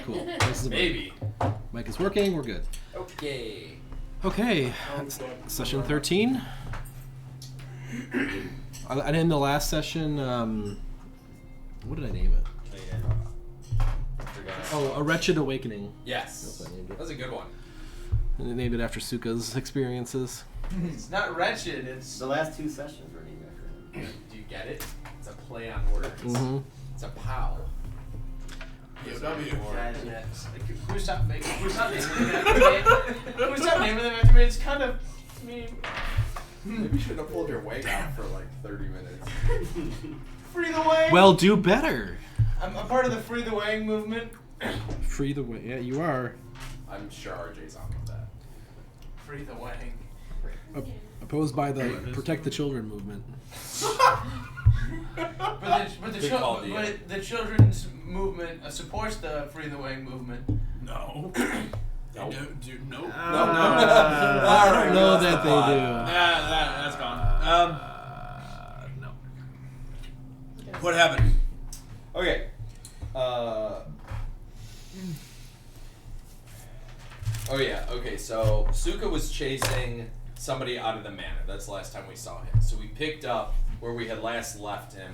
Cool. This is Maybe. Mic is working. We're good. Okay. Okay. Session 13. And in the last session, what did I name it? Oh, A Wretched Awakening. Yes. That's what I named it. That's a good one. And I named it after Suka's experiences. It's not wretched, it's... The last two sessions were named after him. Do you get it? It's a play on words. Mm-hmm. It's a POW. Who stopped naming them after me? It's kind of... I mean... Maybe you should have pulled your wig out for like 30 minutes. Free the Wang! Well, do better. I'm a part of the Free the Wang movement. Free the way. Yeah, you are. I'm sure RJ's on with that. Free the Wang. Opposed by the Protect the Children movement. But the children's movement supports the Free the Wang movement. No. Nope. Nope. I don't know that they do. That's gone. No. What happened? Okay. Oh yeah, okay, so Suka was chasing somebody out of the manor. That's the last time we saw him. So we picked up where we had last left him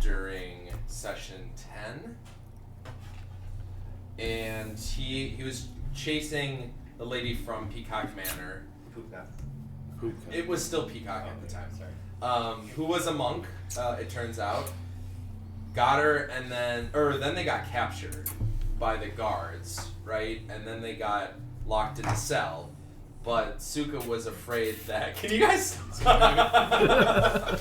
during session 10. And he was chasing the lady from Peacock Manor. It was still Peacock at the time. Who was a monk, it turns out. Got her, and then they got captured by the guards, right? And then they got locked in a cell. But Suka was afraid that... Can you guys... Are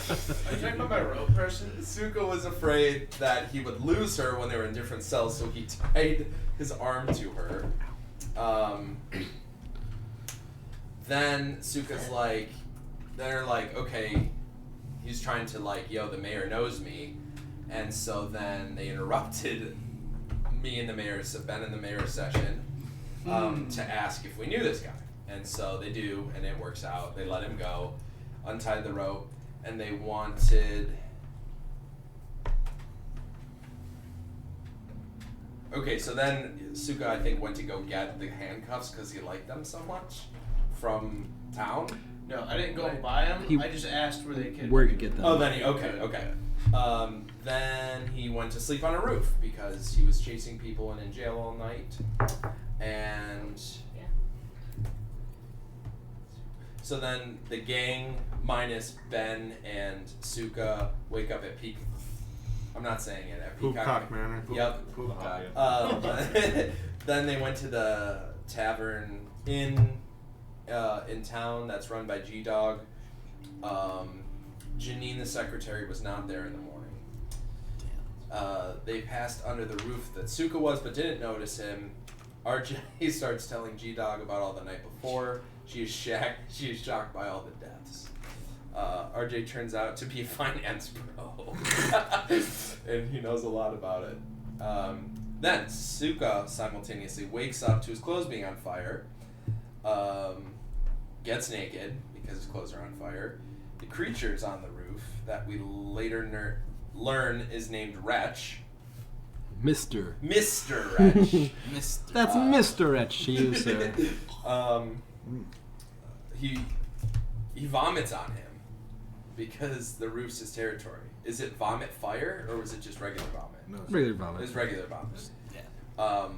you talking about my rope person? Suka was afraid that he would lose her when they were in different cells, so he tied his arm to her. Then Suka's like... They're like, okay, he's trying to like, yo, the mayor knows me. And so then they interrupted me and the mayor, Ben and the mayor's session to ask if we knew this guy. And so they do, and it works out. They let him go, untied the rope, and they wanted... Okay, so then Suka, I think, went to go get the handcuffs because he liked them so much from town. No, I didn't go and buy them. I just asked where they could... Where to get them. Oh, then okay. Then he went to sleep on a roof because he was chasing people and in jail all night. And so then the gang minus Ben and Suka wake up at Peacock. I'm not saying it at Peacock Manor. Yep. Then they went to the tavern in town that's run by G-Dog. Janine, the secretary, was not there in the morning. They passed under the roof that Suka was, but didn't notice him. RJ starts telling G-Dog about all the night before. She is shocked by all the deaths. RJ turns out to be a finance pro, and he knows a lot about it. Then Suka simultaneously wakes up to his clothes being on fire, gets naked because his clothes are on fire. The creature's on the roof that we later learn is named Wretch. Mr. Wretch. That's Mr. Wretch to you, sir. He vomits on him because the roof's his territory. Is it vomit fire or was it just regular vomit? No, Regular vomit. It was regular vomit. Yeah. How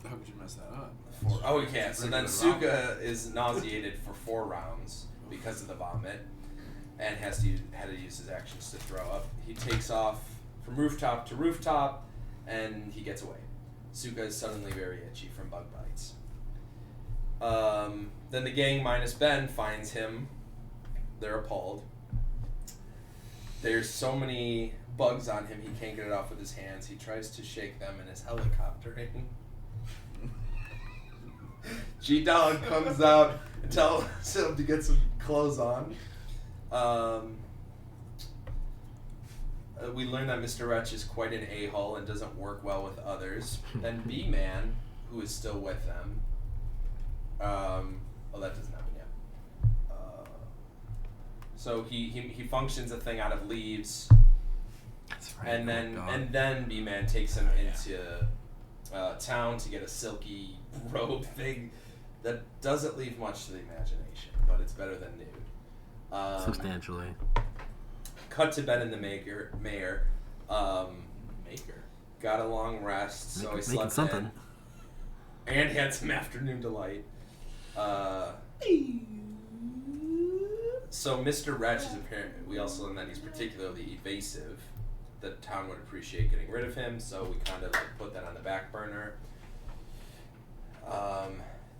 could you mess that up? Oh, we can't. So then Suka is nauseated for 4 rounds because of the vomit, and had to use his actions to throw up. He takes off from rooftop to rooftop, and he gets away. Suka is suddenly very itchy from bug bites. Then the gang minus Ben finds him. They're appalled. There's so many bugs on him, he can't get it off with his hands. He tries to shake them in his helicoptering. G-Dog comes out and tells him to get some clothes on. We learn that Mr. Wretch is quite an a-hole and doesn't work well with others. Then B-Man, who is still with them. That doesn't happen yet. So he functions a thing out of leaves. That's And then B-Man takes him into town to get a silky robe thing that doesn't leave much to the imagination, but it's better than nude. Substantially. Cut to Ben and the mayor. Mayor. Got a long rest, so he slept something. And had some afternoon delight. So Mr. Wretch is apparently, we also learned that he's particularly evasive. The town would appreciate getting rid of him, so we kind of like put that on the back burner.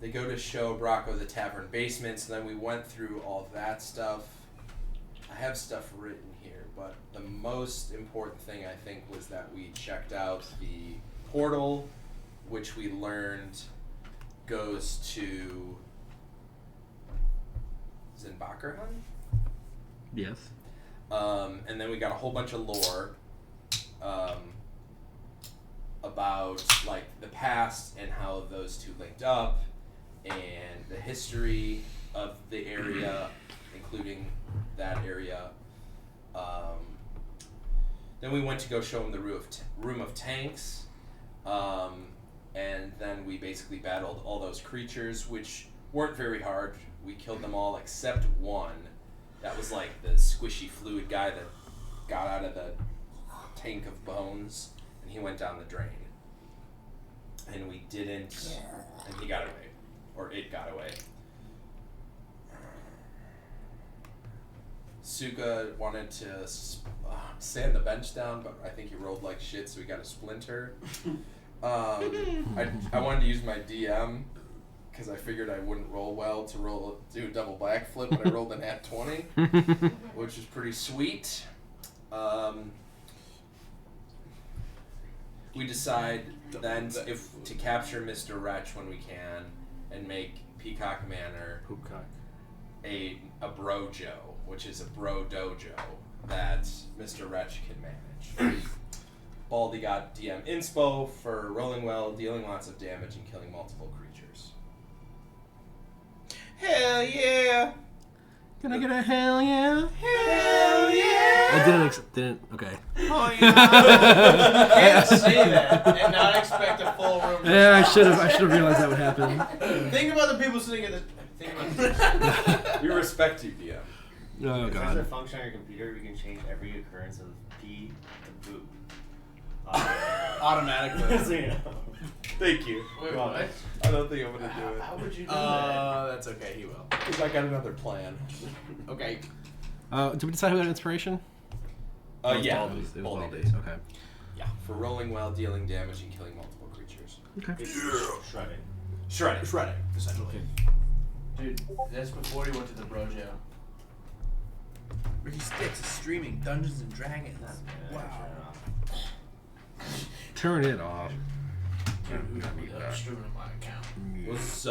They go to show Bracco the tavern basement, so then we went through all of that stuff. I have stuff written here, but the most important thing I think was that we checked out the portal, which we learned goes to Zinbakerhun? Yes. And then we got a whole bunch of lore about like the past and how those two linked up, and the history of the area, including that area. Then we went to go show him the room of tanks, and then we basically battled all those creatures, which weren't very hard. We killed them all except one. That was like the squishy fluid guy that got out of the tank of bones, and he went down the drain. And we didn't, and he got away, or it got away. Suka wanted to sand the bench down, but I think he rolled like shit, so he got a splinter. I wanted to use my DM because I figured I wouldn't roll well to do a double backflip, but I rolled an at 20, which is pretty sweet. We decide then if to capture Mr. Wretch when we can and make Peacock Manor a brojo, which is a bro dojo that Mr. Wretch can manage. Baldy got DM inspo for rolling well, dealing lots of damage, and killing multiple creatures. Hell yeah! Can I get a hell yeah? Hell yeah! I didn't. Okay. Oh yeah! You can't say that and not expect a full room. Yeah, I should have realized that would happen. Think about the people sitting in the. Think about We respect you, DM. Oh If there's a god. function on your computer, we can change every occurrence of pee to poop. Automatically. So, you know. Thank you. Wait, what? I don't think I'm gonna do it. How would you do that? That's okay. He will. Because I got another plan. Okay. Did we decide who got inspiration? Yeah. It was Baldy Baldy. did. Okay. Yeah. For rolling well, dealing damage, and killing multiple creatures. Okay. Shredding. Shredding, essentially. Dude, that's before he went to the brojo. Ricky Sticks is streaming Dungeons and Dragons. Wow. Turn it off. I'm streaming on my account. Was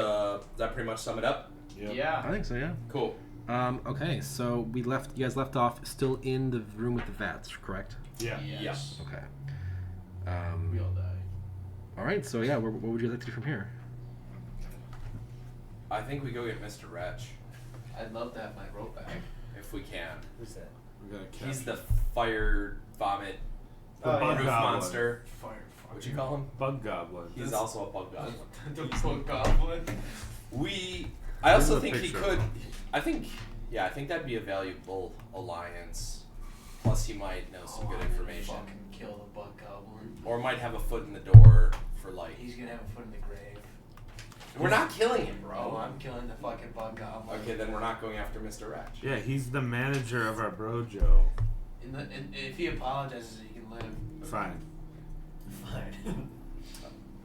that pretty much sum it up? Yeah. I think so. Yeah. Cool. Okay, so you guys left off still in the room with the vats, correct? Yeah. Yes. Okay. We all die. All right, so yeah, what would you like to do from here? I think we go get Mr. Wretch, I'd love to have my rope back. if we can. Who's that? We're gonna catch He's the fire vomit The bug roof goblin. monster. Fire. What'd you call him? Bug goblin. He's also a bug goblin. The bug goblin. I also Bring think the he picture could. up. I think that'd be a valuable alliance. Plus, he might know some good information, Fucking kill the bug goblin. or might have a foot in the door for like. He's gonna have a foot in the grave. We're not killing him, Oh, bro. I'm killing the fucking bug goblin. Okay, then we're not going after Mr. Wretch. Yeah, he's the manager of our brojo. And if he apologizes, he can live. Fine. Fine.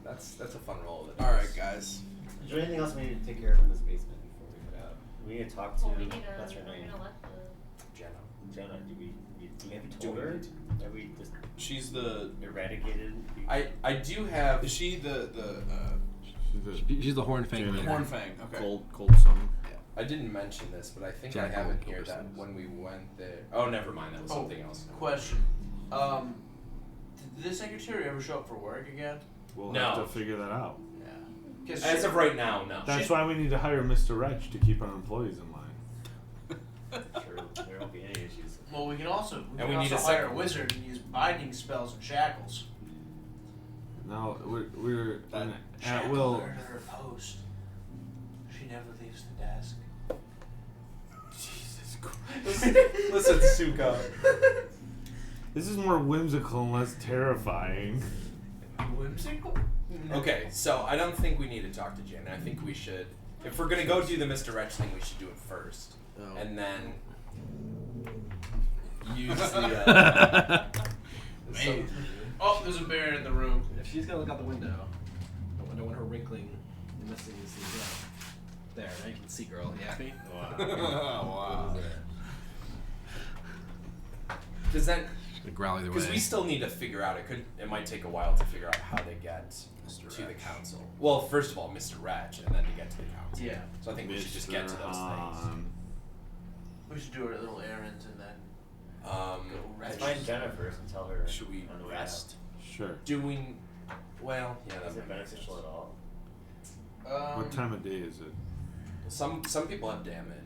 That's a fun roll. All right, guys. Is there anything else we need to take care of in this basement before we head out? We need to talk to. Well, we need What's her to, name? we're gonna let the Jenna. Jenna. Have we Do told we her? need Have we just She's the. eradicated? I do have. Is she the She's the Horn Fang leader. Horn Fang? Okay. Cold something. I didn't mention this, but I think Jack I have in Owen here that Gilbertson. when we went there. Oh, never mind. That was something else. Question. Did the secretary ever show up for work again? We'll No. have to figure that out. Yeah. As of right now, no. That's why we need to hire Mr. Wretch to keep our employees in line. Sure, there won't be any issues. Well, we can also And we need a hire a second. wizard and use binding spells and shackles. No, we're at Shackle will. her to her post. She never leaves the desk. Jesus Christ. Listen, Suka. This is more whimsical and less terrifying. Whimsical? Okay, so I don't think we need to talk to Jen. I think we should, if we're gonna go do the Mr. Wretch thing, we should do it first, Oh. and then use the. Maybe. Oh, there's a bear in the room. If she's gonna look out the window, I don't want her wrinkling and messing these things up. There, now you can see, girl. You happy? Wow. Because then, Growl either because we still need to figure out. It might take a while to figure out how they get to the council. Well, first of all, Mr. Wretch, and then to get to the council. Yeah. So I think we should just get to those things. We should do our little errands and then go Let's rest. find Jenna first and tell her. Should we on the way rest? Sure. Doing, well, yeah, out. that Is it might make sense. beneficial at all? What time of day is it? Some people have damage.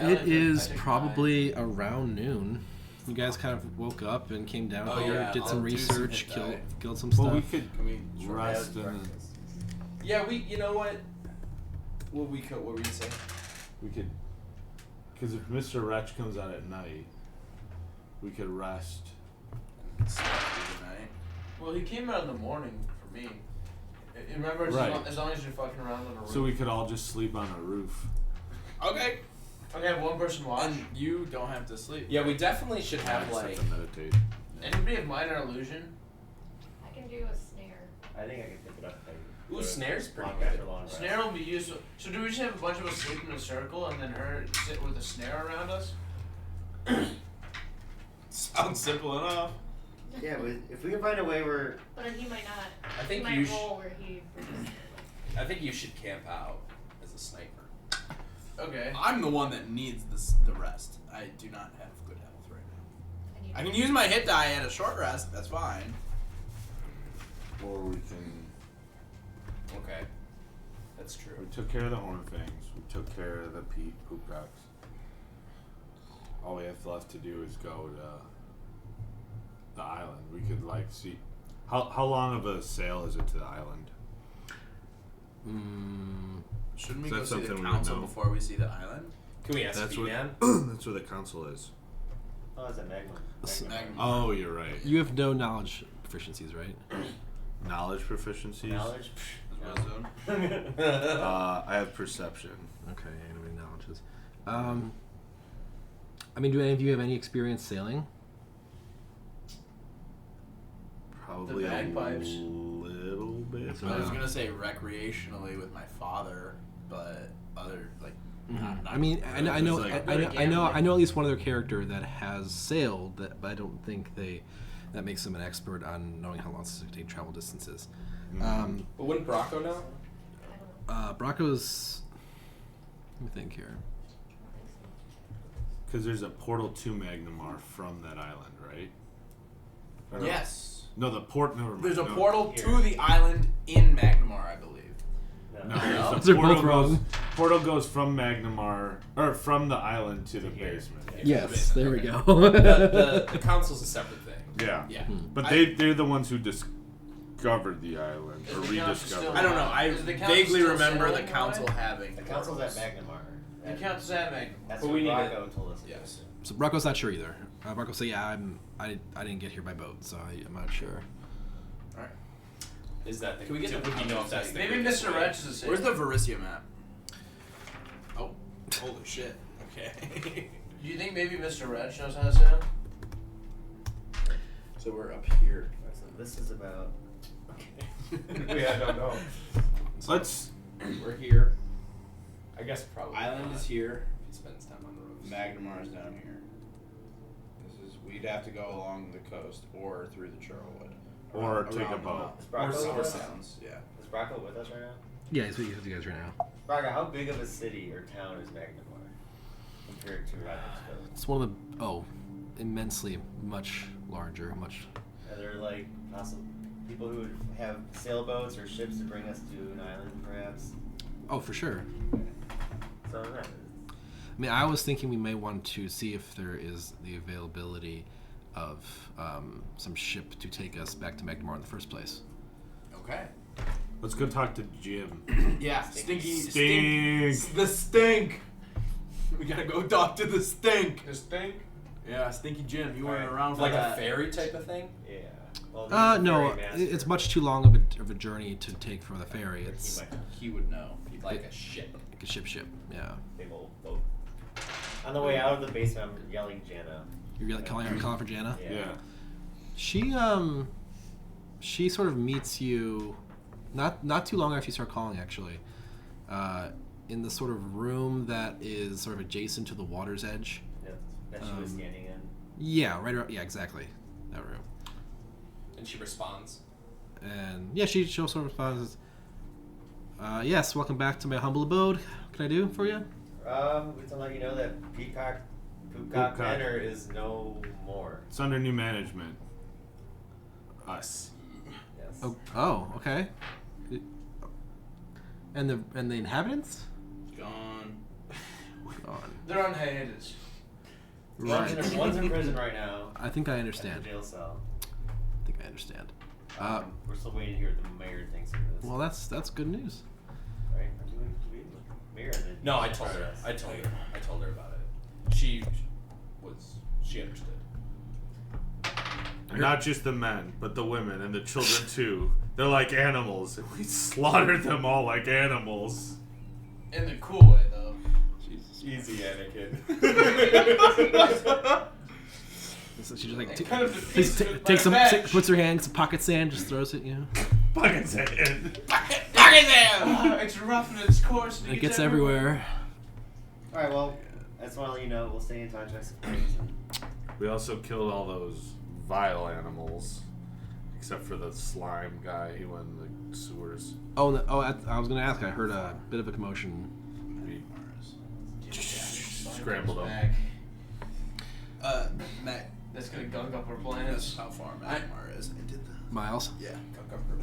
It I is think probably around noon. You guys kind of woke up and came down Oh, here, yeah, did some I'll do some research, hit die. killed some stuff. Well, we could Can we rest Yeah, and breakfast. Yeah, you know what? What were you saying? we could, because if Mr. Wretch comes out at night, we could rest. sleep through the night? Well, he came out in the morning for me. Remember, Right. as long as you're fucking around on a roof. So we could all just sleep on a roof. Okay. Okay, have one person watch. And you don't have to sleep. Yeah, we definitely should I have just like. have to meditate. Anybody have minor illusion? I can do a snare. I think I can pick it up. If I Ooh, go to snare's pretty long good. after long rest. Snare will be useful. So do we just have a bunch of us sleep in a circle and then her sit with a snare around us? Sounds simple enough. Yeah, but if we can find a way where But he might not. I think he you might roll where he brings it. I think you should camp out as a sniper. Okay. I'm the one that needs the rest. I do not have good health right now. And you I can use my hit die at a short rest. That's fine. Or we can. Okay, that's true. We took care of the horn fangs. We took care of the poop rocks. All we have left to do is go to the island. We could like see how long of a sail is it to the island? Shouldn't we Is go that see the something we council know? before we see the island? Can we ask That's B what. man? That's where the council is. oh, it's a magma. Magma. Oh, you're right. You have no knowledge proficiencies, right? Knowledge proficiencies. Knowledge. Red zone. I have perception. Okay, anybody knowledges. I mean, do any of you have any experience sailing? Probably The bagpipes. a little bit. I was gonna say recreationally with my father, but other like. Not I mean, I know, I know, It's like- I know at least one other character that has sailed, but I don't think that makes them an expert on knowing how long it's to take travel distances. Mhm. But wouldn't Bracco know? I don't Bracco's. Let me think here. Because there's a portal to Magnamar from that island, right? Or- Yes. No, the port. Never mind. There's a no. portal Here. to the island in Magnamar, I believe. No, No. there's They're a portal both wrong. Portal goes from Magnamar, or from the island to the here. basement. Yes, there we go. The council's a separate thing. Yeah. Yeah. But they're the ones who discovered the island, Is or the council rediscovered. still- I don't know. I Is the council vaguely still remember the sailing council away? having. The council's at portals. Magnamar. The council's at Magnum. That's But what we need Bracco told us. Yes. So Bracco's not sure either. Bracco said, "Yeah, I didn't get here by boat, so I'm not sure." Is that the? Can we get the would you know if that's the Maybe quickest Mr. way? Wretch is a sailor. Where's the Varisia map? Oh, holy shit. Okay. Do you think maybe Mr. Wretch knows how to sail? So we're up here. So this is about. Yeah, I don't know. Let's. We're here. I guess probably. Island not. is here. If he spends time on the roofs. Magnamar is down here. We'd have to go along the coast or through the Churlwood. Or take a Around the boat. mountain. Is Bracco Or with us? sounds, yeah. Is Bracco with us right now? Yeah, he's with you guys right now. Bracco, how big of a city or town is Magnamar compared to Raven's It's one of the immensely much larger, much. Are there like possible people who would have sailboats or ships to bring us to an island, perhaps? Oh, for sure. So I mean, I was thinking we may want to see if there is the availability of some ship to take us back to Magnemar in the first place. Okay. Let's go talk to Jim. Yeah, stinky. Stink. The stink. We gotta go talk to the stink. The stink. Yeah, Stinky Jim. You weren't Alright. around for Like a that. fairy type of thing. Yeah. Well, he's a No, ferry master. it's much too long of a journey to take from the ferry. He It's might He would know. Like a ship. like a ship. Yeah. big old boat. On the way out of the basement, I'm yelling Jana. You're calling for Jana? Yeah. She sort of meets you not too long after you start calling, actually, in the sort of room that is sort of adjacent to the water's edge. Yeah, that she was standing in. Yeah, right around, yeah, exactly, that room. And she responds. And yeah, she'll sort of respond yes, welcome back to my humble abode. What can I do for you? We to let you know that Poopcock Poopcock. Manor is no more. It's under new management. Us. Yes. Oh, okay. And the inhabitants? Gone. Gone. They're on hiatus. Right. One's in prison right now. I think I At understand. the jail cell. I think I understand. We're still waiting to hear what the mayor thinks of this. Well, that's good news. right? Mayor and then No, I told her. I told her about it. She understood. And not just the men, but the women and the children too. They're like animals, and we slaughtered them all like animals. In the cool way, though. Easy, Anakin. So she just like Cut up the pieces with takes my some, badge. puts her hand in some pocket sand, just throws it, you know. Fucking sand. It's roughing its course. And it gets everywhere. Alright, well, I just want to let you know, we'll stay in touch, I suppose. We also killed all those vile animals, except for the slime guy. He went in the sewers. Oh, I was gonna ask. I heard a bit of a commotion. We scrambled them. Back. Matt, That's gonna gunk up our that's plans. how far Magmar is. I did that. Miles. Yeah.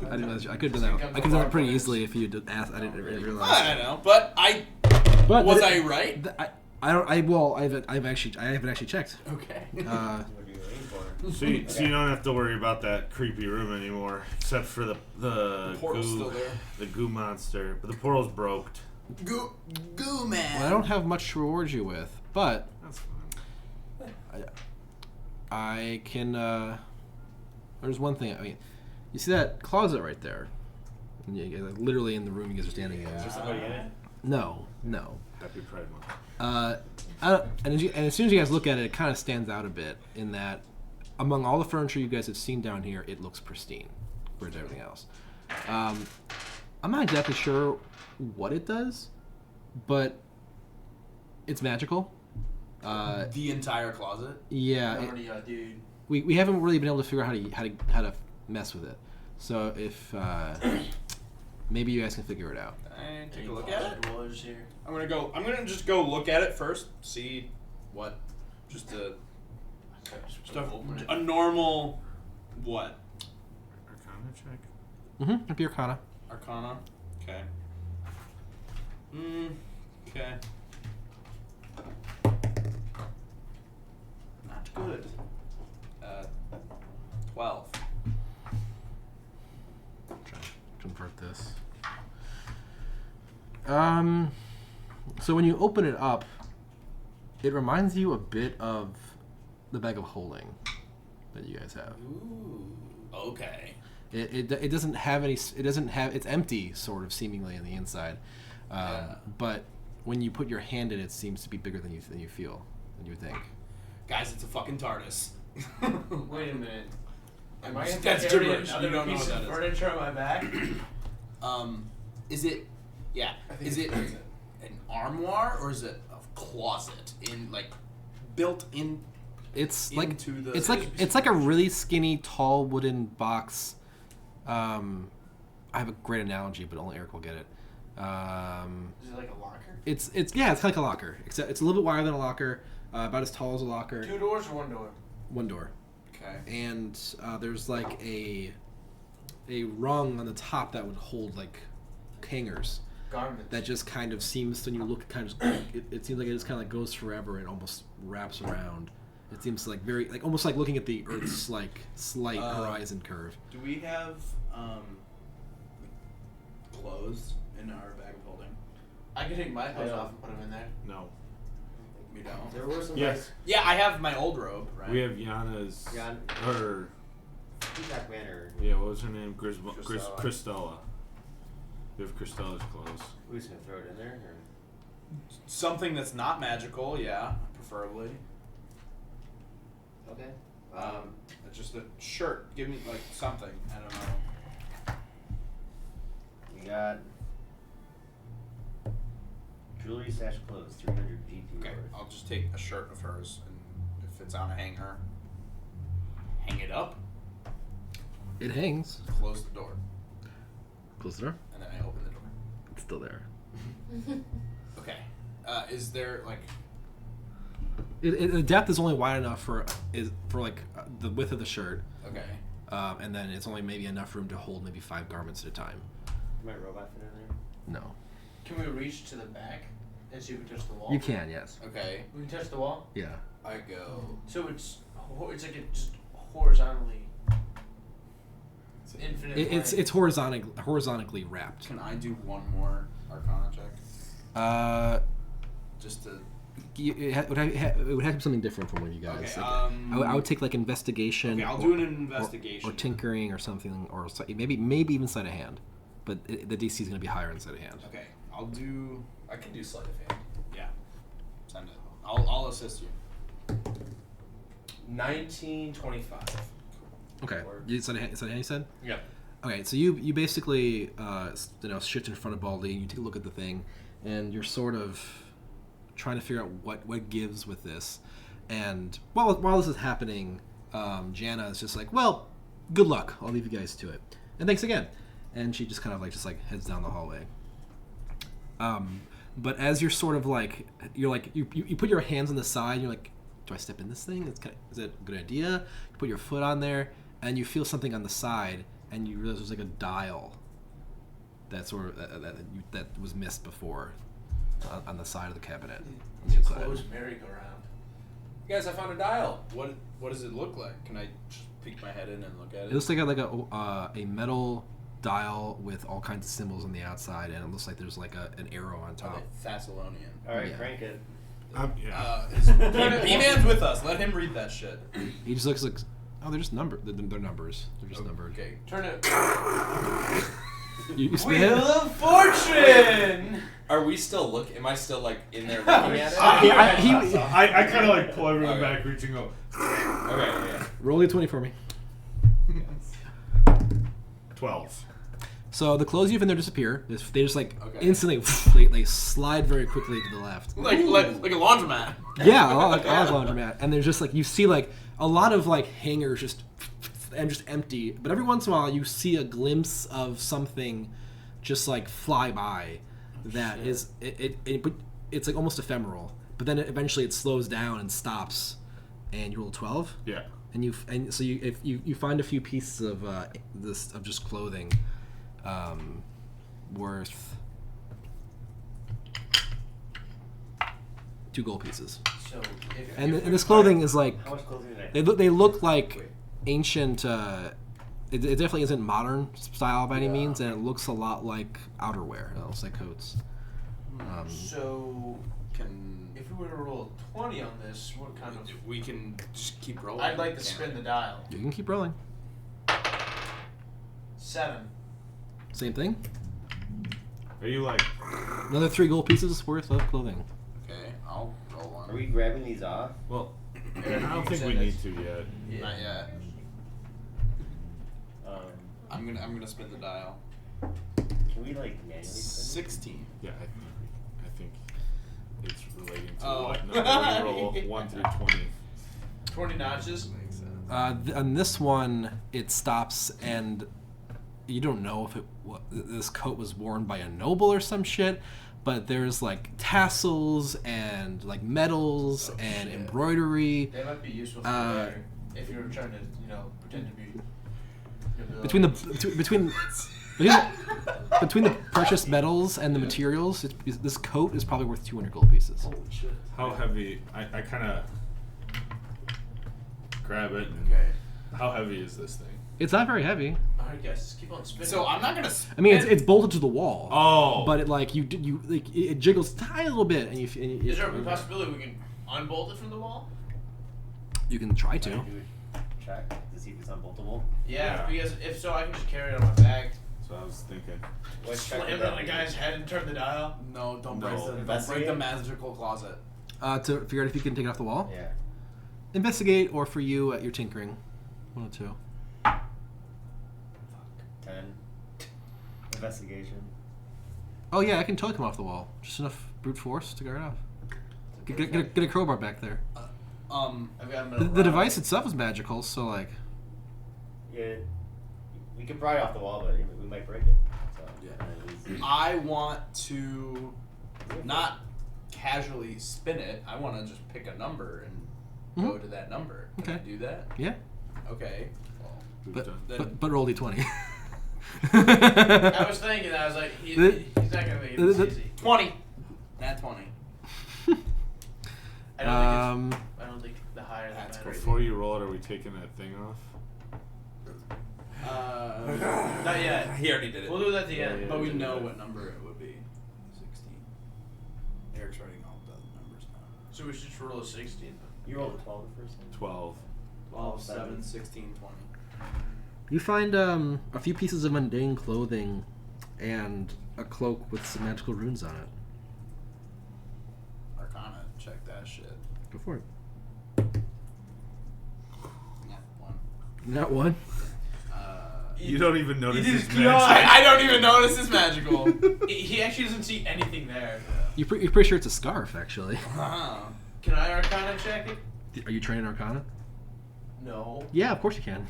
I didn't realize I could have done that. I could have done that pretty easily if you did ask. I didn't realize. I know, but But was I right? I don't. I haven't actually checked. Okay. What are you waiting for? So you don't have to worry about that creepy room anymore, except for the portal's goo, still there. the goo monster. But the portal's broke. Goo man. Well, I don't have much to reward you with, but That's fine. I can. There's one thing. I mean, you see that closet right there? And like, literally in the room you guys are standing in. Is there somebody in it? No. Happy Pride Month. And as soon as you guys look at it, it kind of stands out a bit in that among all the furniture you guys have seen down here, it looks pristine, whereas everything else. I'm not exactly sure what it does, but it's magical. The entire closet. Yeah, Dude. we haven't really been able to figure out how to mess with it. So if maybe you guys can figure it out. Take a look at it. Was here. I'm gonna just go look at it first. See What? just a Stuff open it. a normal what Arcana check. Mm-hmm. It'd be Arcana. Arcana. Okay. Okay. Not good. 12. Try to convert this. So when you open it up, it reminds you a bit of the bag of holding that you guys have. Ooh. Okay. It doesn't have any. It doesn't have. It's empty, sort of seemingly on the inside. Yeah. But when you put your hand in, it seems to be bigger than you feel, than you think. Guys, it's a fucking TARDIS. Wait a minute. Am I That's carrying gibberish. You another don't know piece what of that is. furniture on my back? Is it? Yeah. Is it an armoire or is it a closet in like built in? It's Into the- it's like a really skinny, tall wooden box. I have a great analogy, but only Eric will get it. Is it like a locker? It's kind of like a locker, except it's a little bit wider than a locker, about as tall as a locker. 2 doors or 1 door? One door, Okay. and there's like a rung on the top that would hold like hangers. garments. that just kind of seems, when you look, kind of it seems like it just kind of like goes forever and almost wraps around. It seems like very like almost like looking at the Earth's like slight horizon curve. Do we have clothes in our bag of holding? I can take my clothes off and put them in there. No. We don't. There were some Yes. Yeah, I have my old robe, right? We have Yana's. Yan- Her. Peacock Manor. Yeah, what was her name? Christella. Christella. We have Christella's clothes. We're just gonna throw it in there, or? Something that's not magical, yeah, preferably. Okay. Just a shirt. Give me like something. I don't know. We got jewelry slash clothes, 300 GP Okay, worth. I'll just take a shirt of hers, and if it's on a hanger, hang it up, It hangs. close the door, Close the door. and then I open the door. It's still there. Okay. Is there like? The depth is only wide enough for like the width of the shirt, Okay. and then it's only maybe enough room to hold maybe 5 garments at a time. Can my robot fit in there? No, Can we reach to the back and see if we touch the wall? you can. Yes. Okay. We can touch the wall. Yeah. I go. So it's like it just horizontally. Infinite. It's horizontally wrapped. Can I do one more Arcana check? Just to. It would have to be something different from one of you guys. Okay. Like, I would take like investigation. Okay, I'll or- do an investigation. Or tinkering or something, or maybe even sleight of hand, but the DC is going to be higher in sleight of hand. Okay, I'll do. I can do sleight of hand. Yeah. Send it. I'll assist you. 1925. Okay. You said you said? Yep. Okay, so you basically shift in front of Baldy and you take a look at the thing, and you're sort of trying to figure out what gives with this. And while this is happening, Jana is just like, well, good luck. I'll leave you guys to it. And thanks again. And she just kind of like heads down the hallway. But as you're sort of like you put your hands on the side, and you're like, do I step in this thing? Is it a good idea? You put your foot on there, and you feel something on the side, and you realize there's like a dial that that was missed before on the side of the cabinet. It's a closed merry-go-round. You guys, I found a dial. What does it look like? Can I just peek my head in and look at it? It looks like a metal dial with all kinds of symbols on the outside, and it looks like there's like an arrow on top. Okay, Thessalonian. Alright, Yeah. crank it. Yeah. B-Man's with us. Let him read that shit. He just looks like, oh, they're just numbers. They're numbers. They're just numbered. Okay. Turn it. You spin Wheel it? of Fortune. Are we still Am I still like in there looking at it? I kind of like pull everyone Okay. back, reaching out. Okay. Yeah. Roll a 20 for me. 12. So the clothes you have in there disappear. They just like Okay. instantly they slide very quickly to the left. like a laundromat. Yeah, a lot of laundromat. And there's just like, you see like a lot of like hangers just empty. But every once in a while you see a glimpse of something just like fly by that is but it's like almost ephemeral. But then eventually it slows down and stops, and you roll 12. Yeah. And so if you find a few pieces of just clothing, worth 2 gold pieces. So if And if this clothing is like, How much clothing did I they look like ancient. It definitely isn't modern style by any means, and it looks a lot like outerwear. It looks like coats. So Can if we were to roll a 20 on this, what kind of? we can just keep rolling? I'd like to Can't spin we? the dial. You can keep rolling. 7. Same thing. Are you like? Another 3 gold pieces worth of clothing. Okay, I'll roll one. Are we grabbing these off? Well, I don't think we need to yet. Not yet. Um, I'm gonna spin the dial. can we like manually spin 16. Yeah, I think it's relating to Oh. what number we roll 1 through 20. 20 notches. Makes sense. On this one, it stops, and you don't know if this coat was worn by a noble or some shit, but there's like tassels and like medals and embroidery They might be useful for later if you're trying to, pretend to be. between the Between the precious metals and the materials, this coat is probably worth 200 gold pieces. Holy shit. How heavy? I kind of grab it. And Okay. How heavy is this thing? It's not very heavy. Alright, guys, just keep on spinning. So I'm not gonna. I mean, it's bolted to the wall. Oh. But it like it jiggles a tiny little bit, and Is there a possibility we can unbolt it from the wall? you can try Can I to. do a check to see if it's unboltable? Yeah, Yeah. because if so, I can just carry it on my back, So I was thinking. What check slam would it that on the be? guy's head, and turn the dial. No, don't No. break the Investigate? magical closet. To figure out if you can take it off the wall. Yeah. Investigate, or for you, you're tinkering. 1 or 2. 10. Investigation. Oh yeah, I can totally come off the wall. Just enough brute force to get it off. Get a crowbar back there. I've got him in a The row. device itself is magical, so like. Yeah. We could pry off the wall, but we might break it. So, Yeah. I want to not casually spin it. I want to just pick a number and go to that number. Can I Okay. do that? Yeah. Okay. Well, But then but roll d20. I was thinking, I was like, he's not gonna make it this easy. 20. Nat 20. I don't think the higher the That's better. Before you roll it, are we taking that thing off? Not yet. He already did it. We'll do that at the end. yeah. But we know what number it would be. 16. Eric's writing all the numbers now. So we should just roll a 16. You rolled a 12 the first time? 12. 12, 7, 16, 20. You find a few pieces of mundane clothing and a cloak with some magical runes on it. Arcana, check that shit. Go for it. Nat 1. Not one. You don't even notice just it's glide. magic. I don't even notice it's magical. He actually doesn't see anything there. You're pretty sure it's a scarf, actually. Ah. Can I Arcana check it? Are you training Arcana? No. Yeah, of course you can.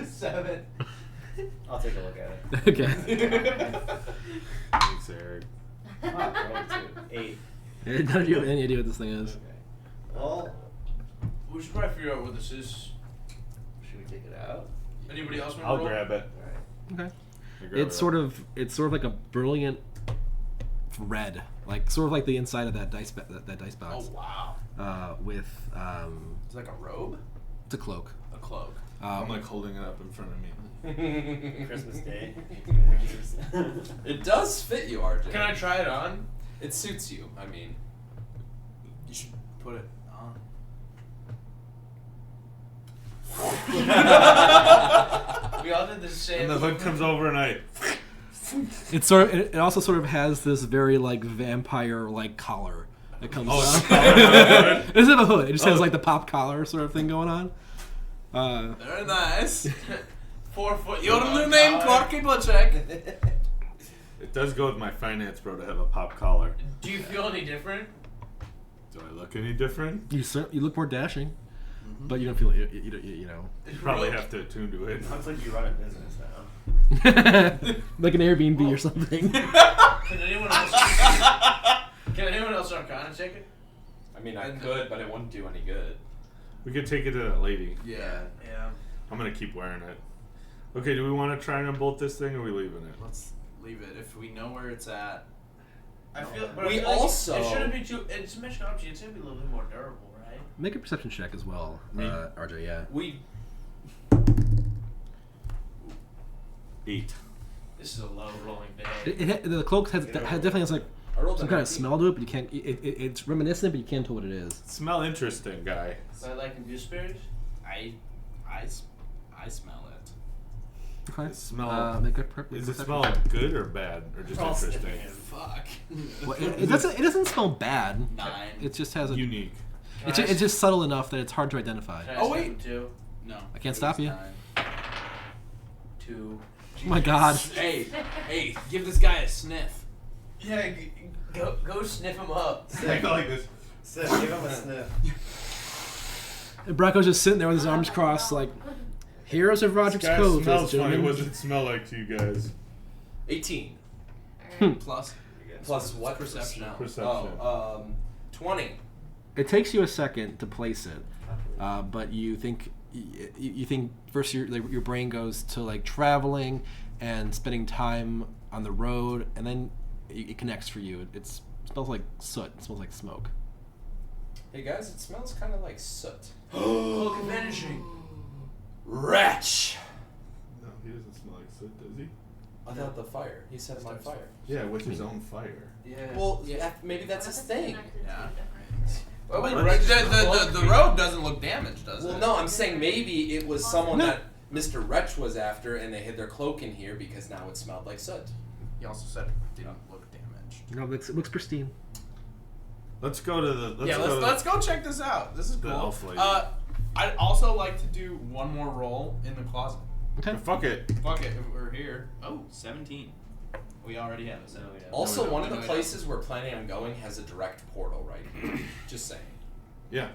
7. I'll take a look at it. Okay. Thanks, Eric. Wow, I rolled 2. 8. None of you have any idea what this thing is. Okay. Well, We should probably figure out what this is. should we take it out? Anybody else want to I'll roll? grab it. Okay. I grab It's it. sort of like a brilliant red, like sort of like the inside of that dice that dice Oh, box. wow. With It's like a robe? it's a cloak. A cloak. I'm like holding it up in front of me. Christmas Day. It does fit you, RJ. Can I try it on? It suits you. I mean, You should put it on. We all did the same. And the hood comes over and I. It's sort of, it also sort of has this very like vampire like collar that comes Oh, down. it's It doesn't have a hood. It just has like the pop collar sort of thing going on. Very nice. 4 foot. Your new name, Clark Butchek. It does go with my finance bro to have a pop collar. Do you feel any different? Do I look any different? You look more dashing, but you don't feel it. You know. You probably have to attune to it. Sounds like you run a business now. Like an Airbnb or something. Can anyone else? Can anyone else Arcana check it? I mean, I could, but it wouldn't do any good. We could take it to that lady. Yeah. Yeah. I'm gonna keep wearing it. Okay, do we want to try and unbolt this thing, or are we leaving it? Let's leave it. If we know where it's at. I feel. But We I feel like also- It shouldn't be too. It's a magic object. It's gonna be a little bit more durable, right? Make a perception check as well, RJ. Yeah. We 8. This is a low rolling day. The cloak definitely has like I rolled some a kind of 19. smell to it, but you can't. It's reminiscent, but you can't tell what it is. Smell interesting, guy. I like gooseberries. I smell it. Okay. It smell- Make a Does it perception smell check. good or bad, or just All interesting? sniffing him. Fuck. Well, it doesn't. It doesn't smell bad. 9. It just has a. Unique. It's just subtle enough that it's hard to identify. Can I Oh, sniff wait. them too? No. I can't it stop was you. 9. 2. Oh my God. Hey, give this guy a sniff. Yeah, go sniff him up. I go like this. Sniff, give him a sniff. And Bracco's just sitting there with his arms crossed, like, heroes of Roderick's Guy Cove. smells funny. gentlemen. What does it smell like to you guys? 18 Plus. plus what? Perception. now? Perception. 20. It takes you a second to place it, but you think you think first your brain goes to like traveling and spending time on the road, and then it connects for you. It smells like soot. It smells like smoke. Hey guys, it smells kind of like soot. Cloak of vanishing. Wretch! No, he doesn't smell like soot, does he? I thought the fire. He set him on fire. Yeah, with his own fire. Yeah. Well, yeah, maybe that's his thing. Yeah. Well, But wait, the road doesn't look damaged, does Well, it? no, I'm saying maybe it was someone No. that Mr. Wretch was after, and they hid their cloak in here because now it smelled like soot. He also said it didn't look damaged. No, it looks pristine. Let's go to the. Let's go check this out. This is The cool. elf lady. I'd also like to do one more roll in the closet. Okay. Fuck it. Fuck it, if we're here. Oh, 17. We already have a 17. Also, No, one of no, the no. places we're planning on going has a direct portal right here. Just saying. Yeah.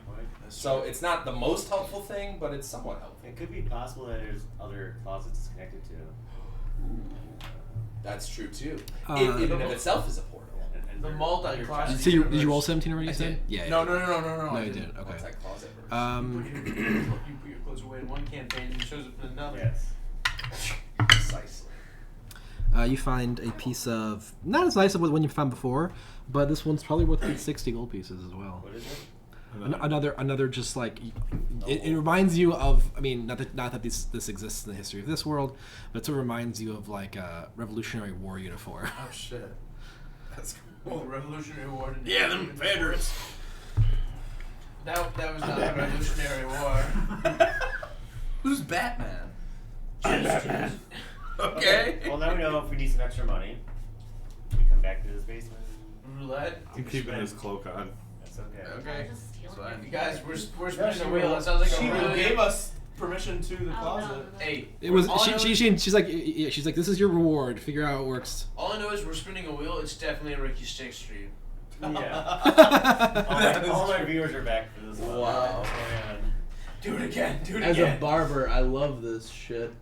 So it's not the most helpful thing, but it's somewhat helpful. It could be possible that there's other closets it's connected to. That's true too. Uh, It in and of itself is a portal. And The they're- multi-class. So did you roll 17 already? I You said? did. Yeah. No, yeah. no, No, I you didn't. didn't. Okay. What's that closet verse? You put your clothes away in one campaign and it shows up in another. Yes. Precisely. You find a piece of not as nice as the one you found before, but this one's probably worth 60 gold pieces as well. What is it? Another just like it reminds you of. I mean, not that this exists in the history of this world, but it sort of reminds you of like a Revolutionary War uniform. Oh shit. That's Oh, Revolutionary War. didn't Yeah, have them it. Confederates. That was not the Revolutionary War. Who's Batman? Okay. Well, now we know if we need some extra money. We come back to this basement. Roulette. I'm keeping his cloak on. That's okay. Okay. Just steal So it. You guys, we're Yeah, spinning she the wheel. will. It sounds like She a really gave us permission to the Oh, closet. no. Hey, It was all I know is- she's like yeah, she's like, this is your reward. Figure out how it works. All I know is we're spinning a wheel. It's definitely a Ricky Stick stream. Yeah. All my viewers are back for this one. Wow. Man. Do it again. Do it As again. a barber, I love this shit.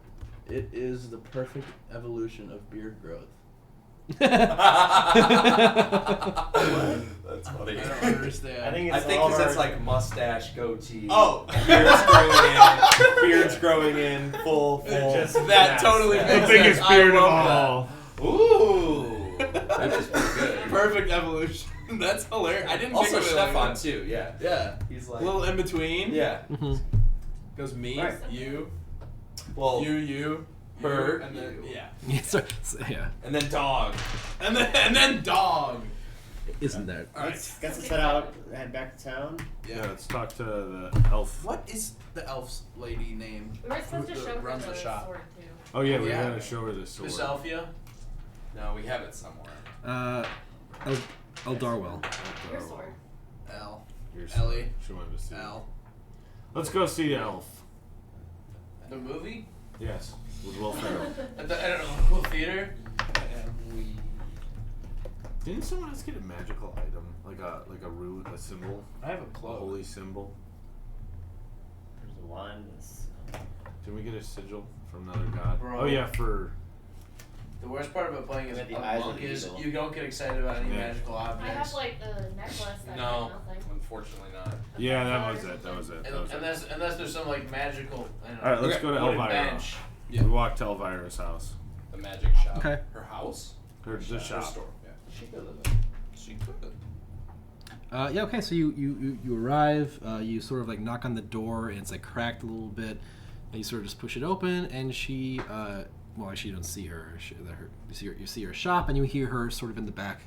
It is the perfect evolution of beard growth. That's I funny. don't understand. I think I it's think all because it's our- like mustache, goatee. Oh. beard's growing in, full. Just That mass. totally Yeah. makes The biggest sense. I beard of love that. all. Ooh, that is pretty good. Perfect evolution. That's hilarious. I didn't Also, think of it like Stefan that. too. Yeah, Yeah. he's A like, little in between. yeah. Mhm. Goes me, Right. you, Well, you, her, and then yeah. Yeah, yeah. and then dog. And then dog. Isn't that? Let's head out, head back to town. Yeah, let's talk to the elf. What is the elf's lady name? We were supposed to Who show her runs the the shop? sword too. Oh yeah, we Yeah. gotta show her the sword. Miss Alfia. No, we have it somewhere. Eldarwell. Your sword. L. Your Ellie. sword. She wanted to see. L. Let's go see the elf. The movie. Yes, with Will Ferrell. At the local theater. Didn't someone else get a magical item, like a rune, a symbol, I have a a cloak. holy symbol? There's a wand. Did we get a sigil from another god? Bro. Oh yeah, for The worst part about playing as At the a eyes of monk the is eagle. you don't get excited about any Yeah. magical I objects. have like the necklace that No, did nothing. unfortunately not. yeah, that was it. That was it. And, That was it. unless there's some like magical. I don't know, All right, let's go to wooden Elvira. bench. We walked to Elvira's house. The magic shop. Okay. Her house. Her the shop. store. Yeah. She could live there. She could. Yeah. Okay. So you arrive. You sort of like knock on the door, and it's like cracked a little bit. And you sort of just push it open, and she. Well, actually, you don't see her. You see her shop, and you hear her sort of in the back.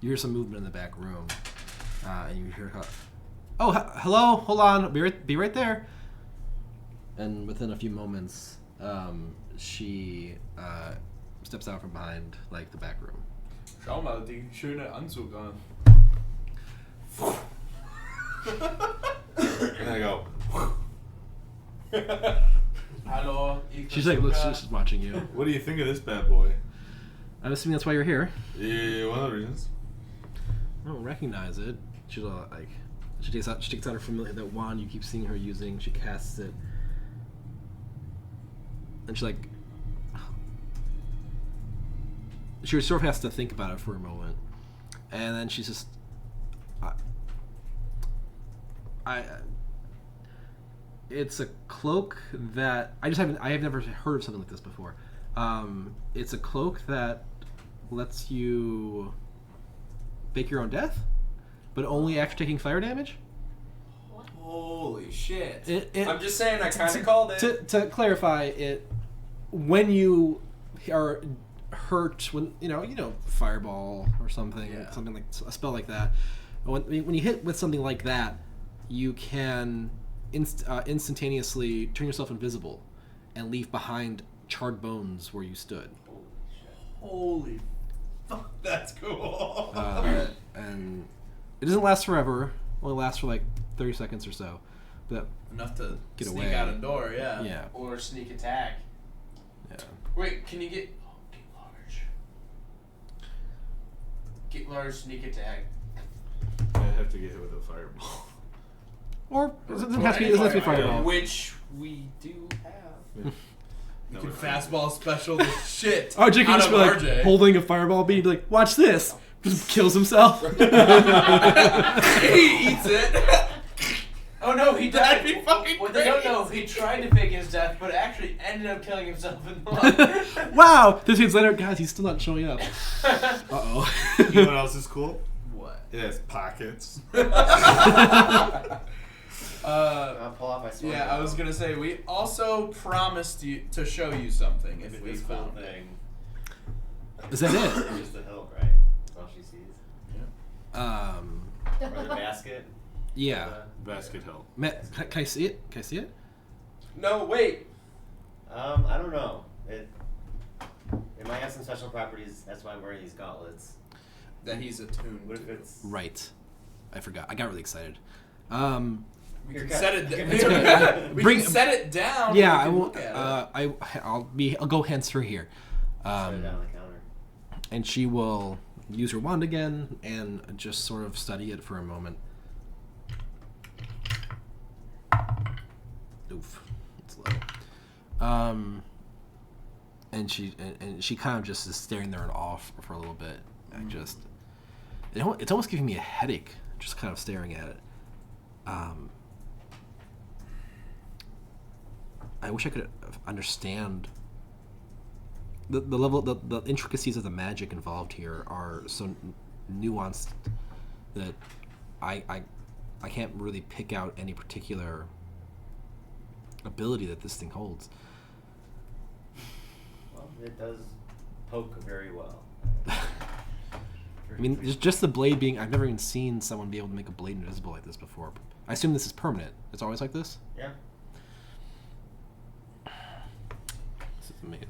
You hear some movement in the back room, and you hear her. Oh, hello. Hold on. Be right there. And within a few moments, she steps out from behind like the back room. Schau mal, die schöne Anzug an. And I go. Hello. She's like, looks, she's just watching you. What do you think of this bad boy? I'm assuming that's why you're here. Yeah, one of the reasons. I don't recognize it. She's like, she takes out her familiar that wand you keep seeing her using. She casts it, and she like, she sort of has to think about it for a moment, and then she's just, It's a cloak that I have never heard of something like this before. It's a cloak that lets you fake your own death, but only after taking fire damage. Holy shit! I'm just saying, I kind of called it. To clarify, it when you are hurt, when you know fireball or something, something like a spell like that. When you hit with something like that, you can instantaneously turn yourself invisible and leave behind charred bones where you stood. Holy fuck, that's cool. And it doesn't last forever. It only lasts for like 30 seconds or so. But enough to get sneak away out a door, yeah. Yeah. Or sneak attack. Yeah. Wait, can you get large? Get large, sneak attack. I have to get hit with a fireball. Or it doesn't have to be fireball. Which we do have. You can fastball special the shit. RJ can out just of be like RJ. holding a fireball bead, like, watch this. Just kills himself. He eats it. Oh no, he died. That'd be fucking What they don't crazy. know, he tried to fake his death, but actually ended up killing himself in the long. Wow! 30 seconds later, guys, he's still not showing up. Uh-oh. You know what else is cool? What? It has pockets. I'll pull off my sword. Yeah, I was gonna say we also promised you to show you something if we This cool found it. thing. Is that it? Just the hilt, right? That's all she sees. Or the basket. Yeah. Basket hill. Matt, can I see it? Can I see it? No, wait. I don't know. It might have some special properties. That's why I'm wearing these gauntlets. That he's attuned What if to. it's Right. I forgot. I got really excited. We You're can cut- set it. It's okay. We Bring- can set it down. Yeah, and I we can won't. look at it. I'll go hands free here. Set it down on the counter. And she will use her wand again and just sort of study it for a moment. Oof, it's low. And she kind of just is staring there in awe for a little bit. It's almost giving me a headache just kind of staring at it. I wish I could understand the level, the intricacies of the magic involved here are so nuanced that I can't really pick out any particular ability that this thing holds. Well, it does poke very well. I mean, just the blade being... I've never even seen someone be able to make a blade invisible like this before. I assume this is permanent. It's always like this? Yeah.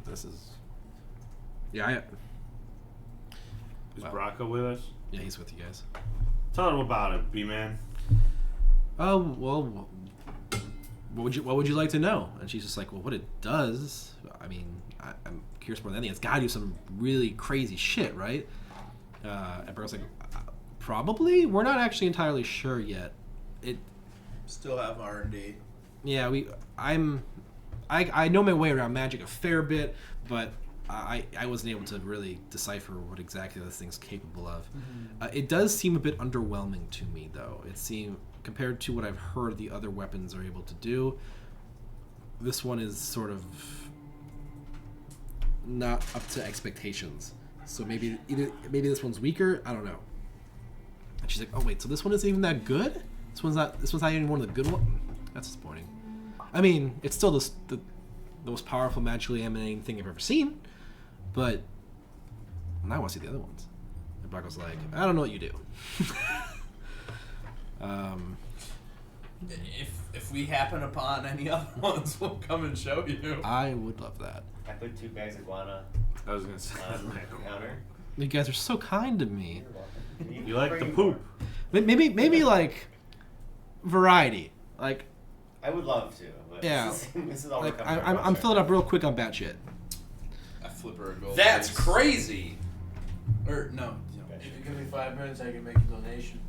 This is... Yeah, Is Wow. Braca with us? yeah, he's with you guys. Tell him about it, B-Man. Oh, well... What would you like to know? And she's just like, well, what it does... I mean, I'm curious more than anything. It's got to do some really crazy shit, right? And Burrow's like, probably? We're not actually entirely sure yet. Still have R&D. Yeah, I know my way around magic a fair bit, but I wasn't able to really decipher what exactly this thing's capable of. It does seem a bit underwhelming to me, though. It seems, compared to what I've heard the other weapons are able to do, this one is sort of not up to expectations. So maybe this one's weaker. I don't know. And she's like, "Oh wait, so this one isn't even that good? This one's not even one of the good ones. That's disappointing. I mean, it's still the most powerful magically emanating thing I've ever seen, but now I want to see the other ones." And Bracco's like, "I don't know what you do." If we happen upon any other ones, we'll come and show you. I would love that. I put 2 bags of guana I was gonna say. on the counter. You guys are so kind to me. You're welcome. You like the Bring poop? more. Maybe like variety. Like I would love to, but Yeah. this is all we're like coming I'm across filling right up real quick on batshit. I flip her a gold. That's piece. crazy. Or no. If you give me 5 minutes, I can make a donation.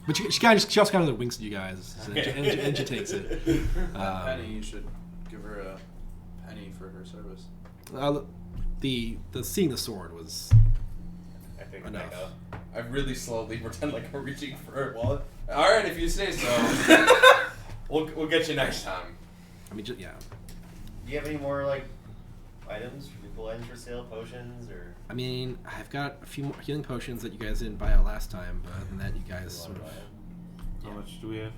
But she also kind of winks at you guys, and she takes it. Penny, you should give her a penny for her service. The seeing the sword was I think enough. back up. I really slowly pretend like I'm reaching for her wallet. All right, if you say so. We'll get you next time. I mean, yeah. Do you have any more like items, cool items for sale, potions, or? I mean, I've got a few more healing potions that you guys didn't buy out last time, but other than that, you guys sort of. How much do we have?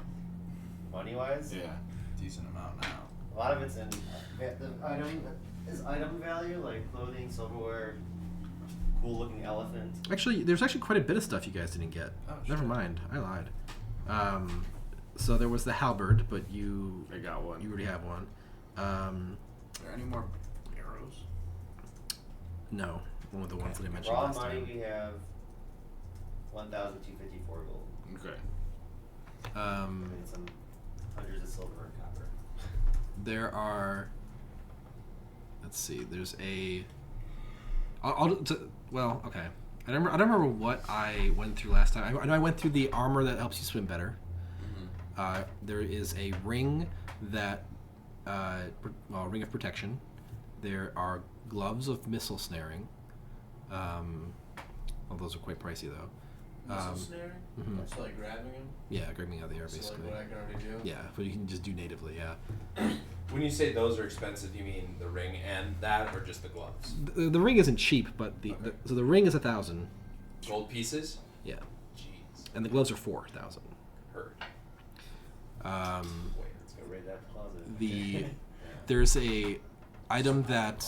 Money wise? Yeah. Decent amount now. A lot of it's in the item is item value, like clothing, silverware, cool looking elephant. Actually, there's actually quite a bit of stuff you guys didn't get. Oh, Never shit. mind, I lied. So there was the halberd, but I got one. you already have one. Are there any more arrows? No, one of the ones that I mentioned Raw last money time. we have 1,254 gold. Okay. And some hundreds of silver and copper. There are. Let's see. There's a. Well, okay. I don't remember what I went through last time. I know I went through the armor that helps you swim better. There is a ring that, ring of protection. There are gloves of missile snaring. Well, those are quite pricey though. Missile snaring? Mhm. That's like grabbing him? Yeah, grabbing out of the air So like basically. what I can already do? Yeah, but you can just do natively. Yeah. When you say those are expensive, do you mean the ring and that, or just the gloves? The ring isn't cheap, but so the ring is 1,000. Gold pieces? Yeah, Jeez. and the gloves are 4,000. Heard. Wait, let's go raid that closet. The there's a item that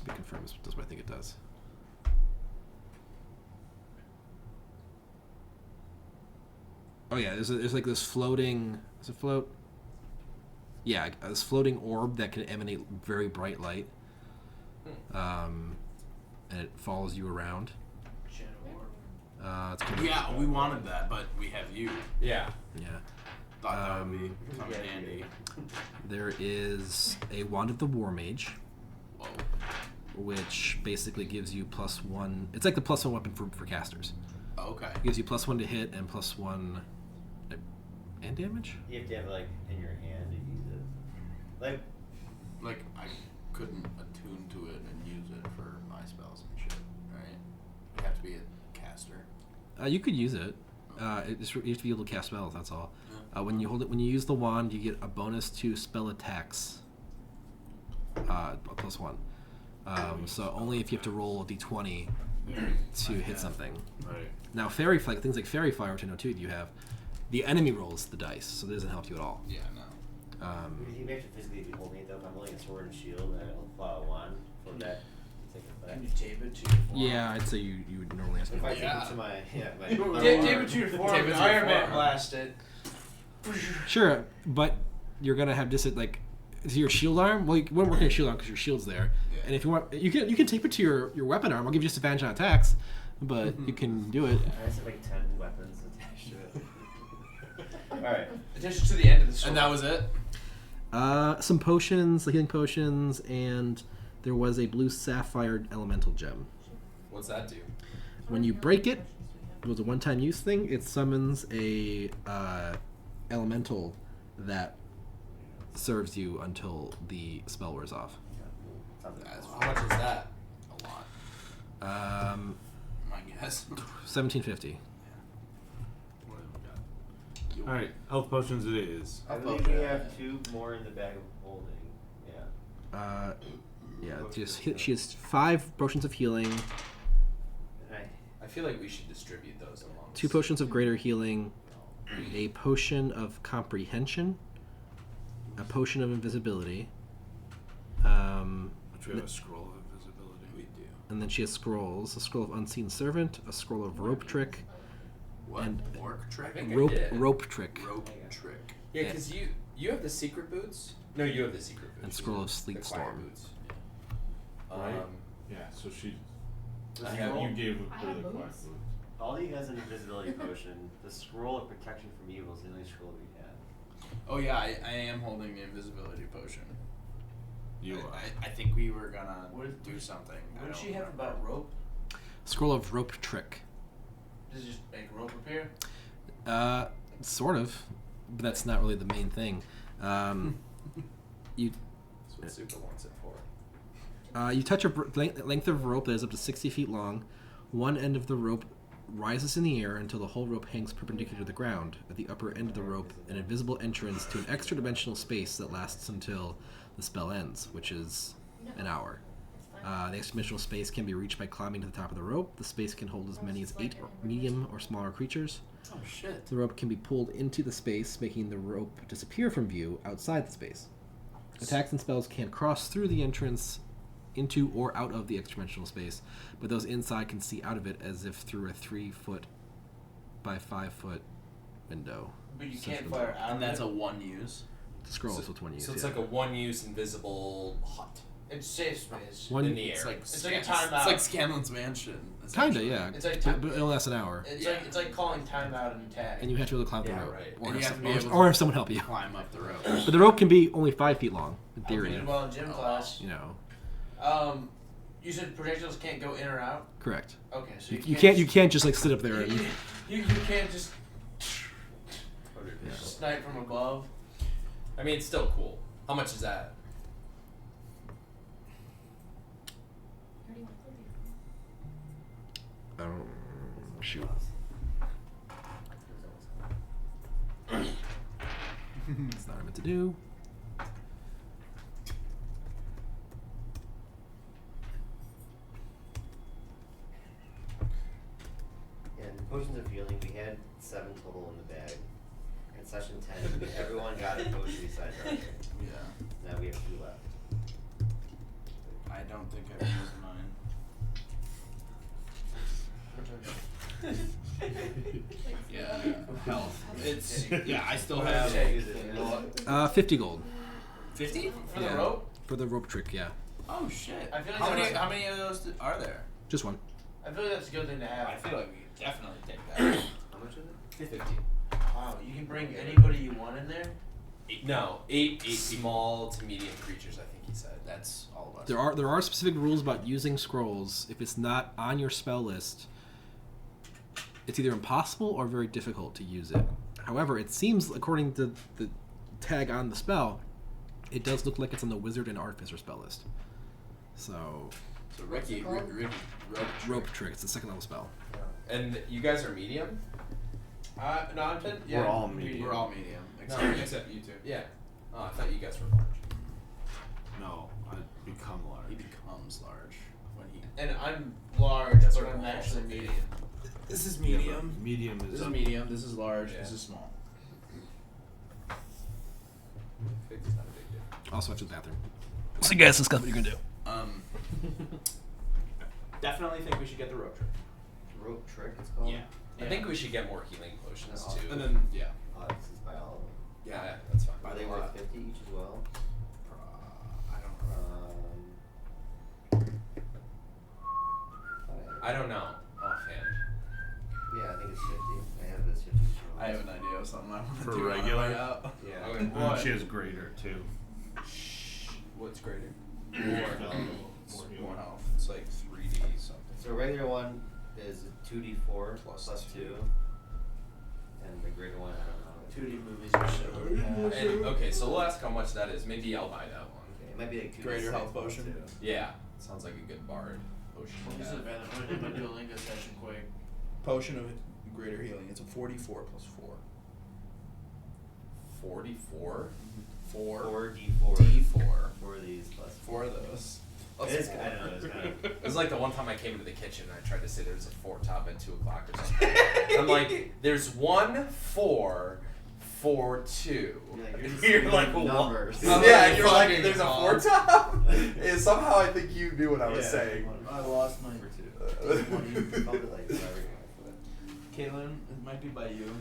let me confirm this does what I think it does. Oh yeah, there's like this floating. Does it float? Yeah, this floating orb that can emanate very bright light, and it follows you around. It's called Yeah, we wanted that, but we have you. Yeah. yeah. Thought that would be come in handy. There is a Wand of the War Mage, Whoa. which basically gives you +1. It's like the +1 weapon for casters. Oh, okay. It gives you +1 to hit and +1 and damage. You have to have it like in your hand to use it. Like I couldn't attune to it and use it for my spells and shit, right? You have to be a caster. You could use it. You have to be able to cast spells. That's all. When you hold it, when you use the wand, you get a bonus to spell attacks. +1. So only if you have to roll a d20 to hit something. Right. Now, things like fairy fire, which I know two of you have, the enemy rolls the dice, so it doesn't help you at all. Yeah, no. Because you have to physically be holding it though. If I'm holding a sword and shield and I'll apply a wand for that. Take it back. Can you tape it to your forearm? Yeah, I'd say you would normally ask me. If I Yeah. take it to my Tape it to your forearm. Tape it to your Iron Man forearm. blast it. Sure, but you're gonna have this like, is your shield arm? Well, you wouldn't work on your shield arm because your shield's there. Yeah. And if you want, you can tape it to your weapon arm. I'll give you disadvantage on attacks, but you can do it. I just have like 10 weapons attached to it. Alright. Attention to the end of the sword. And that was it? Some potions, healing potions, and there was a blue sapphire elemental gem. What's that do? When you break it, it was a one-time use thing. It summons a elemental that serves you until the spell wears off. That's How much is that? a lot. My guess. 1750. What have we got? All right, health potions it is. I believe we have 2 more in the bag of holding. Yeah. She has 5 potions of healing, I feel like we should distribute those amongst. 2 potions of greater healing, a potion of comprehension, a potion of invisibility, Which we have a scroll of invisibility. We do. and then she has scrolls: a scroll of unseen servant, a scroll of rope trick, What? And- Orc trick? I think I rope did. rope trick, Rope trick. Yeah, because you have the secret boots. No, you have the secret boots. and scroll of The sleep choir storm. boots. Right. Yeah, so she. I have- You gave I her have the boots. quiet boots. Aldi has an invisibility potion. The scroll of protection from evil is the only scroll we have. Oh yeah, I am holding the invisibility potion. You are. I think we were gonna What- do something. I What did don't she have remember. about rope? Scroll of rope trick. Does it just make rope appear? Sort of, but that's not really the main thing. You That's what Super wants it for. you touch a length of rope that is up to 60 feet long. One end of the rope rises in the air until the whole rope hangs perpendicular to the ground. At the upper end of the rope, an invisible entrance to an extra-dimensional space that lasts until the spell ends, which is an hour. The extra-dimensional space can be reached by climbing to the top of the rope. The space can hold as many as 8 medium or smaller creatures. Oh shit. The rope can be pulled into the space, making the rope disappear from view outside the space. Attacks and spells can cross through the entrance into or out of the extra-dimensional space, but those inside can see out of it as if through a 3-foot by 5-foot window. But you Such can't a- fire out. And that's of a one use. The scroll is with one use. So it's yeah. like a one-use invisible hut It's safe space. One- in the air. It's like It's like a Scan- timeout. It's like Scanlan's mansion. Kinda, essentially. yeah. It's like but, time- but it'll last an hour, It's like calling timeout and tag. and you have to be able to climb Yeah, the rope, right. or, And have you have to be able or to have someone help you. Climb up the rope. But the rope can be only 5 feet long, in I theory. did well in gym Oh, class. You know, You said projectiles can't go in or out. correct. Okay, so You can't just like sit up there and You can't just yeah. snipe from above. I mean, it's still cool. How much is that? Shoot. That's not what I meant to do. Yeah, and potions of healing, we had 7 total in the bag. In session 10, everyone got a potion besides Arthur. Yeah. Now we have 2 left. I don't think I've used mine. Yeah. Health. It's yeah. I still Yeah, have use it, yeah. 50 gold 50 For the rope? for the rope trick. Yeah, Oh shit. I feel like how many? that's- How many of those are there? just one. I feel like that's a good thing to have. I feel like we could definitely take that. How much is it? 50. Wow, you can bring anybody you want in there? No, eight small to medium creatures, I think he said. That's all of us. There are specific rules about using scrolls. If it's not on your spell list, it's either impossible or very difficult to use it. However, it seems, according to the tag on the spell, it does look like it's on the wizard and artificer spell list. So, So Ricky, Ricky, rope trick. It's the second level spell. And you guys are medium? No, I'm ten. We're all medium. We're all medium, except you two. Yeah. Oh, I thought you guys were large. No, I become He large. becomes large when he. And I'm large, That's but what I'm I'm actually also medium. This is Yeah, medium. but medium This is is up. medium. This is large. Yeah. This is small. It's not a big deal. Also, after the bathroom. So, guys, discuss what you're gonna do. Definitely think we should get the rope trick. Rope trick, it's called? Yeah. I think we should get more healing potions Yeah. too. And then yeah. Oh, this is by all of them. yeah, that's fine. Are they worth 50 each as well? I don't remember. I don't know offhand. Yeah, I think it's 50. I have this 50 each I have an idea of something I want to For do on the regular? way out. Yeah. Okay. And What? she has greater too. What's greater? More health. It's like 3D something. So a regular one is 2d4 Plus plus 2. And the greater one, I don't know. 2D movies are so And okay, so we'll ask how much that is. Maybe I'll buy that one. Okay, it might be like 2d6 Greater health plus potion? 2. Yeah, sounds like a good bard potion. This is better. I'm gonna do my Duolingo session quick. Potion of greater healing. It's a 44 plus 4. 44. 4d4. D4. 4 of these plus 4 of those. It is, I know, it's kind of. It was like the one time I came into the kitchen and I tried to say there was a 4 top at 2 o'clock or something. I'm like, there's 1, 4, 4, 2. You're just You're saying like, what? numbers. Yeah, and you're like, Fucking there's a wrong. 4 top? And somehow I think you knew what I was Yeah, saying. I lost my. For 2. You called it like whatever you want. Caitlin, it might be by you.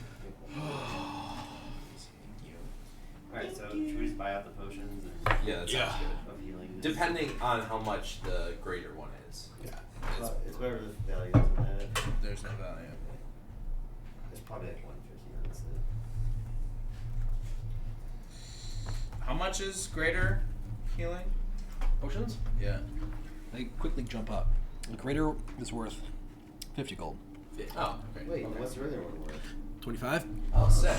Alright, so should we just buy out the potions and Yeah, that sounds Yeah. good. of healing? Depending on how much the greater one is. Yeah. Well, it's whatever the value is on that. There's no value. It's probably like 150 on this. How much is greater healing? Potions? Yeah. They quickly jump up. The greater is worth 50 gold. Oh, okay. Wait, what's the other one worth? 25? Oh, sick.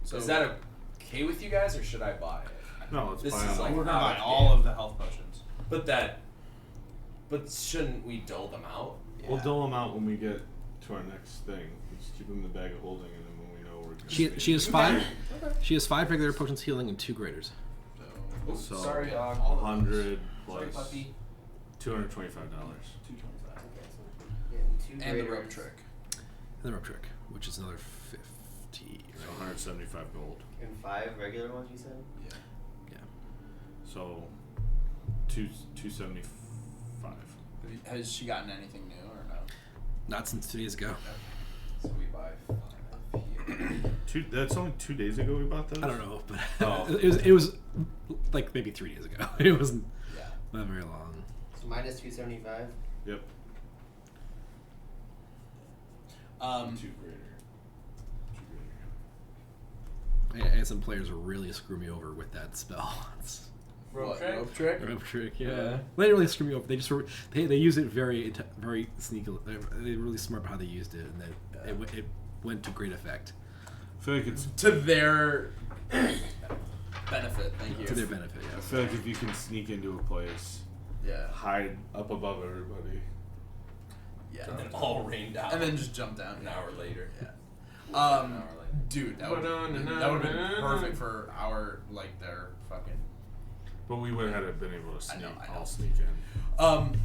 So Is that okay with you guys, or should I buy it? No, it's This buy is all. like we're gonna out buy of all game. of the health potions. But shouldn't we dole them out? We'll dole them out when we get to our next thing. We just keep them in the bag of holding, and then when we know we're gonna She has 5. She has 5 regular potions healing and 2 graders. So Sorry, dog. 100 Sorry, plus puppy. $225. 225. Yeah, two And the graders. rope trick. And the rope trick, which is another 50. So 175 gold. And 5 regular ones, you said? Yeah. So 275. Has she gotten anything new or no? Not since 2 days ago. So we buy 5 here. That's only 2 days ago we bought those. I don't know, but Oh. it was like maybe 3 days ago. It wasn't Yeah. not very long. So minus 275. Yep. 2 greater. 2 greater. And some players really screw me over with that spell. It's Rope trick? Rope trick? a rope trick, Yeah. They didn't really screw me over. They just they use it very sneakily. They're really smart about how they used it, and it went to great effect. I feel like it's. To their benefit, thank you. To their benefit, I yeah. feel like if you can sneak into a place, Yeah. hide up above everybody. Yeah. And then all rain down. And then just jump down. an hour later. Yeah. An hour later. Dude, that would have been perfect for our their fucking. But we would have been able to sneak. I know. I'll sneak in.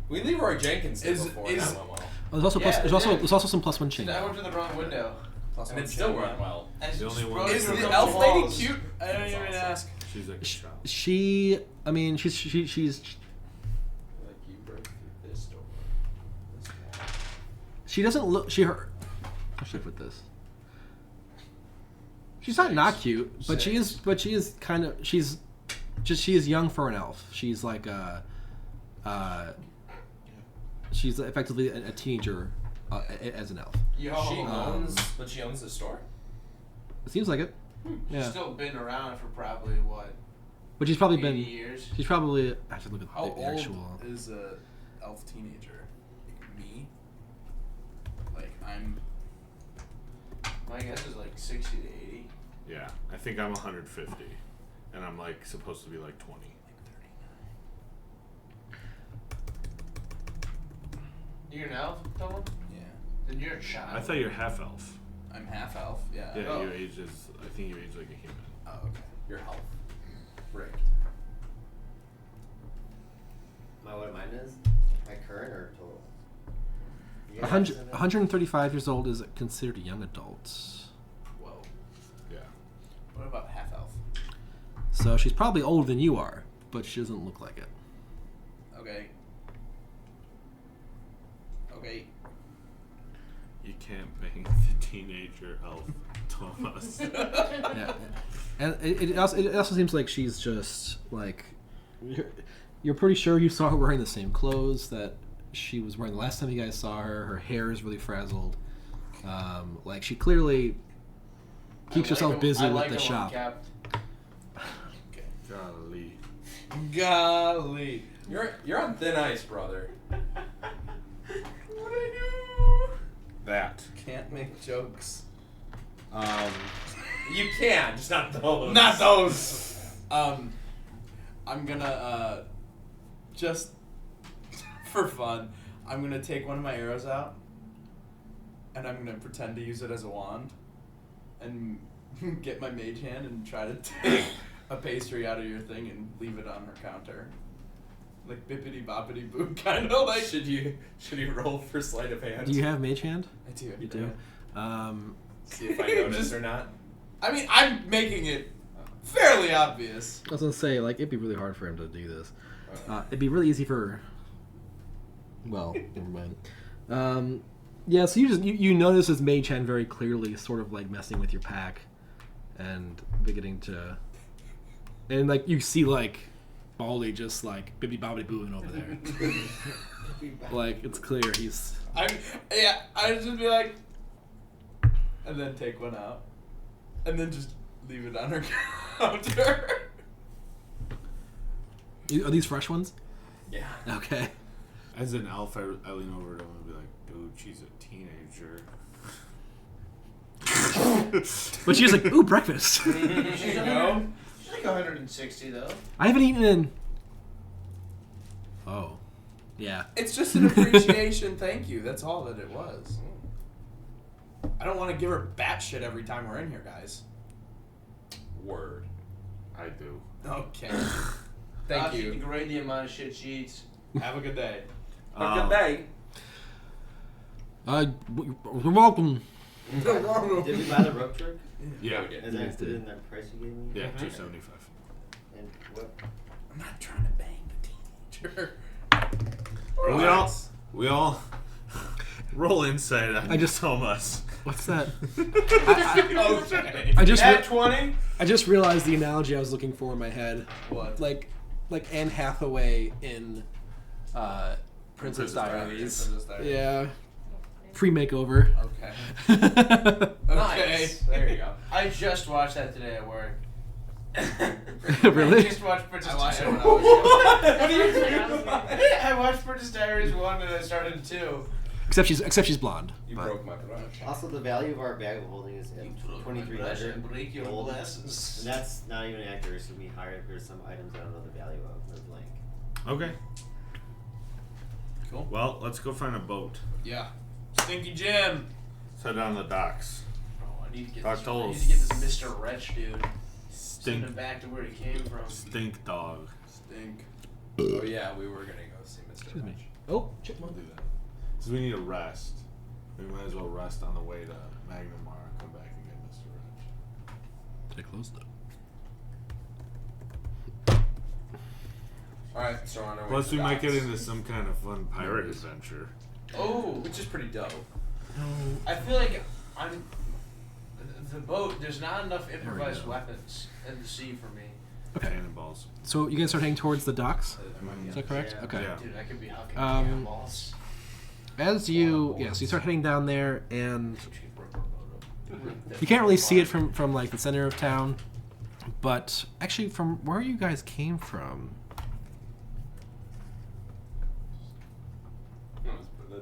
We Leroy Jenkins did Is- before. is- That went well. Oh, there's also Yeah, there's also some +1 chain. I went to the wrong window. And it still went well. And The only one- Is through the the elf lady walls. cute? I didn't That's even awesome. ask. She's like a child. She's Like you broke through this door. This wall. she doesn't look how should I put this? She's not cute, but she is kind of she is young for an elf. She's like she's effectively a teenager as an elf. Yo, She owns, but she owns the store. It seems like it. she's Yeah, still been around for probably what, but she's probably 80 been. years. She's probably. I have to look at How the old actual. is a elf teenager? Me? Like I'm. My guess is like 60 to 80. Yeah, I think I'm 150, and I'm like supposed to be like 20. You're an elf, Dylan? Yeah. Then you're a child. I thought you're half elf. I'm half elf. Yeah. Yeah, Oh. you age is. I think you age like a human. Oh, okay. Your health. Rigged. What mine is? My current or total? You guys 100, have it? 135 years old is considered a young adult. Whoa. Yeah. What about half elf? So she's probably older than you are, but she doesn't look like it. Okay. Okay. You can't bang the teenager elf, Thomas. Yeah, and it also seems like she's just like you're pretty sure you saw her wearing the same clothes that she was wearing the last time you guys saw her. Her hair is really frazzled. Like she clearly keeps herself busy with the shop. Okay. Golly. Golly. You're on thin ice, brother. What I do? That. Can't make jokes. You can, just not those. Not those. I'm gonna just for fun, I'm gonna take one of my arrows out, and I'm gonna pretend to use it as a wand, and get my mage hand and try to take a pastry out of your thing and leave it on her counter, like bippity boppity boo, kind of like. Should you roll for sleight of hand? Do you have mage hand? I do. You do. See if I notice Just- or not. I mean, I'm making it fairly obvious. I was gonna say like it'd be really hard for him to do this. It'd be really easy for. Well, never mind. Yeah, so you notice this mage hand very clearly, sort of like messing with your pack, and beginning to, and like you see like Baldy just like bibbity bobbity booing over there. Like it's clear he's. I'd just be like, and then take one out, and then just leave it on her counter. Are these fresh ones? Yeah. Okay. As an elf, I lean over to him and be like, dude, she's a teenager. But she's like, ooh, breakfast. She's like 160 though. I haven't eaten in. Oh. Yeah. It's just an appreciation thank you. That's all that it was. I don't want to give her batshit every time we're in here, guys. Word. I do. Okay. Thank you. Grade the amount of shit she eats. Have a good day. Have a good day. You're welcome. Did we buy the rope trick? Yeah. we did. Is that included in that price you gave me? Yeah, Mm-hmm. $275. And what? I'm not trying to bang the teenager. We all roll inside. I just- tell us. What's that? Okay. I just At 20? I just realized the analogy I was looking for in my head. What? Like Anne Hathaway in Princess Diaries. Princess Diaries. Yeah. Pre-makeover. Okay. Nice. There you go. I just watched that today at work. Really? I just watched Princess I watched it Diaries. when I was young. What are you doing? I watched Princess Diaries 1 and I started 2. Except she's blonde. You but- broke my garage. Also, the value of our bag of holding is at 2,300. Break your gold. glasses. And that's not even accurate. It's gonna be higher if there's some items I don't know the value of. They're blank. Okay. Cool. Well, let's go find a boat. Yeah. Stinky Jim. Let's head down the docks. Oh, I need to get Dark this. Souls. I need to get this Mr. Wretch dude. Send Stink. him back to where he came from. Stink dog. Stink. Oh yeah, we were gonna go see Mr. Excuse me. Rich. Oh, We'll chipmunk. do that. Because we need a rest. We might as well rest on the way to Magnamar. Come back and get Mr. Rich. Stay close though. All right, so on our way Plus, to we the might get docks. into some kind of fun pirate adventure. Oh, which is pretty dope. I feel like I'm. The boat, there's not enough improvised go. weapons in the sea for me. Okay. Cannonballs. So you guys start heading towards the docks. Is that correct? Yeah. Okay. Yeah. Dude, I could be hucking Um, cannonballs. As you so you start heading down there, and you can't really see it from like the center of town, but actually from where you guys came from.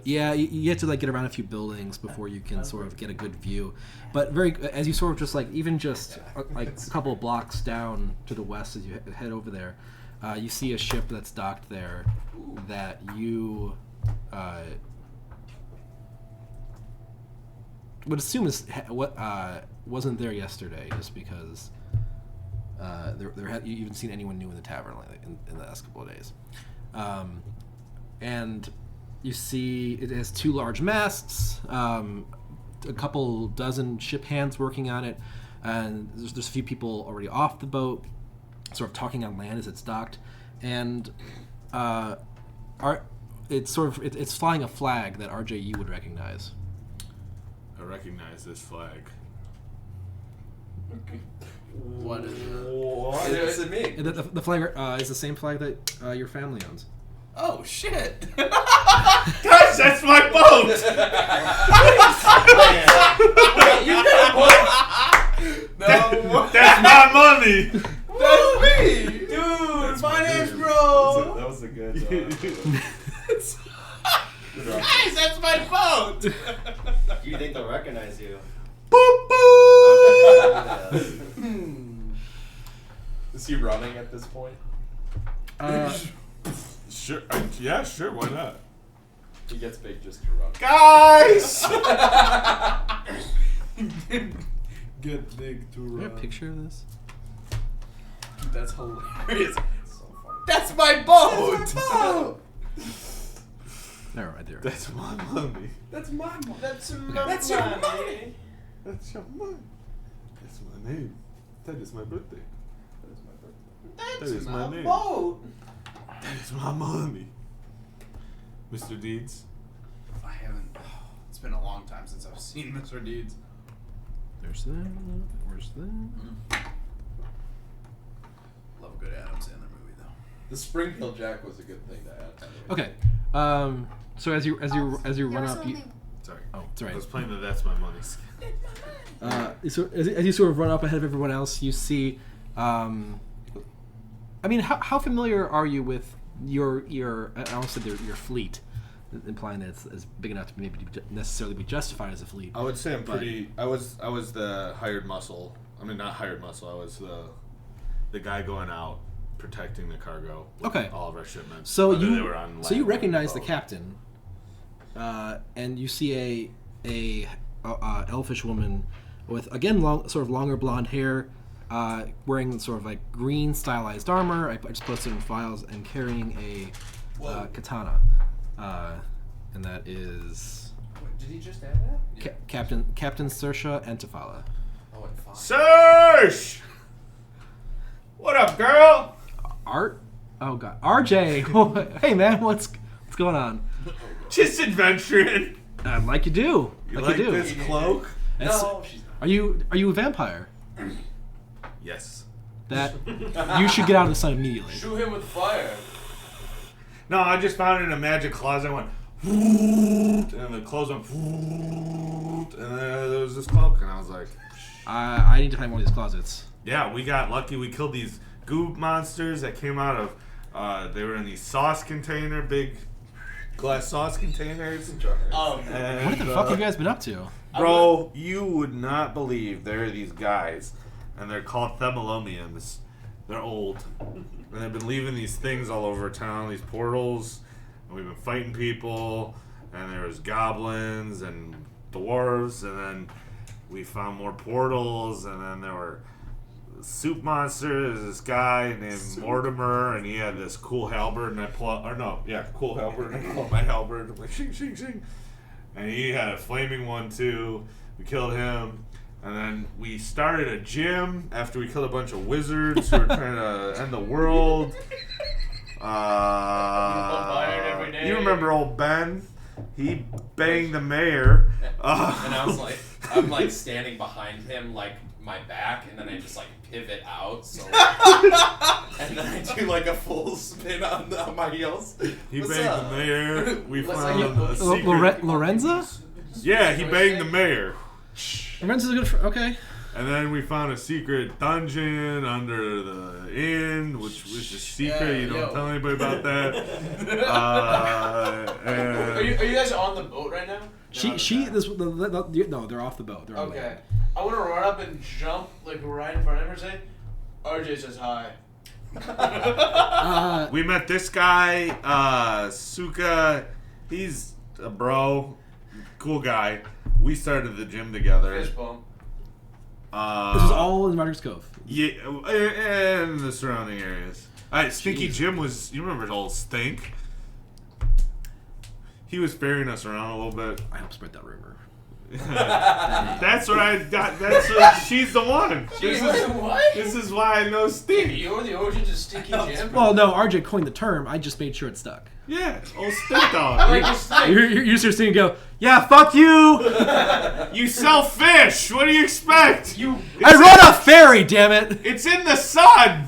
Yeah, you have to like get around a few buildings before you can sort of get a good view. But as you sort of just like even just like a couple of blocks down to the west as you head over there, you see a ship that's docked there that you would assume is what wasn't there yesterday, just because you haven't seen anyone new in the tavern like in the last couple of days, and you see it has two large masts, a couple dozen ship hands working on it, and there's a few people already off the boat, sort of talking on land as it's docked, and it's flying a flag that RJ you would recognize. I recognize this flag. What is it? What does it mean? And the flag is the same flag that your family owns. Oh shit! Guys, that's my boat! No, That's my money! that's me, dude. That's my Finance dude. bro. That was a good. Guys, that's my boat. Do you think they'll recognize you? Boop, boop! Is he running at this point? Sure. Yeah, sure. Why not? He gets big just to run. Guys! Get big to Do you run. have a picture of this? Dude, that's hilarious. So funny. That's my boat. No, right there. That's my money. That's my mom. That's your money. That's your money. That's my name. That is my birthday. That is my name. boat. That is my money. Mr. Deeds. I haven't. It's been a long time since I've seen Mr. Deeds. There's that. Where's that? Love a good Adam Sandler movie though. The Springfield Jack was a good thing to add. by the way. Okay. So as you run up, you, Sorry. oh, it's all I right. was playing the That's My Money. So as you sort of run up ahead of everyone else, you see. I mean, how familiar are you with your I almost said your fleet, implying that it's big enough to maybe necessarily be justified as a fleet. I would say I'm But- pretty. I was the hired muscle. I mean, not hired muscle. I was the guy going out protecting the cargo. With Okay. All of our shipments. So whether you they were on so you land or recognize the boat. captain, and you see a elfish woman with again sort of longer blonde hair, wearing sort of like green stylized armor. I just posted in files and carrying a katana, and that is Wait, did he just add that? Captain Saoirse Antefala. Oh, and fine. Serge! What up, girl? Art? Oh god, RJ. Hey man, what's going on? Just adventuring. Like you do. You like like you do. this cloak? That's- No, she's not. Are you a vampire? Yes. That you should get out of the sun immediately. Shoot him with fire. No, I just found it in a magic closet. I went, and the clothes went, and then there was this cloak, and I was like, I need to find one of these closets. yeah, we got lucky. We killed these goop monsters that came out of, they were in these sauce container, big glass sauce containers. And, What the fuck have you guys been up to? bro, you would not believe there are these guys, and they're called Themolomiums. They're old, and they've been leaving these things all over town, these portals, and we've been fighting people, and there was goblins and dwarves, and then we found more portals, and then there were soup monsters. This guy named Mortimer, and he had this cool halberd, and I pull out, cool halberd, and I pull out my halberd, I'm like, shing, shing, shing. And he had a flaming one too. We killed him. And then we started a gym after we killed a bunch of wizards who were trying to end the world. fired every day. You remember old Ben? He banged the mayor. And I'm like standing behind him, like my back, and then I just like pivot out. So, and then I do like a full spin on my heels. He What's banged up? the mayor. We What's found up? a secret. Lorenza? Yeah, he banged the mayor. Lorenza's a good friend. Okay. And then we found a secret dungeon under the inn, which was a secret. Yeah, you don't yo. tell anybody about that. And Are you guys on the boat right now? No, they're off the boat. They're on Okay. land. I want to run up and jump like right in front of him and say, RJ says hi. we met this guy, Suka. He's a bro, cool guy. We started the gym together. Fist bump. This is all in Roderick's Cove. Yeah, and the surrounding areas. Stinky Jeez. Jim was. You remember old Stink? He was ferrying us around a little bit. I helped spread that rumor. That's what I got. That's what, she's the one. What? This is why I know Stink. You're the origins of Stinky Jim? Well, no, RJ coined the term. I just made sure it stuck. Yeah, old Stink I dog. like this thing. You're used to seeing and go, yeah, fuck you. You sell fish. What do you expect? I run a ferry, damn it. It's in the sun.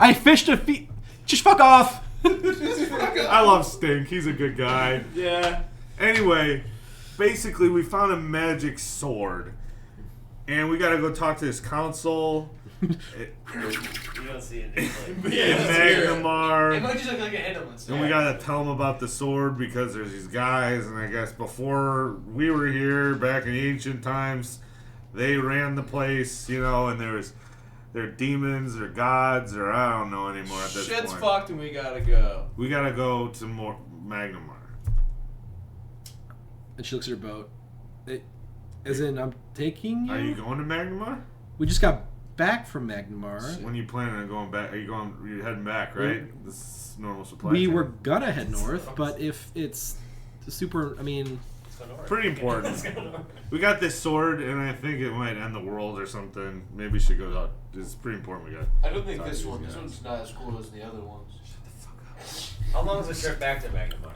I fished a feet. Just fuck off. I love Stink. He's a good guy. Yeah. Anyway, basically, we found a magic sword, and we gotta go talk to this council. You don't see it. Like, in It Magnamar. might just look like an ambulance. And we gotta tell them about the sword because there's these guys, and I guess before we were here, back in ancient times, they ran the place, and they're demons or gods or I don't know anymore at this Shit's point. fucked and we gotta go. We gotta go to more Magnamar. And she looks at her boat. As in, I'm taking you? Are you going to Magnamar? We just got back from Magnamar. When you planning on going back? You're heading back, right? This is normal supply We chain. were gonna head north, but if it's super, pretty important. We got this sword, and I think it might end the world or something. Maybe we should go out. It's pretty important. We got. I don't think Sorry, this these one. This guys. one's not as cool as the other ones. how long is the trip back to Magnamar?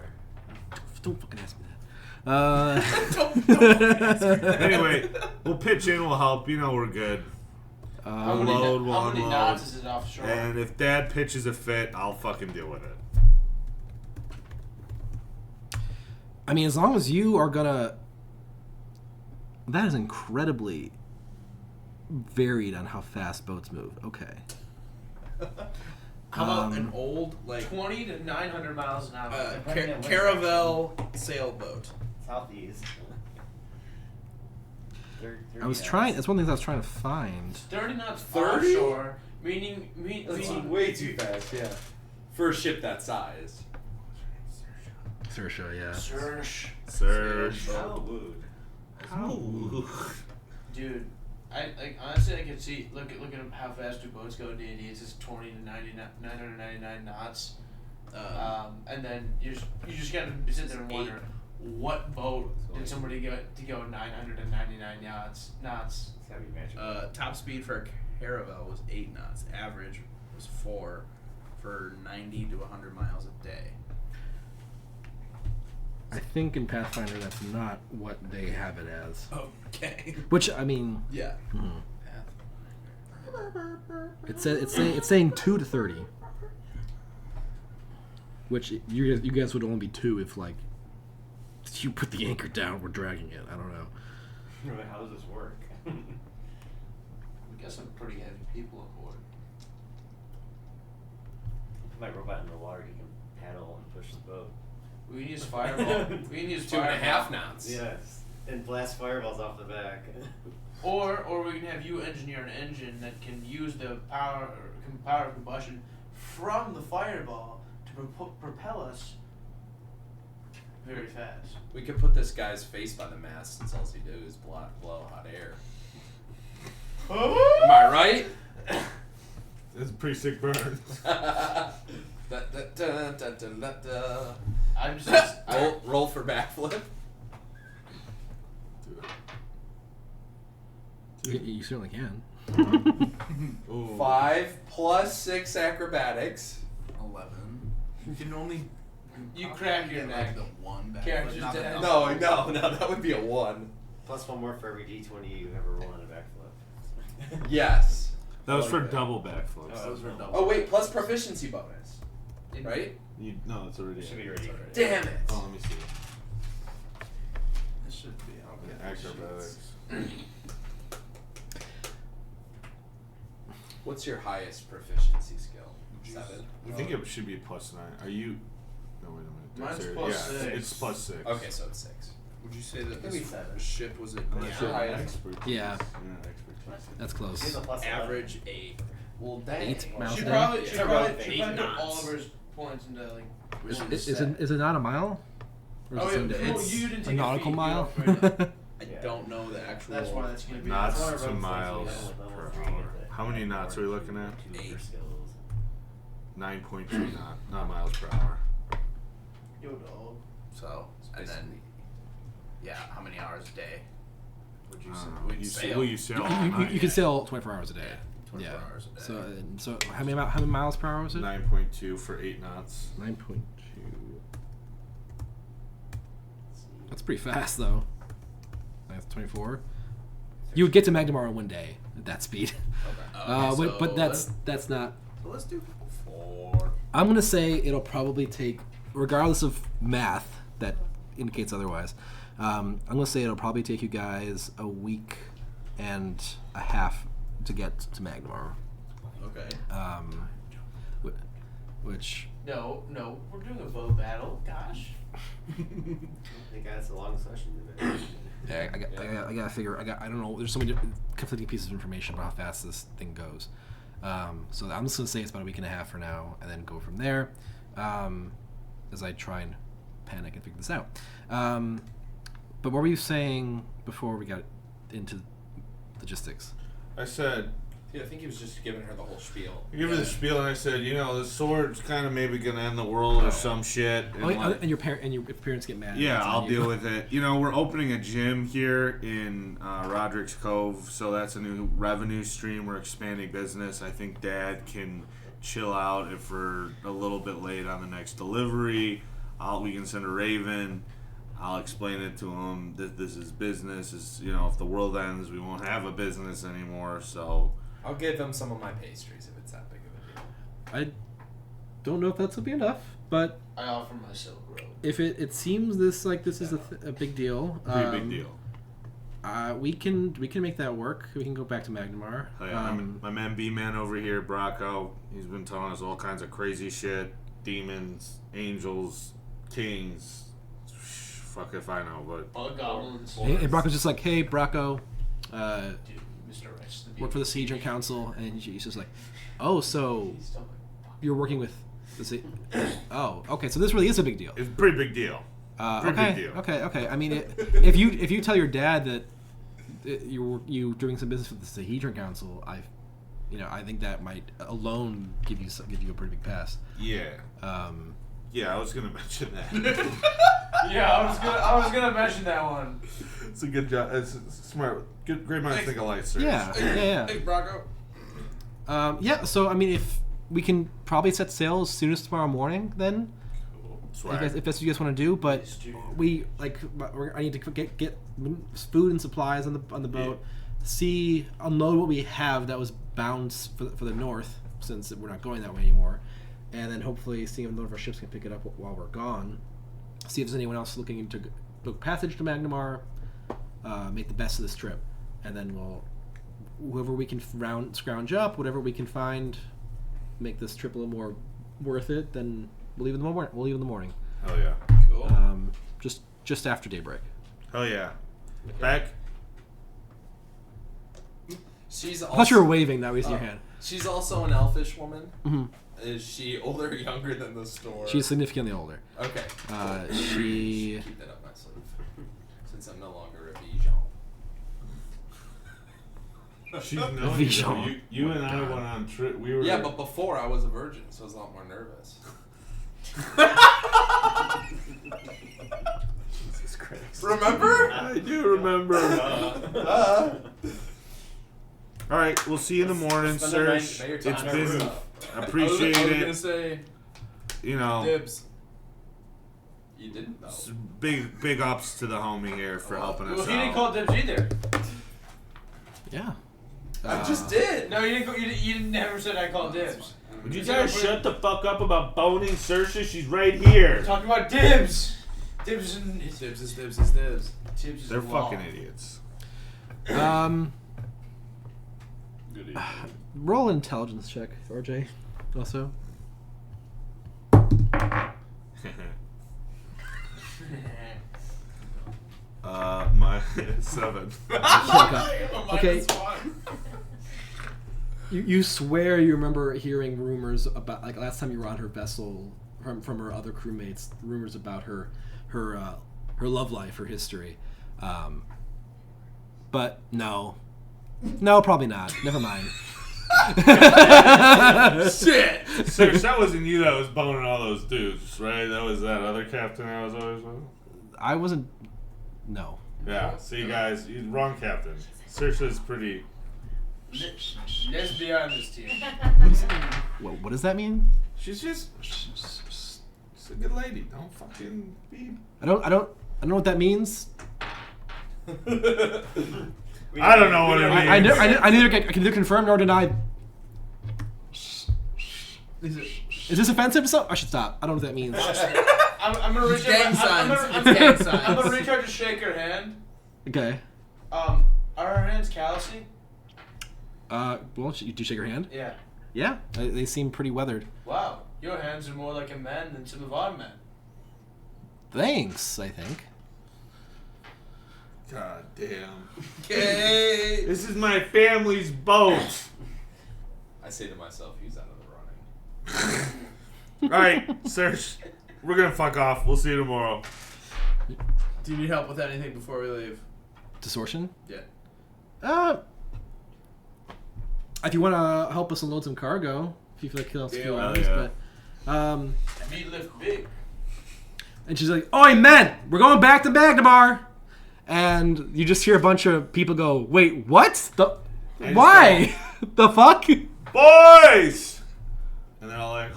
don't fucking ask me that. Anyway, we'll pitch in. We'll help. We're good. How We'll many, load, we'll how many unload. knots is it offshore? And if Dad pitches a fit, I'll fucking deal with it. I mean, as long as you are gonna. That is incredibly varied on how fast boats move. Okay. How about an old, 20 to 900 miles an hour. Caravel sailboat? Southeast. I was trying. That's one thing I was trying to find. 30 knots 30? offshore That's meaning way too fast. Yeah. For a ship that size. Saoirse, yeah. Sir. Dude, I honestly I can see look at how fast do boats go in D&D. It's just 20 to 999 knots. And then you just gotta sit there and wonder what boat did somebody get to go 999 knots? It's gotta be magic. Top speed for a caravel was 8 knots. Average was 4 for 90 to 100 miles a day. I think in Pathfinder that's not what they have it as. Okay. Which I mean, Yeah. mhm. It's saying 2 to 30. Which you guys would only be 2 if like you put the anchor down. We're dragging it. I don't know. How does this work? We got some pretty heavy people on board. Put my robot in the water, he can paddle and push the boat. We can use fireball. We can use 2.5 knots. Yes. And blast fireballs off the back. Or we can have you engineer an engine that can use the power of combustion from the fireball to propel us very fast. We could put this guy's face by the mast since all he do is blow hot air. Am I right? It's a pretty sick burn. I'm just Roll for backflip. You certainly can. Ooh. 5 plus 6 acrobatics. 11. You can only. You how crack can your get, neck. Like, the one back. Character's not the dead. double. No, that would be a 1. Plus 1 more for every d20 you ever roll on a backflip. Yes. That was for Okay. double backflips. Oh, Those were double. Oh wait, plus proficiency bonus. Right? No, it's already. It should be already. Damn it. Oh, let me see. This should be on the Acrobatics. What's your highest proficiency skill? 7. I think it should be +9. Are you? No, wait a minute. Mine's Dexterity. plus yeah, 6. It's +6. Okay, so it's 6. Would you say that Maybe this 7. ship was at Unless Yeah. you're Highest. an expert. Yeah. You're an expert. That's He's close. a plus average 8? Well, dang. 8 miles She a day. probably Yeah. she probably Eight put knots. Oliver's points into like. Is, one is, set. is it not a mile? Or Oh, is it yeah, well, it's you didn't a take nautical feet, mile? you know, I Yeah. don't know the actual. That's why that's gonna be. Knots That's to one of our miles roads that we have per level 3 hour. that How many knots are we looking at? 2 for skills. 9.2 not miles per hour. Yo, dog. So, and then, yeah, how many hours a day would you say? Will Would you sail? sail all night? You can sail 24 hours a day. 24 Yeah. hours a day. So how many miles per hour is it? 9.2 for 8 knots. 9.2. That's pretty fast though. That's 24. You would get to Magnemar in 1 day at that speed. Okay, but that's not. So let's do 4. I'm gonna say it'll probably take, regardless of math that indicates otherwise. I'm gonna say it'll probably take you guys a week and a half to get to Magnemar. Okay. Which No, we're doing a bow battle. Gosh. I think that's a long session today. yeah, I gotta figure. I don't know. There's so many conflicting pieces of information about how fast this thing goes. So I'm just gonna say it's about a week and a half for now, and then go from there. As I try and panic and figure this out. But what were you saying before we got into logistics? I said, Yeah, I think he was just giving her the whole spiel. I give her the spiel and I said, the sword's kind of maybe gonna end the world or some shit. And And your if parents get mad. yeah, that's on I'll you. deal with it. We're opening a gym here in Roderick's Cove, so that's a new revenue stream. We're expanding business. I think Dad can chill out if we're a little bit late on the next delivery. We can send a Raven. I'll explain it to him that this is business. If the world ends, we won't have a business anymore. So I'll give him some of my pastries if it's that big of a deal. I don't know if that's will be enough, but I offer my silk robe. if it seems this is a big deal, pretty big deal. We can make that work. We can go back to Magnemar. My man B-Man over here, Bracco, he's been telling us all kinds of crazy shit. Demons, angels, kings. Fuck if I know, but All goblins. And Brocco's just like, hey, Bracco, Mr. Rice. work for the Siege Council, and she's just like, oh, so you're working with the oh, okay, so this really is a big deal. It's a pretty big deal. Pretty Okay, big deal. okay. I mean, if you tell your dad that you're doing some business with the Sahedron Council, I think that might alone give you a pretty big pass. Yeah. Yeah, I was gonna mention that. Yeah, I was gonna mention that one. It's a good job. It's smart. Good, great minds think alike, sir. Yeah. Hey, Bronco. Yeah. So I mean, if we can probably set sail as soon as tomorrow morning, then if that's what you guys want to do. But I need to get food and supplies on the boat. Unload what we have that was bound for the north, since we're not going that way anymore, and then hopefully see if one of our ships can pick it up while we're gone. See if there's anyone else looking to book passage to Magnamar. Make the best of this trip, and then whoever we can scrounge up, whatever we can find, make this trip a little more worth it. Then we'll leave in the morning. Hell yeah. Cool. Just after daybreak. Hell yeah. Back. She's I also, thought you were waving. That was your hand. She's also an elfish woman. Mm-hmm. Is she older or younger than the store? She's significantly older. Okay. She. Keep that up my sleeve. Since I'm no longer a Bijan. She's known you. Vision. You and I went on trip. We were. Yeah, but before I was a virgin, so I was a lot more nervous. Jesus Christ. Remember? I do remember. All right, we'll see you in the morning, Spend the night- Serge. now you're It's talking been about- appreciate I was gonna it. say You know, dibs. You didn't though. big ups to the homie here for helping us Well, he didn't out. call dibs either. Yeah. I just did. No, you didn't. You didn't never said I called dibs. Would you So guys we're- shut the fuck up about boning Saoirse? She's right here. We're talking about dibs. Dibs and Dibs is dibs is dibs. dibs is They're law. fucking idiots. Good evening. Roll intelligence check, RJ. Also. My 7. Okay. You swear you remember hearing rumors about, like, last time you were on her vessel from her other crewmates, rumors about her love life, her history. But no, probably not. Never mind. Shit! Serge, that wasn't you that was boning all those dudes, right? That was that other captain I was always with? I wasn't. No. Yeah, see guys, you're wrong captain. Saoirse's pretty... Let's be honest here. What does that mean? She's just... She's a good lady. Don't fucking be... I don't know what that means. I don't know what it means. I can neither confirm nor deny. Is this offensive to something? I should stop. I don't know what that means. I'm gonna reach Gang out. signs. I'm Gang gonna signs. reach out to shake her hand. Okay. Are her hands callousy? Well, do you shake her hand? Yeah. Yeah. They seem pretty weathered. Wow, your hands are more like a man than some of our men. Thanks, I think. God damn. Okay. This is my family's boat. I say to myself, he's out of the running. Alright, Serge. We're gonna fuck off. We'll see you tomorrow. Do you need help with anything before we leave? Distortion? Yeah. If you want to help us unload some cargo, if you feel like killing Yeah, hours, yeah. but Meat lift big. and she's like, "Oi, men, we're going back to Magnamar," and you just hear a bunch of people go, "Wait, what? Why? The fuck?" Boys! And they're all like,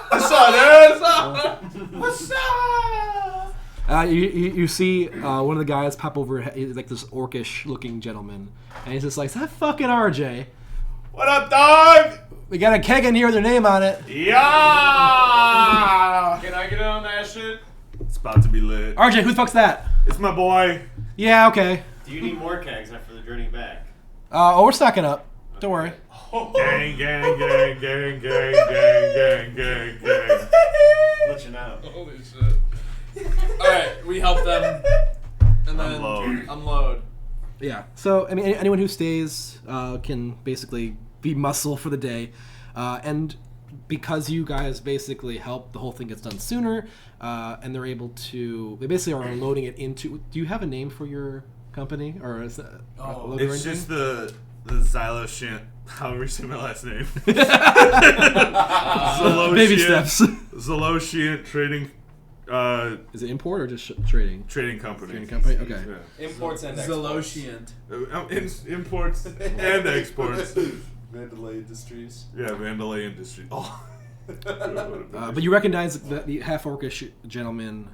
What's up, dude? What's up? You see one of the guys pop over, he's like this orcish-looking gentleman, and he's just like, "Is that fucking RJ? What up, dog? We got a keg in here with their name on it." Yeah! Can I get on that shit? It's about to be lit. RJ, who the fuck's that? It's my boy. Yeah, okay. Do you need more kegs after the journey back? We're stocking up. Don't worry. Gang, gang, gang, gang, gang, gang, gang, gang, gang. Let you know. Holy shit. Alright, we help them And then Unload. unload. Yeah. So I mean, anyone who stays can basically be muscle for the day, and because you guys basically help, the whole thing gets done sooner, and they're able to. They basically are unloading it into. Do you have a name for your company, or is that? Oh, logo or It's just anything? the Xyloshin. However you say my last name. Baby steps. Zoloshian Trading Is it import or just trading? Trading Company. Trading company. Okay. Yeah. Imports and exports. Zoloshiant. Imports and exports. Mandalay Industries. Yeah, Mandalay Industry. Oh. But you recognize the half orcish gentleman.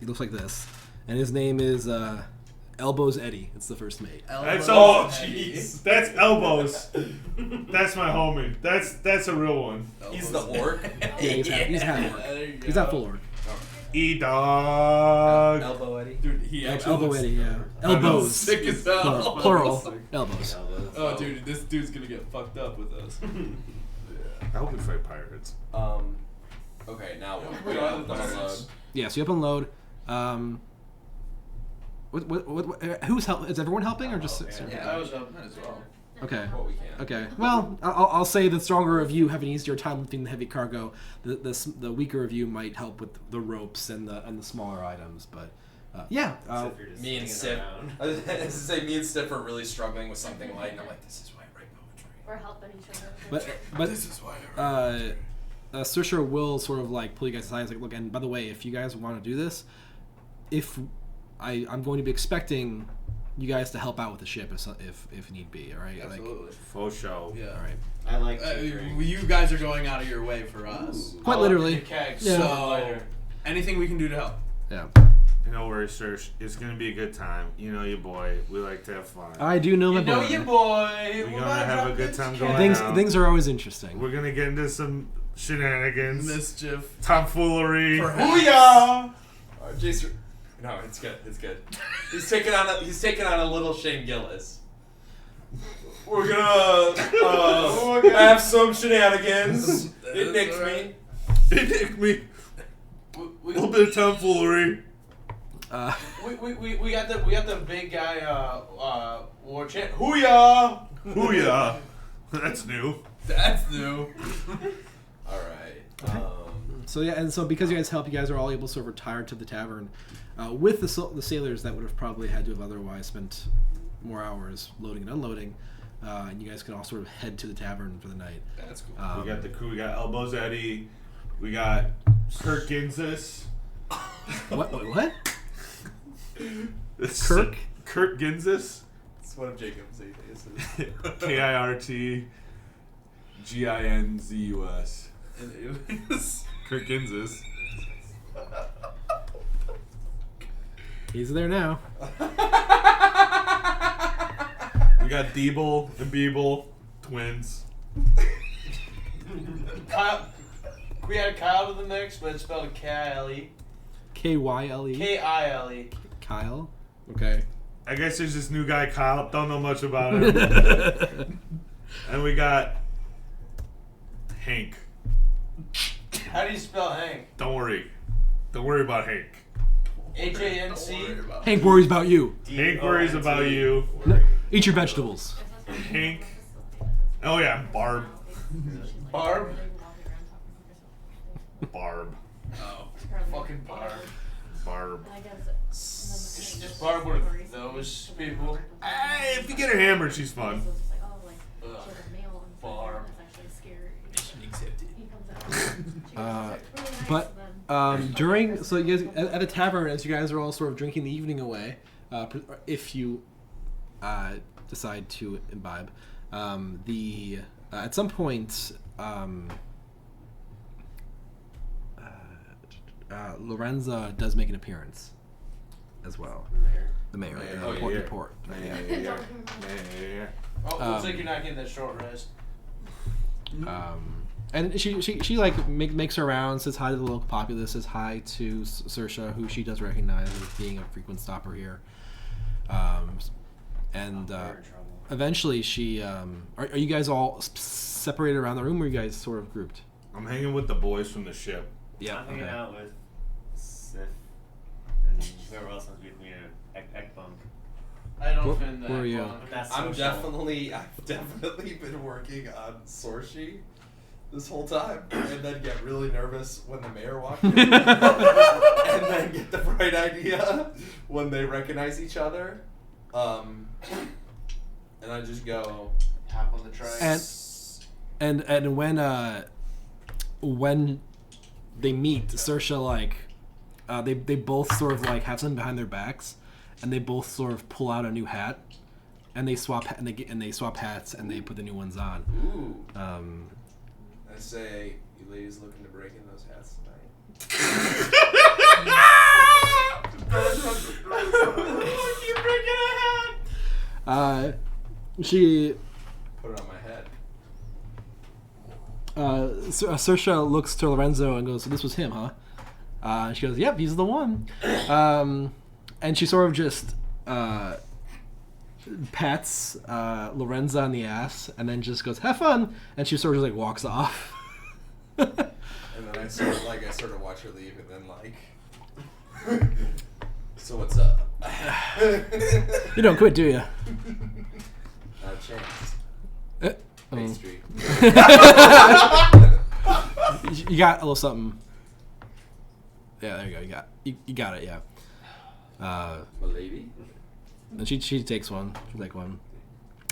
He looks like this, and his name is Elbows Eddie. It's the first mate. That's Elbow. jeez. That's Elbows. That's my homie. That's a real one. He's the orc. Yeah, he's half orc. There you He's go. not full orc. E-Dog. Elbow Eddie. Dude, he actually Elbow looks Eddie. Yeah. I know. Elbows. sick as hell. Plural. Elbows. Oh, dude, this dude's gonna get fucked up with us. I hope we fight pirates. Okay, now what? We We don't got have the pirates. Yeah. So you up and load. Who's help? Is everyone helping or just? Yeah, I was up. Might as well. Okay. what we can. Okay. Well, I'll say the stronger of you have an easier time lifting the heavy cargo. The weaker of you might help with the ropes and the smaller items. But yeah. Except you're just Me and sticking Sip. around. I was gonna say me and Sip are really struggling with something light, and I'm like, this is why I write poetry. We're helping each other. But This is why I Saoirse will sort of like pull you guys aside. It's like, look, and by the way, if you guys want to do this, I'm going to be expecting you guys to help out with the ship if need be. All right. Absolutely. Faux show. Yeah. All right. I like to drink. You guys are going out of your way for us. Quite literally. Kegs. Yeah. So, anything we can do to help. Yeah. No worries, Serge. It's gonna be a good time. You know your boy. We like to have fun. I do know my You know boy. your boy. We're gonna have a good time going Things out. things are always interesting. We're gonna get into some shenanigans, Mischief. tomfoolery. Booyah! Jason. No, it's good. It's good. He's taking on a little Shane Gillis. We're gonna have some shenanigans. It nicks me. It nicked me. A We, little bit of tomfoolery. we got the big guy war chant. Hooyah! Booyah. That's new. That's new. All right. So yeah, and so because you guys help, you guys are all able to sort of retire to the tavern with the sailors that would have probably had to have otherwise spent more hours loading and unloading, and you guys can all sort of head to the tavern for the night. That's cool. We got the crew. We got Elbows Eddie. We got Kirk Ginzis. What? It's Kirk? Kirk Ginzis. It's one of Jacob's aliases. KIRTGINZUS. Kirk Ginzis. He's there now. We got Deeble and Beeble, twins. Kyle, we had Kyle to the mix, but it's spelled K-I-L-E. Kyle. K-I-L-E. Kyle. Okay. I guess there's this new guy, Kyle. Don't know much about him. And we got Hank. How do you spell Hank? Don't worry. Don't worry about Hank. H-A-N-C? Hank worries about you. Hank worries about you. No, eat your vegetables. Hank. Oh yeah, Barb. Barb? Barb. Oh. Fucking Barb. Barb. Is Barb one of those people? Hey, if you get her hammered, she's fun. Barb. But during so you guys at the tavern, as you guys are all sort of drinking the evening away, if you decide to imbibe, at some point Lorenza does make an appearance as well. The mayor, Oh, the port, yeah. the port. Yeah. Oh, looks like you're not getting that short rest. And she like makes her rounds, says hi to the local populace, says hi to Saoirse, who she does recognize as being a frequent stopper here. Eventually she are you guys all separated around the room, or are you guys sort of grouped? I'm hanging with the boys from the ship. Yeah. I'm hanging out with Sniff, and whoever else wants to be Ekbunk. I don't Where- fin that. where are you? well. That's I've social. definitely been working on Sorshi this whole time, and then get really nervous when the mayor walks in, and then get the bright idea when they recognize each other, and I just go. Hop on the trike. And when they meet, Saoirse like they both sort of like have something behind their backs, and they both sort of pull out a new hat, and they swap swap hats and they put the new ones on. Ooh. I say, you ladies looking to break in those hats tonight? She Put it on my head. Saoirse looks to Lorenzo and goes, "So this was him, huh?" And she goes, "Yep, he's the one." And she sort of just pats Lorenzo on the ass and then just goes, "Have fun," and she sort of just like walks off. And then I sort of watch her leave, and then like, so what's up? You don't quit, do you? Not a chance. Oh. Main Street. You got a little something. Yeah, there you go. You got it. Yeah. My lady. And she takes one. She'll take one.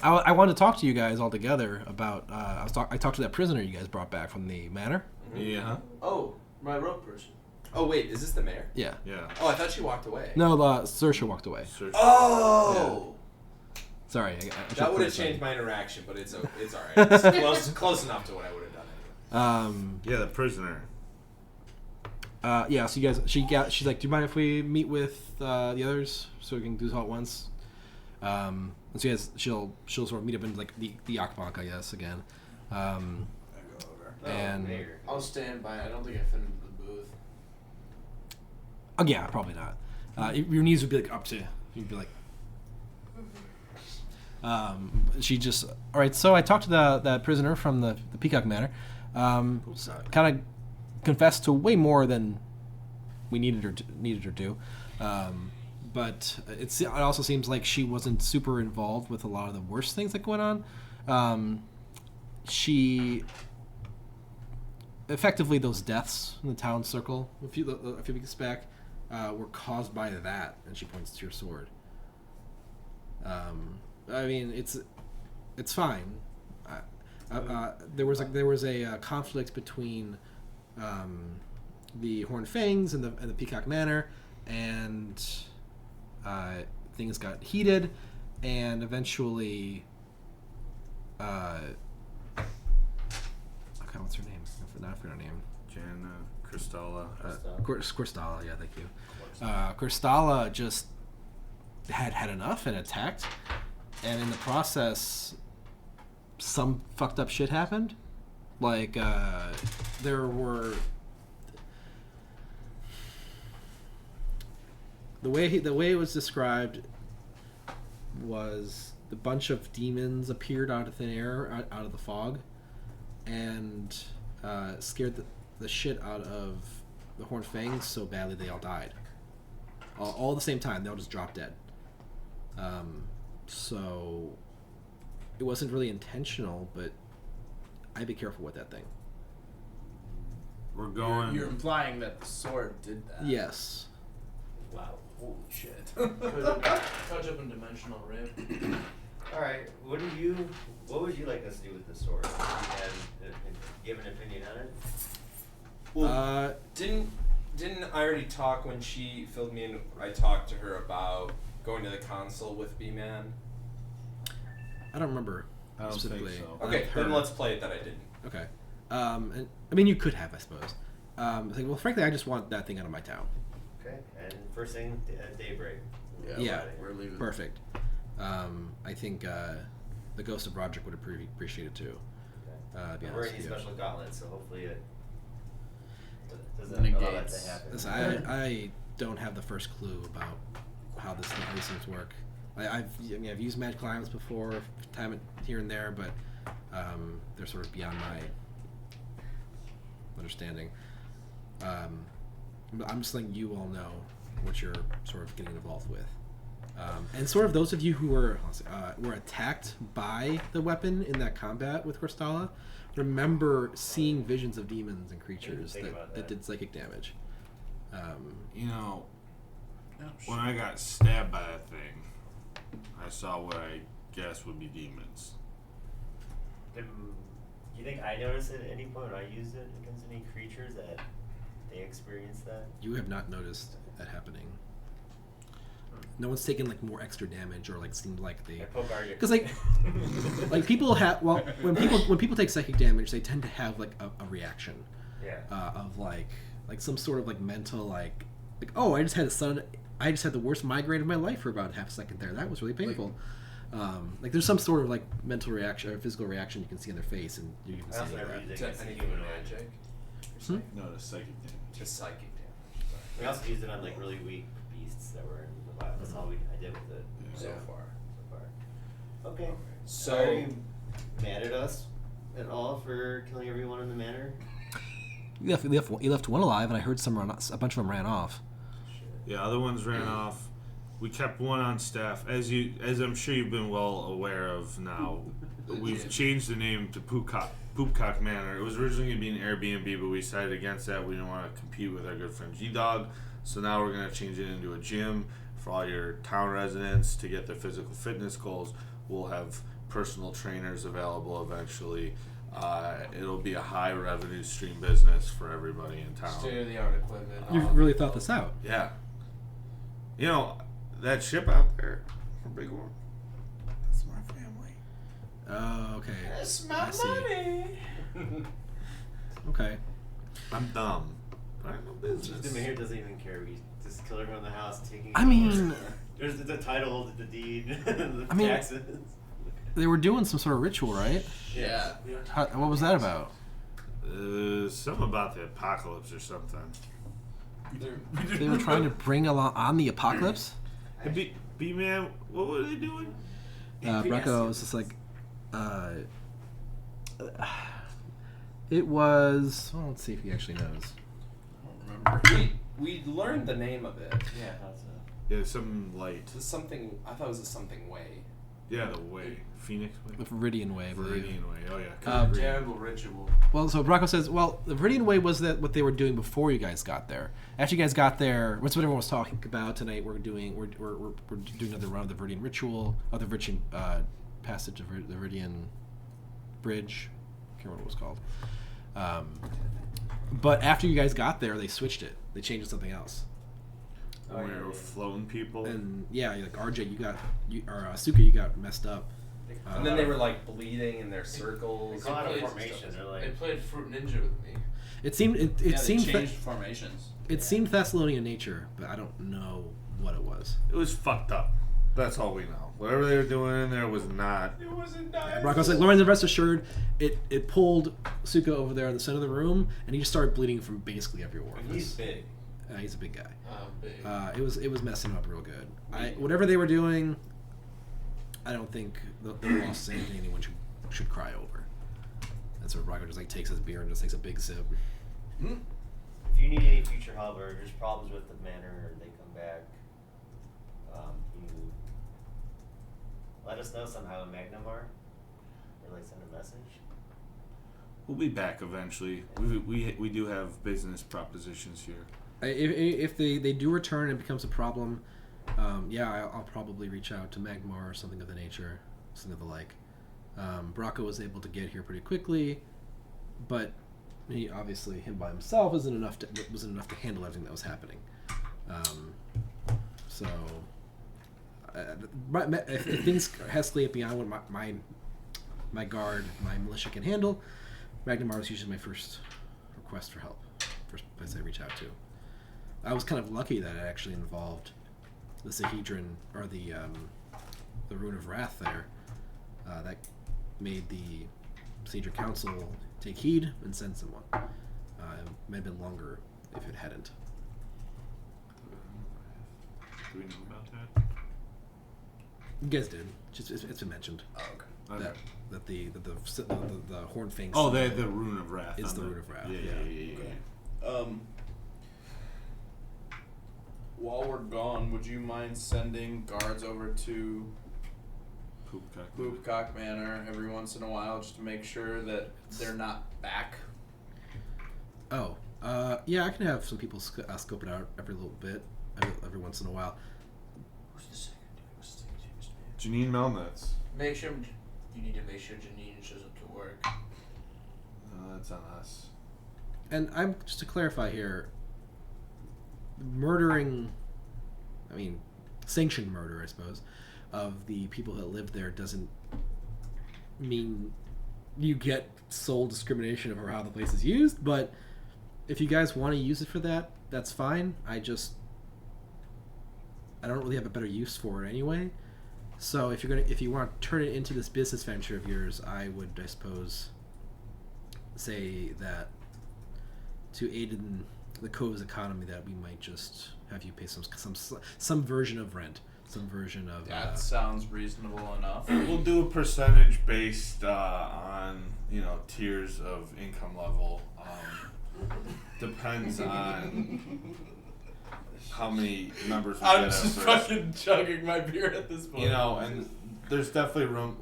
I wanted to talk to you guys all together about. I talked to that prisoner you guys brought back from the manor. Yeah. Oh, my rope person. Oh wait, is this the mayor? Yeah. Yeah. Oh, I thought she walked away. No, Saoirse walked away. Search. Oh. Sorry. That would have changed my interaction, but it's alright. It's close enough to what I would have done anyway. Yeah, the prisoner. Yeah. So you guys, she's like, "Do you mind if we meet with the others so we can do this all at once?" And so you guys, she'll sort of meet up in like the Akbach, I guess, again. I go over. And Mayor. I'll stand by. I don't think I fit into the booth. oh yeah, probably not. Your knees would be like up to. You'd be like. She just all right. So I talked to that prisoner from the Peacock Manor. Kind of confessed to way more than we needed her to. But it also seems like she wasn't super involved with a lot of the worst things that went on. She effectively those deaths in the town circle a few weeks back were caused by that, and she points to your sword. I mean, it's fine. There was a conflict between the Horned Fangs and the Peacock Manor, and things got heated, and eventually, what's her name? I forgot her name. Jana Cristalla. Cristalla, yeah, thank you. Cristalla just had enough and attacked, and in the process, some fucked up shit happened. Like, there were... The way it was described was a bunch of demons appeared out of thin air, out of the fog, and scared the shit out of the Horned Fangs so badly they all died. All at the same time, they all just dropped dead. So it wasn't really intentional, but I'd be careful with that thing. We're going. You're implying that the sword did that. Yes. Wow. Holy shit. Could touch up in dimensional rip. Alright, what would you like us to do with the sword? Do you have an opinion on it? Well, didn't I already talk when she filled me in? I talked to her about going to the console with B-Man. I don't remember I don't think specifically. so. Okay, Her- then let's play it that I didn't. Okay. And I mean, you could have, I suppose. It's like, well, frankly, I just want that thing out of my town. Okay, and first thing at daybreak. Yeah, we're leaving. Perfect. I think the Ghost of Roderick would appreciate it too. Okay. To be I'm honest wearing with these you. special gauntlets, so hopefully it doesn't allow that to Negates. happen. Listen, I don't have the first clue about how these things work. I've used magical items before, time here and there, but they're sort of beyond my understanding. I'm just letting you all know what you're sort of getting involved with. And sort of those of you who were attacked by the weapon in that combat with Crystalla, remember seeing visions of demons and creatures that did psychic damage. You know, when I got stabbed by that thing, I saw what I guess would be demons. Do you think I noticed it at any point when I used it against any creatures that they experienced that? You have not noticed that happening. No one's taken like more extra damage or like seemed like they. Because like people have when people take psychic damage, they tend to have like a reaction. Yeah. Of like some sort of like mental like oh I just had the worst migraine of my life for about half a second there. That was really painful. Like there's some sort of like mental reaction or physical reaction you can see in their face, and you can see that. Any human magic? No, the psychic damage. Just psychic damage. We also used it on like really weak beasts that were in the wild. That's all I did with it So far. Okay. So are you mad at us at all for killing everyone in the manor? You left one alive, and I heard a bunch of them ran off. Yeah, other ones ran off. We kept one on staff. As I'm sure you've been well aware of now, we've changed the name to Poopcock Manor. It was originally going to be an Airbnb, but we decided against that. We didn't want to compete with our good friend G-Dog. So now we're going to change it into a gym for all your town residents to get their physical fitness goals. We'll have personal trainers available eventually. It'll be a high revenue stream business for everybody in town. State-of-the-art equipment. You really thought this out. Yeah. You know, that ship out there, a big one. That's my family. Oh, okay. That's my I see. money. Okay. I'm dumb. But I have no The business. mayor doesn't even care. We just kill everyone in the house, taking. I mean, there's the title, the deed, the I mean- taxes. they were doing some sort of ritual, right? Yeah. What was that about? Something about the apocalypse or something. They were trying to bring on the apocalypse. Hey, B-Man, what were they doing? Brecco was just like, it was. Well, let's see if he actually knows. I don't remember. we learned the name of it. Yeah, that's Yeah, some light. It was something. I thought it was a something way. Yeah, the way. Phoenix way? The Viridian Way, I believe. Viridian way. Oh, yeah. Terrible ritual. Well, so Bronco says, well, the Viridian Way was that what they were doing before you guys got there. After you guys got there, what's what everyone was talking about tonight. We're doing another round of the Viridian ritual, of the Viridian passage of the Viridian Bridge. I can't remember what it was called. But after you guys got there, they switched it. They changed it to something else. We were floating people. And yeah, like RJ, Asuka, you got messed up. And then they were like bleeding in their They circles. call it a They formation. They're They like, played Fruit Ninja with me. It seemed it They seemed changed formations. it seemed Thessalonian nature, but I don't know what it was. It was fucked up. That's all we know. Whatever they were doing in there was not. It wasn't nice. Bronco's like, Lauren's rest assured, it pulled Suka over there in the center of the room, and he just started bleeding from basically every he's orifice. big. He's a big guy. Big. It was messing him up real good. Whatever they were doing, I don't think the loss is anything anyone should cry over. And so Bronco just like takes his beer and just takes a big sip. If you need any future help or there's problems with the manor or they come back, you let us know somehow in Magnamar or like send a message. We'll be back eventually. We do have business propositions here. If they do return and it becomes a problem, I'll probably reach out to Magmar or something of the nature, something of the like. Bronco was able to get here pretty quickly, but he obviously him by himself wasn't enough to handle everything that was happening. If things escalate beyond what my guard, my militia can handle, Magnamar is usually my first request for help, first place I reach out to. I was kind of lucky that it actually involved the Sahedron, or the Rune of Wrath there. That made the Sahedron Council take heed and send someone. It may have been longer if it hadn't. Do we know about that? You guys did. It's been mentioned. Oh, okay. That the Horned Fangs. Oh, the Rune of Wrath. Is the Rune of Wrath. Yeah. while we're gone, would you mind sending guards over to Poopcock Manor every once in a while just to make sure that they're not back? Oh, yeah, I can have some people scope it out every little bit, every once in a while. Who's the second? What's the second name? Janine Melnitz. Make sure you need to make sure Janine shows up to work. No, that's on us. And I'm just to clarify here, murdering, I mean, sanctioned murder, I suppose, of the people that live there doesn't mean you get sole discrimination over how the place is used, but if you guys want to use it for that, that's fine. I don't really have a better use for it anyway. So if you want to turn it into this business venture of yours, I would, I suppose, say that to aid in the Cove's economy, that we might just have you pay some version of rent, some version of. That sounds reasonable enough. We'll do a percentage based on tiers of income level. Depends on how many members we I'm get just at first. fucking chugging my beer at this point. And there's definitely room.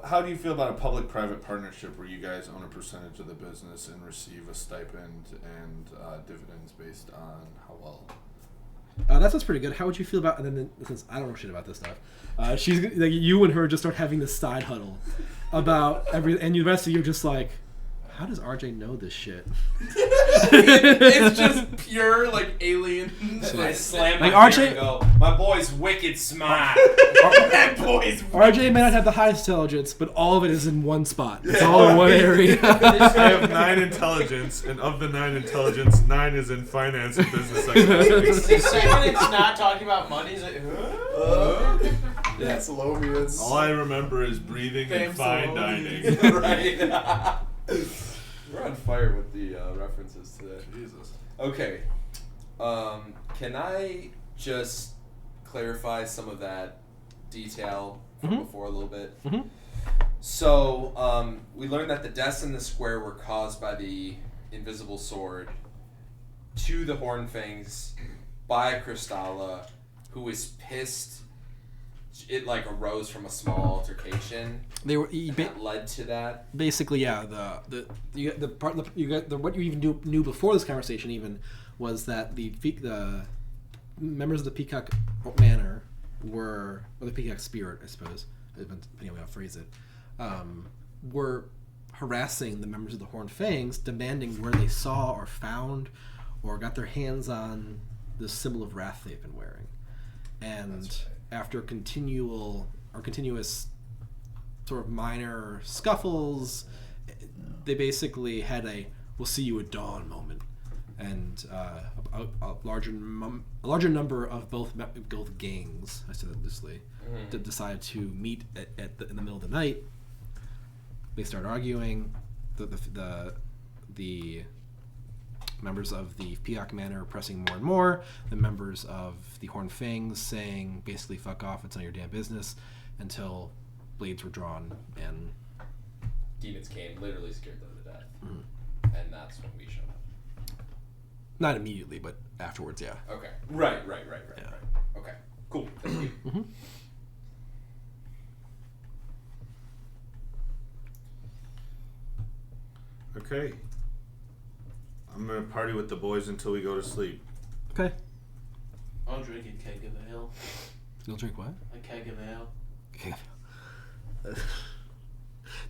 How do you feel about a public-private partnership where you guys own a percentage of the business and receive a stipend and dividends based on how well? That sounds pretty good. How would you feel about? And then since I don't know shit about this stuff, she's like, you and her just start having this side huddle about and the rest of you are just like, how does RJ know this shit? It's just pure like alien. I slam Like my RJ beer and go, my boy's wicked smart. That boy's. RJ may not have the highest intelligence, but all of it is in one spot. It's all in one area. I have 9 intelligence, and of the 9 intelligence, 9 is in finance and business economics. The second it's not talking about money, it's like, That's Lovians. All I remember is breathing and fine dining. Right. We're on fire with the references today. Jesus. Okay. Can I just clarify some of that detail from before a little bit? Mhm. So, we learned that the deaths in the square were caused by the invisible sword to the Hornfangs by Kristalla, who was pissed. It arose from a small altercation They were that led to that. basically, yeah. What you even knew before this conversation even was that the members of the Peacock Manor or the Peacock Spirit, I suppose, depending on how to phrase it, were harassing the members of the Horned Fangs, demanding where they saw or found or got their hands on the symbol of wrath they've been wearing, and after continuous sort of minor scuffles, they basically had a "we'll see you at dawn" moment, and a larger number of both gangs, I said that loosely, decided to meet in the middle of the night. They start arguing. The members of the Peacock Manor pressing more and more. The members of the Horned Fangs saying basically "fuck off, it's none of your damn business," until blades were drawn and Demons came, literally scared them to death. And that's when we showed up. not immediately, but afterwards, yeah. Okay. Right. Yeah. Okay. Cool. Thank you. Okay. I'm gonna party with the boys until we go to sleep. Okay. I'll drink a keg of ale. You'll drink what? A keg of ale. Okay.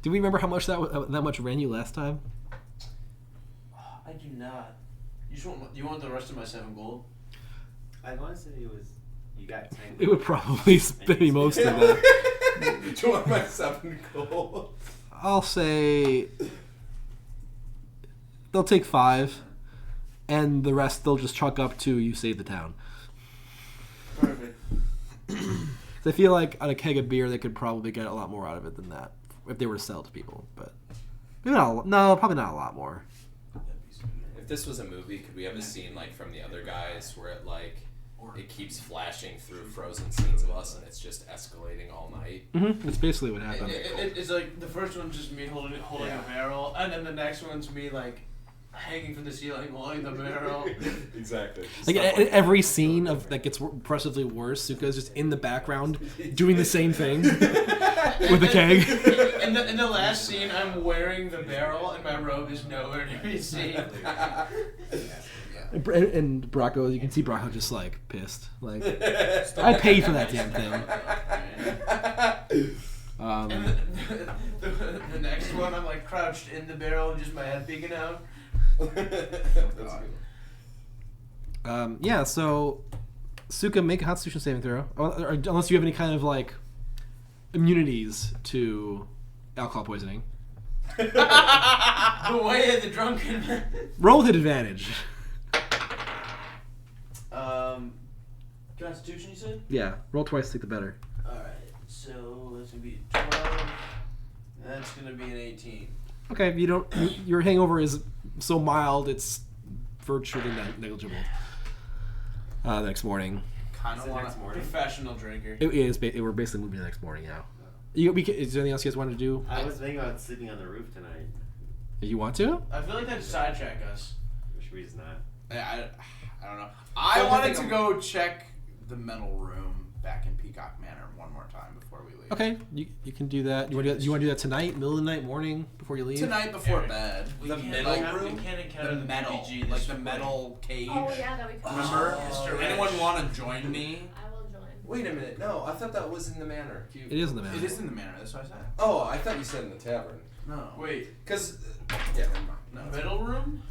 Do we remember how much that much ran you last time? I do not. You want the rest of my 7 gold? I want to say you got 10. It would probably be most of that. Do you want my 7 gold? I'll say they'll take 5, and the rest they'll just chalk up to you save the town. Perfect. I feel like on a keg of beer they could probably get a lot more out of it than that if they were to sell it to people, but maybe not. No, probably not a lot more. If this was a movie, could we have a scene from the other guys where it keeps flashing through frozen scenes of us and it's just escalating all night? That's basically what happened. It's like the first one's just me holding a barrel, and then the next one's me hanging from the ceiling holding the barrel. Exactly. Like every scene of that gets progressively worse, Suka's just in the background doing the same thing with the keg. In the last scene, I'm wearing the barrel and my robe is nowhere to be seen. And Bracco, you can see Bracco just like pissed. Like, I paid for that damn thing. And the next one, I'm like crouched in the barrel and just my head peeking out. That's good. Yeah, so Suka, make a Constitution saving throw. Or unless you have any kind of like immunities to alcohol poisoning. The way of the drunken. Roll with advantage. Constitution, you said? Yeah, roll twice, take the better. Alright, so that's gonna be 12. That's gonna be an 18. Okay, you don't. Your hangover is so mild, it's virtually negligible. The next morning, Kind Is of it want next to. morning? Professional drinker. we're basically moving the next morning. Yeah. Is there anything else you guys want to do? I was thinking about sleeping on the roof tonight. You want to? I feel like that'd sidetrack us. Which we just not. I don't know. I Don't wanted think to I'm- go check the metal room back in Peacock Manor one more time before we leave. Okay, you can do that. You want to do that tonight, middle of the night, morning, before you leave? Tonight before Eric, bed. The middle room? We can't encounter The metal, BBG like this the quick. metal cage. Oh yeah, that we could. Remember? Oh, Anyone Rich. want to join me? I will join. Wait a minute. No, I thought that was in the manor. It is in the manor. It is in the manor. That's what I said. Oh, I thought you said in the tavern. No. Wait, Cause, yeah, never mind. No. middle room?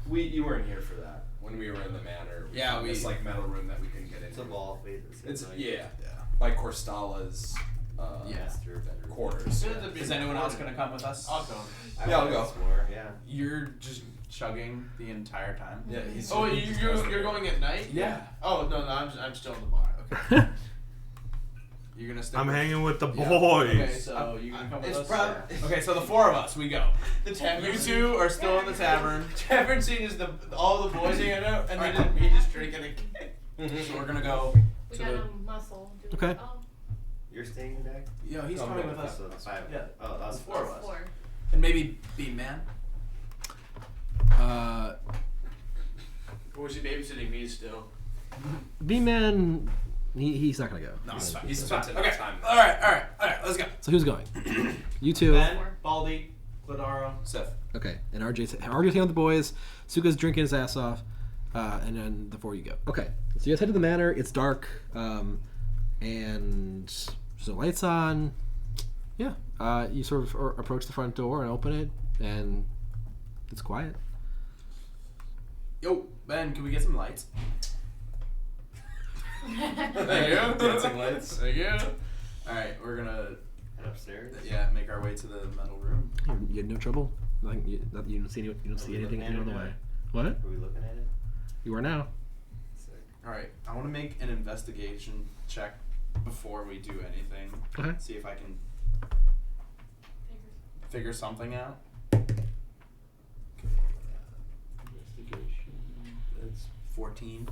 You weren't here for that when we were in the manor. Yeah, found we- this like metal room that we couldn't get into. It's a ball. It's yeah, Yeah. like Corstala's Yeah. Master bedroom. quarters. Is anyone else gonna come with us? I'll come. Yeah, I'll go. Explore, yeah. You're just chugging the entire time. Yeah, he's. Oh, you're going at night? Yeah. Oh no, I'm still in the bar. Okay. You're gonna stay. I'm with- hanging with the Yeah. boys. Okay, so you gonna come with It's us? prob- Okay, so the four of us, we go. The tavern. You two are still in the tavern. Tavern scene is all the boys hanging out, and then Alright. me just drinking a So we're gonna go We to got the. a muscle. Do Okay. Oh, You're staying back? Yeah, he's Oh, coming no, with us. So the five. Yeah. Oh, that was Four of us. 4. And maybe Bean Man. Or was he babysitting me still? B-Man, he's not gonna go. No, He's it's not- fine. He's spent enough Okay. time. Alright, let's go. So who's going? You two. Ben, Baldy, Gladaro, Sif. Okay, and RJ's hanging with the boys. Suka's drinking his ass off, and then the four you go. Okay, so you guys head to the manor. It's dark, and there's no lights on. Yeah, you sort of approach the front door and open it, and it's quiet. Yo, Ben, can we get some lights? Thank Dancing lights. Thank you. Alright, we're gonna And upstairs? make our way to the metal room. You had no trouble. Nothing. You don't see any. You don't see we anything looking at on the it now? way. What? Are we looking at it? You are now. Sick. Alright, I wanna make an investigation check before we do anything. Okay. See if I can figure something out. Investigation. That's 14.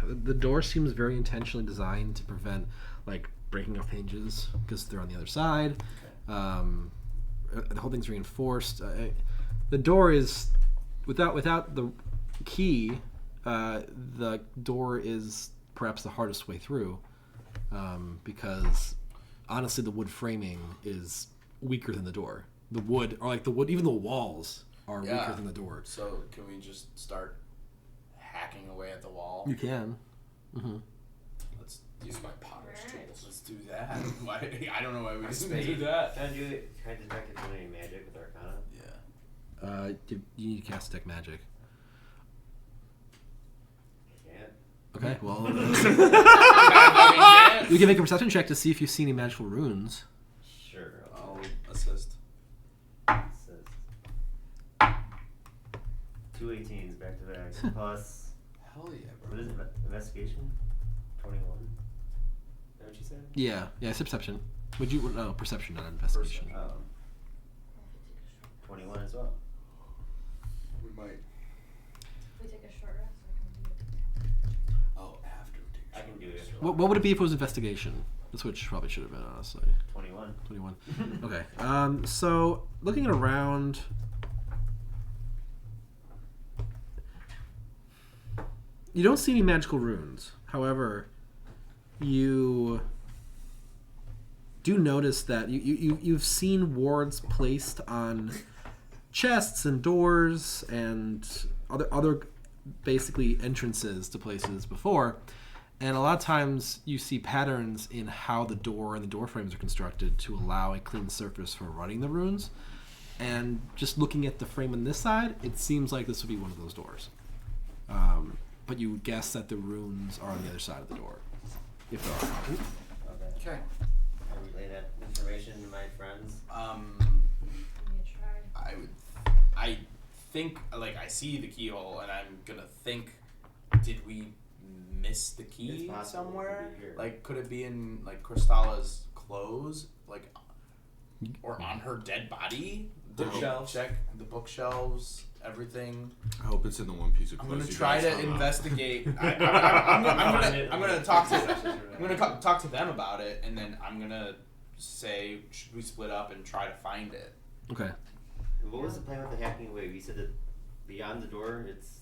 The door seems very intentionally designed to prevent like breaking off hinges because they're on the other side. The whole thing's reinforced. The door is without the key. The door is perhaps the hardest way through because honestly, the wood framing is weaker than the door. The wood, or like the wood, even the walls are Yeah. weaker than the door. So can we just start hacking away at the wall? You can. Mm-hmm. Let's Use my potter's Right. tools. let's do that. Why? I don't know why we didn't spade. do that. Can I do it? Can I detect if there's any magic with Arcana? Yeah. You need to cast Detect Magic. Can't. Okay, well, I you can make a perception check to see if you see any magical runes. Sure. I'll assist. Assist. 2 18s back to back. Plus, Hell yeah, what is it? Investigation? 21. Is that what you said? Yeah, it's perception. Would you no perception, not investigation? 21 as well. We might. We take a short rest. I can do it. Oh, after we take a I can do it. What would it be if it was investigation? The Switch probably should have been, honestly. 21. 21. Okay. So looking around, you don't see any magical runes. However, you do notice that you've seen wards placed on chests and doors and other basically entrances to places before. And a lot of times you see patterns in how the door and the door frames are constructed to allow a clean surface for running the runes. And just looking at the frame on this side, it seems like this would be one of those doors. But you would guess that the runes are on the other side of the door. If there are. Okay. Okay. I relay that information to my friends. Give me a try. I think, like, I see the keyhole, and I'm gonna think, did we miss the key It's possible it could somewhere? be here. Like, could it be in, like, Kristalla's clothes? Like, or on her dead body? Bookshelves. Check the bookshelves, everything. I hope it's in the one piece of I'm clothes gonna you try guys to hung up. investigate. I'm gonna talk to talk to them about it, and then I'm gonna say, should we split up and try to find it? Okay. What was the plan with the hacking away? We said that beyond the door, it's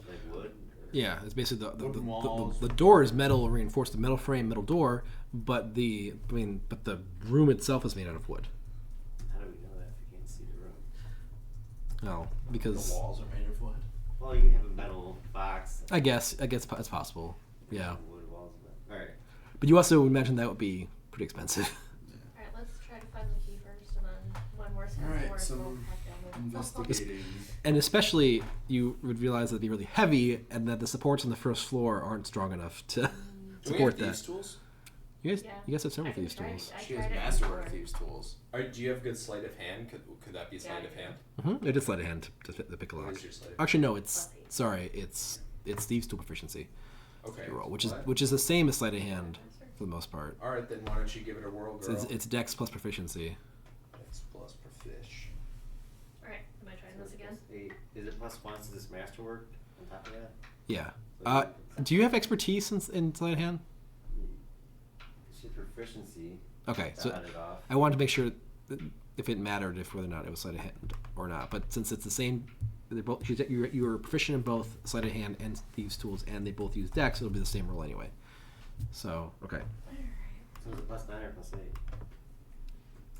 like wood. Or... Yeah, it's basically Wooden walls. the door is metal reinforced, the metal frame, metal door, but the room itself is made out of wood. How do we know that if we can't see the room? No, because The walls are made of wood. Well, you can have a metal box. I guess it's possible. Yeah, Wood walls. All right. but you also imagine that would be pretty expensive. Alright, let's try to find the key first, and then when we're Alright, we'll so hack down the investigating. And especially, you would realize that'd be really heavy, and that the supports on the first floor aren't strong enough to Do we have support thieves' that. tools? You guys, Yeah. you guys have several I can these try- tools. I She has tried it masterwork before. thieves tools. Do you have good sleight of hand? Could that be sleight Yeah, of I hand? Mm-hmm. It is sleight of hand to pick a What lock. is your sleight of Actually, no. It's Plus 8. sorry. It's thieves' tool proficiency Okay. you roll, What? which is the same as sleight of hand for the most part. All right, then why don't you give it a whirl, So girl? it's Dex plus proficiency. X plus profish. Alright, am I trying this again? Is it plus one to this masterwork on top of that? Yeah. So Do you have expertise in sleight of hand? It's just proficiency. Okay, so Dot it off. I wanted to make sure that if it mattered if whether or not it was sleight of hand or not. But since it's the same, they're both you're proficient in both sleight of hand and thieves' tools, and they both use Dex, it'll be the same roll anyway. So okay. So is it plus 9 or plus 8?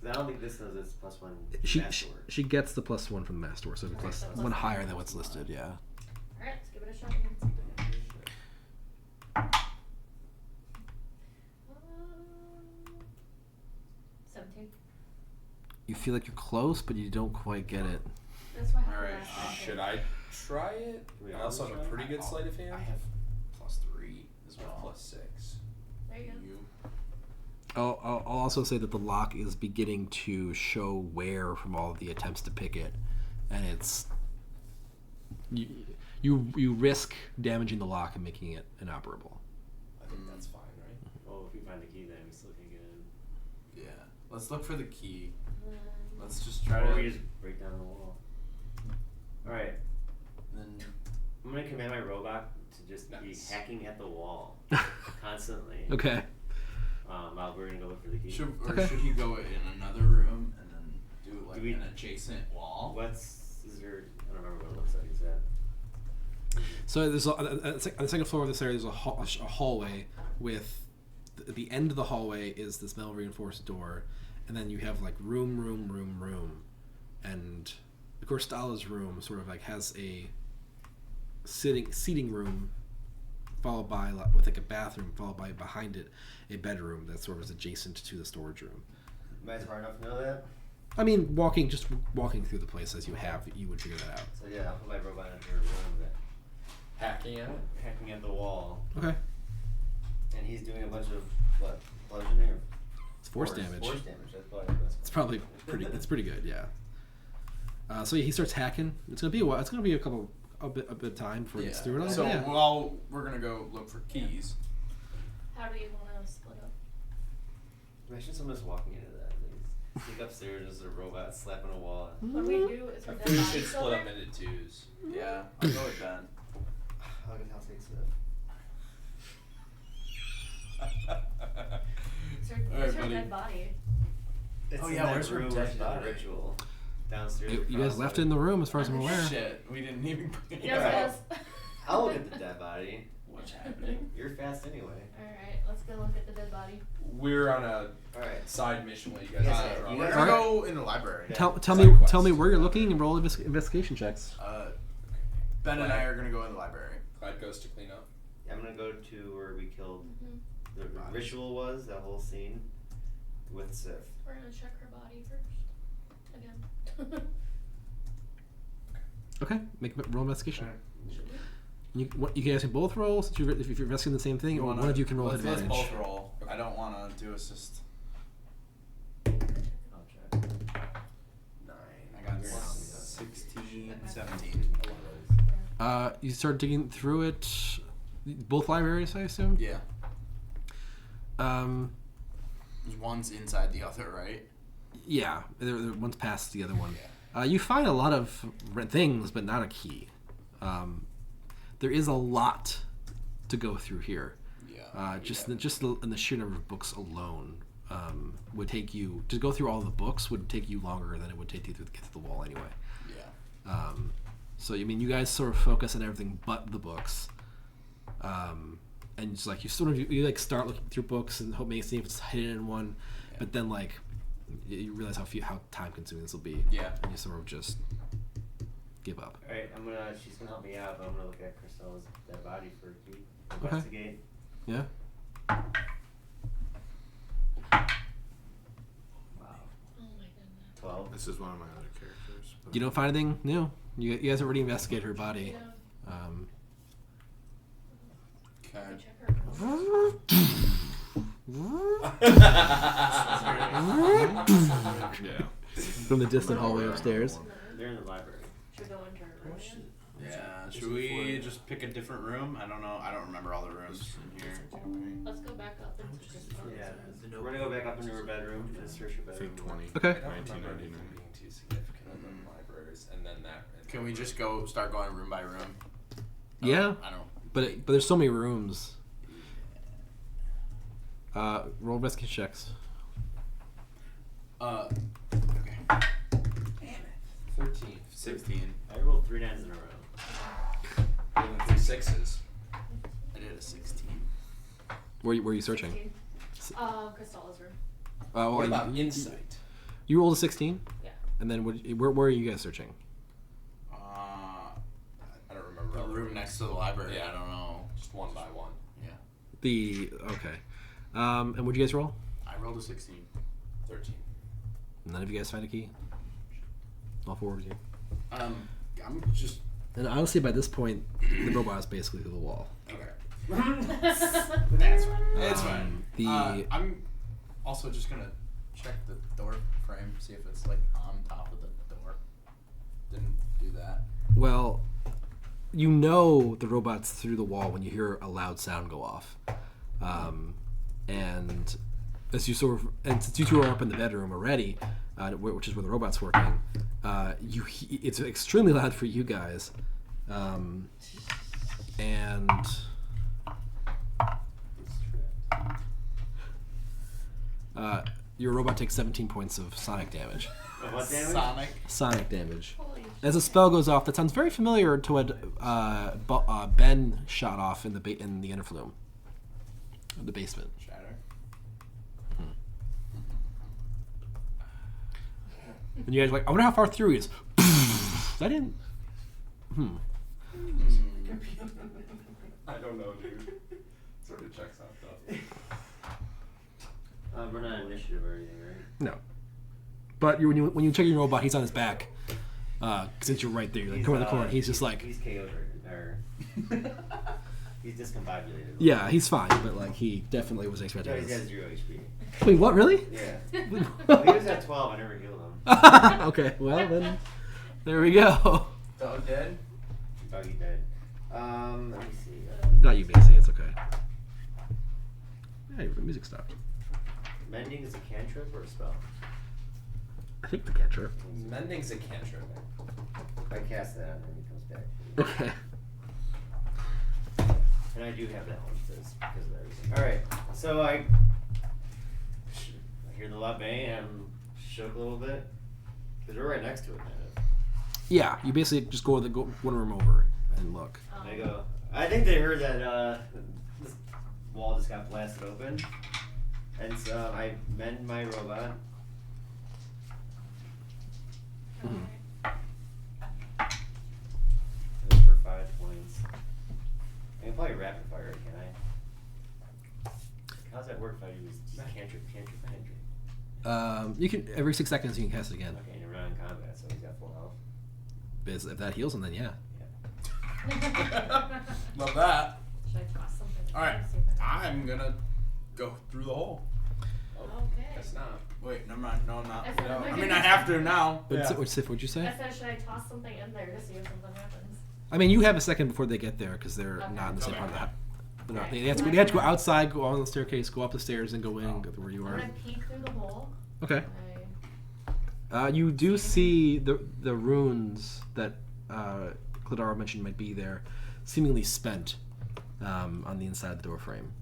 'Cause I don't think this knows it's plus 1 She masterwork. she gets the plus one from the master, so it'll be plus Alright, so one plus higher one. than what's listed. Yeah. Alright, let's give it a shot again. Um, 17. You feel like you're close, but you don't quite get it. That's why I had Alright, the last time. Should I try it? We I also have a pretty good sleight of hand. I have +3 as I have well. plus 6. There you go. I'll also say that the lock is beginning to show wear from all of the attempts to pick it, and it's you risk damaging the lock and making it inoperable. I think that's fine, right? Oh, if we find the key, then we still can get in. Yeah. Let's look for the key. Um, Let's just try Or to. we just break down the wall. Alright, Then I'm gonna command my robot to just Nice. be hacking at the wall constantly. Okay. While we're gonna go look for the key. should Okay. should he go in another room and then do like Do we- an adjacent wall? Is there? I don't remember what it looks like. Is that? So there's on the second floor of this area. There's a hallway with the end of the hallway is this metal reinforced door, and then you have like room, and of course Stala's room sort of like has a seating room, followed by with like a bathroom, followed by behind it a bedroom that sort of is adjacent to the storage room. Am I smart enough to know that? I mean, walking through the place as you have, you would figure that out. So yeah, I'll put my robot into a room that Hacking at it? hacking at the wall, Okay. and he's doing a bunch of what? Bludgeoning or It's force damage. Force damage. That's probably the best. It's probably pretty. It's pretty good, yeah. So he starts hacking. It's gonna be a while. It's gonna be a bit of time for it to do it all. So yeah. while we're gonna go look for keys. How do you want to split up? Imagine someone just walking into that. They sneak upstairs, there's a robot slapping a wall. What do we do? Is I our think dead we body should still split there? up into twos. Yeah, I'll go with Ben. How good how takes it? Is dead body? It's Oh, in yeah, that where's her room dead with the body? ritual. Downstairs. You guys left it in the room, as far as I'm aware. Shit, we didn't even bring it Yes, up. yes. I'll look at the dead body. What's happening? You're fast anyway. Alright, let's go look at the dead body. We're on a Alright. side mission while you guys Yes, are you We're guys gonna Alright. go in the library. Yeah. Tell Side me quest. where you're looking and roll investigation checks. Ben and I are gonna go in the library. Clyde goes to clean up. I'm gonna go to where we killed Mhm. the Bodies. ritual was, that whole scene with Sif. We're gonna check her body first. Again. Okay, roll investigation. Should we? You can actually both roll since if you're investigating the same thing, or one of you can roll let's advantage. both roll. I don't want to do assist. I'll check. 9. I got You're not. 16, 17. You start digging through it. Both libraries, I assume. Yeah. Um, One's inside the other, right? yeah, one's past the other one. Yeah. You find a lot of things, but not a key. There is a lot to go through here. Yeah. Just in the sheer number of books alone would take you to go through all the books would take you longer than it would take you to get to the wall anyway. Yeah. So I mean, you guys sort of focus on everything but the books, and it's like you like start looking through books and hope see if it's hidden in one, Yeah. but then like you realize how time consuming this will be. Yeah. And you sort of just give up. Alright, she's gonna help me out, but I'm gonna look at Christelle's dead body for a key. Okay. Investigate. Yeah. Wow. Oh my goodness. 12. This is one of my other characters. But You don't find anything new. You guys already investigated her body. Yeah. Okay. We check her body. yeah. From the distant hallway upstairs. They're in the library. Should we go into her room again? Yeah. Should we just pick a different room? I don't know. I don't remember all the rooms in here. Let's go back up into just Yeah. We're gonna go back up into her bedroom and search her I bedroom. think 20. Okay. I don't remember 1999. anything being too significant in the libraries, and then that. Can we just start going room by room? Yeah, I don't. but there's so many rooms. Roll investigation checks. Okay. 13. 16. I rolled 3 9s in a row. Even 3 6s. I did a 16. Where are you searching? 16. Christella's room. Well, What about insight? you rolled a 16. Yeah. And then where are you guys searching? I don't remember. The all the room rooms. next to the library. Yeah. I don't know. Just one by one. Yeah. Okay. And what'd you guys roll? I rolled a 16. 13. None of you guys find a key. All 4 of you. I'm just. And honestly, by this point, the robot is basically to the wall. Okay. That's That's fine. It's fine. The I'm also just gonna check the door frame, see if it's like on top of the door. Didn't do that. well, you know the robot's through the wall when you hear a loud sound go off, and as you since you two are up in the bedroom already, which is where the robot's working, it's extremely loud for you guys, and your robot takes 17 points of sonic damage. What damage? Sonic. Sonic damage. Holy As a spell goes off, that sounds very familiar to what Ben shot off in the interflume, the basement. Shatter. And you guys are like, I wonder how far through he is. I didn't. I don't know, dude. Sort of checks out though. We're not initiative or anything, right? No. But when you check your robot, he's on his back. Since you're right there, you're like, come around the corner. He's just like, He's KO'd or he's discombobulated. yeah, he's fine, but like he definitely was No, expecting he's got this. 0 HP. Wait, what? Really? Yeah. Well, he was at 12. I never healed him. Okay, well then, there we go. Dog dead. Doggy dead. Let me see. Not you, Macy. It's okay. Hey, the music stopped. Mending is a cantrip or a spell? I think the cantrip. Mending's a cantrip. I cast that and then he comes back. Okay. And I do have that one because of everything. Alright, so I hear the loud bang and I'm shook a little bit. Because we're right next to it, kind of. Yeah, you basically just go one room over and look. And I go, I think they heard that this wall just got blasted open. And so I mend my robot. Goes for 5 points. I can probably rapid fire it, can I? How's that work if I use cantrip? You can every 6 seconds you can cast it again. Okay, and you're not in combat, so he's got full health. If that heals him, then yeah. Love that. Should I toss something? All right, See if I I'm gonna go through the hole. Okay. Guess not. Wait, never mind. No, I'm not. I said I'm I not mean, gonna- I have to now. What'd you say? I said, should I toss something in there to see if something happens? I mean, you have a second before they get there because they're Okay. not in the same Okay. part of that. They're not, Okay. they have to go outside, go on the staircase, go up the stairs, and go in and go to where you I'm are. gonna peek through the hole. Okay. I, You do see the runes that Cladara mentioned might be there, seemingly spent on the inside of the door frame.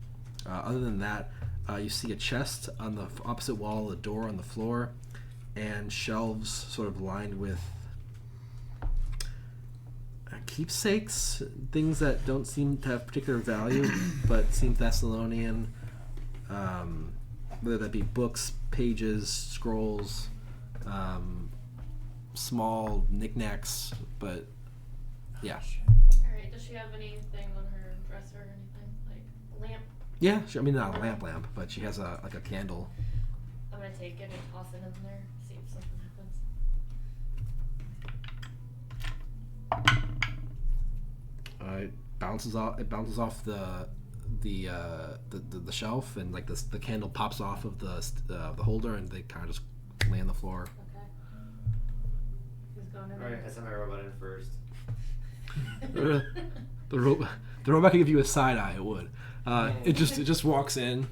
Other than that, you see a chest on the opposite wall, a door on the floor, and shelves sort of lined with keepsakes, things that don't seem to have particular value, but seem Thessalonian. Whether that be books, pages, scrolls, small knickknacks, but yeah. Alright, does she have anything on her dresser or anything? Like, lamp? Yeah, I mean not a lamp, but she has a candle. I'm gonna take it and toss it in there, see if something happens. It bounces off the shelf, and like the candle pops off of the holder, and they kind of just lay on the floor. Okay. Who's going in Alright, I there? sent my robot in first. The robot could give you a side eye. It would. It just walks in.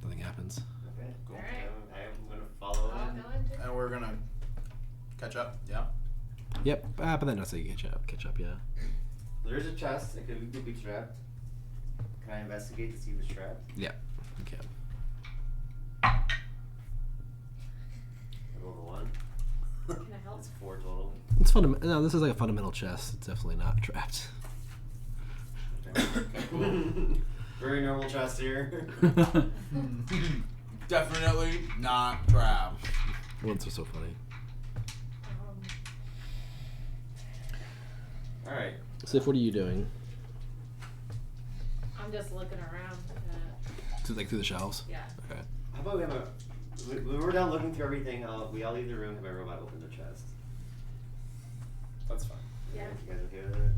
Nothing happens. Okay, Cool. Alright. I'm gonna follow I'll in. go into And we're gonna catch up. Yeah. Yep. But then that's how you catch up. Yeah. There's a chest. It could be trapped. Can I investigate to see if it's trapped? Yeah. You can. I rolled a 1. Can I help? That's 4 total. It's fundamental. No, this is like a fundamental chest. It's definitely not trapped. Very normal chest here. Definitely not trapped. Ones are so funny. Alright. Sif, what are you doing? I'm just looking around. Through the shelves? Yeah. Okay. How about we have when we're done looking through everything, we all leave the room and my robot open the chest. That's fine. Yeah. You guys okay with it?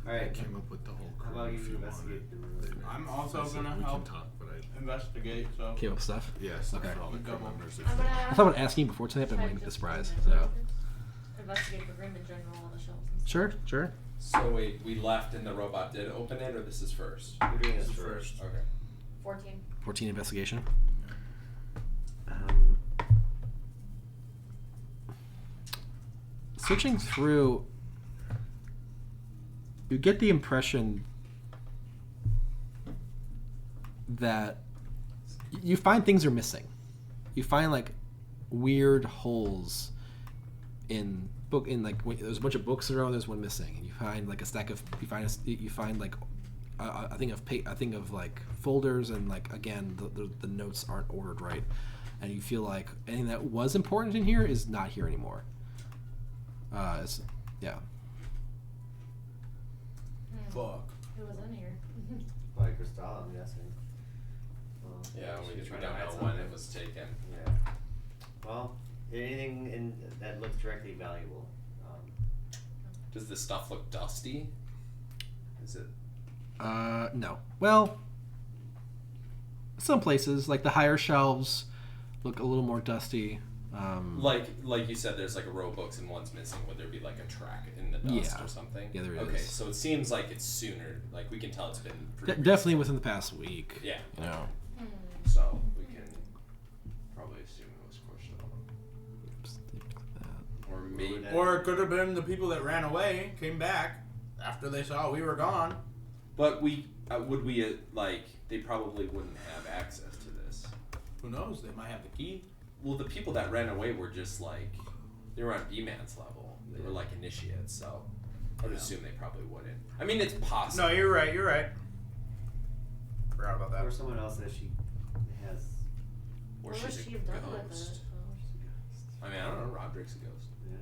Alright. Came up with the whole How crew about you if you investigate wanted. the room? I'm also I said gonna we help can talk, but I investigate. So. Came up with stuff. yes, Okay. for all the crew Double. members. I'm gonna I thought about asking you before tonight, but I'm try going to make the just surprise. do that. So. Investigate the room in general, all the shelves and stuff. Sure, sure. So wait, we left and the robot did open it, or this is first? We're doing this This is first. Okay. 14. 14 investigation. Searching through, you get the impression that you find things are missing. You find like weird holes in there's a bunch of books around. There's one missing, and you find like a stack of you find like a thing of like folders, and like again the notes aren't ordered right, and you feel like anything that was important in here is not here anymore. Yeah. Fuck. Who was in here? By Cristal, I'm guessing. Well, Yeah, we she's don't trying to hide know when something. it was taken. Yeah. Well, anything that looks directly valuable. Does the stuff look dusty? Is it? No. Well, some places like the higher shelves look a little more dusty. Like you said, there's like a row of books and one's missing. Would there be like a track in the dust Yeah. or something? Yeah, there Okay, is. so it seems like it's sooner. Like we can tell it's been pretty Definitely recent. within the past week. Yeah. You know. So we can probably assume it was pushed on. Or maybe. Or it could have been the people that ran away came back after they saw we were gone. But we would we like they probably wouldn't have access to this. Who knows? They might have the key. Well, the people that ran away were just like, they were on B-Man's level. They were like initiates, so I would assume they probably wouldn't. I mean, it's possible. No, you're right. You're right. Forgot about that. Or someone else that she has. Or What would she's she a have done with it? ghost. though? I mean, I don't know. Roderick's a ghost. Yeah.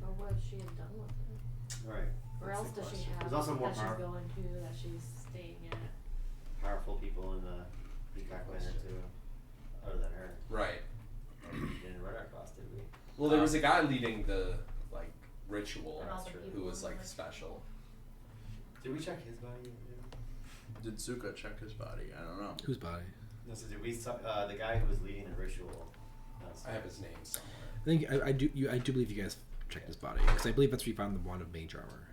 Or what would she have done with it? All right. Or That's else the does she question. have There's also more that she's going to, that she's staying at? powerful people in the Peacock Manor too, other than her. Right. We didn't run our class, did we? Well, there was a guy leading the like ritual And all the who people was in like the- special. Did we check his body? Did Zuka check his body? I don't know. Whose body? No, so did we? The guy who was leading the ritual. I have his name somewhere. I think I do believe you guys checked his body because I believe that's where you found the wand of mage armor.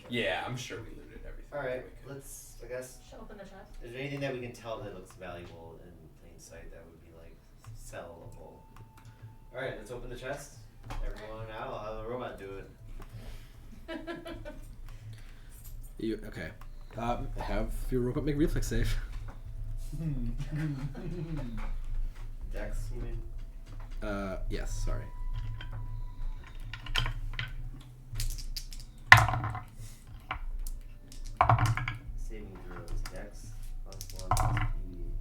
Yeah, I'm sure we looted everything. All right, that we could. let's. I guess. Should open the chest. Is there anything that we can tell that looks valuable in plain sight that would be like sellable? All right, let's open the chest. Everyone out. I'll have the robot do it. You okay? Have your robot make reflex save. Dex, you mean? Yes. Sorry. Saving throws. Dex +1 plus P.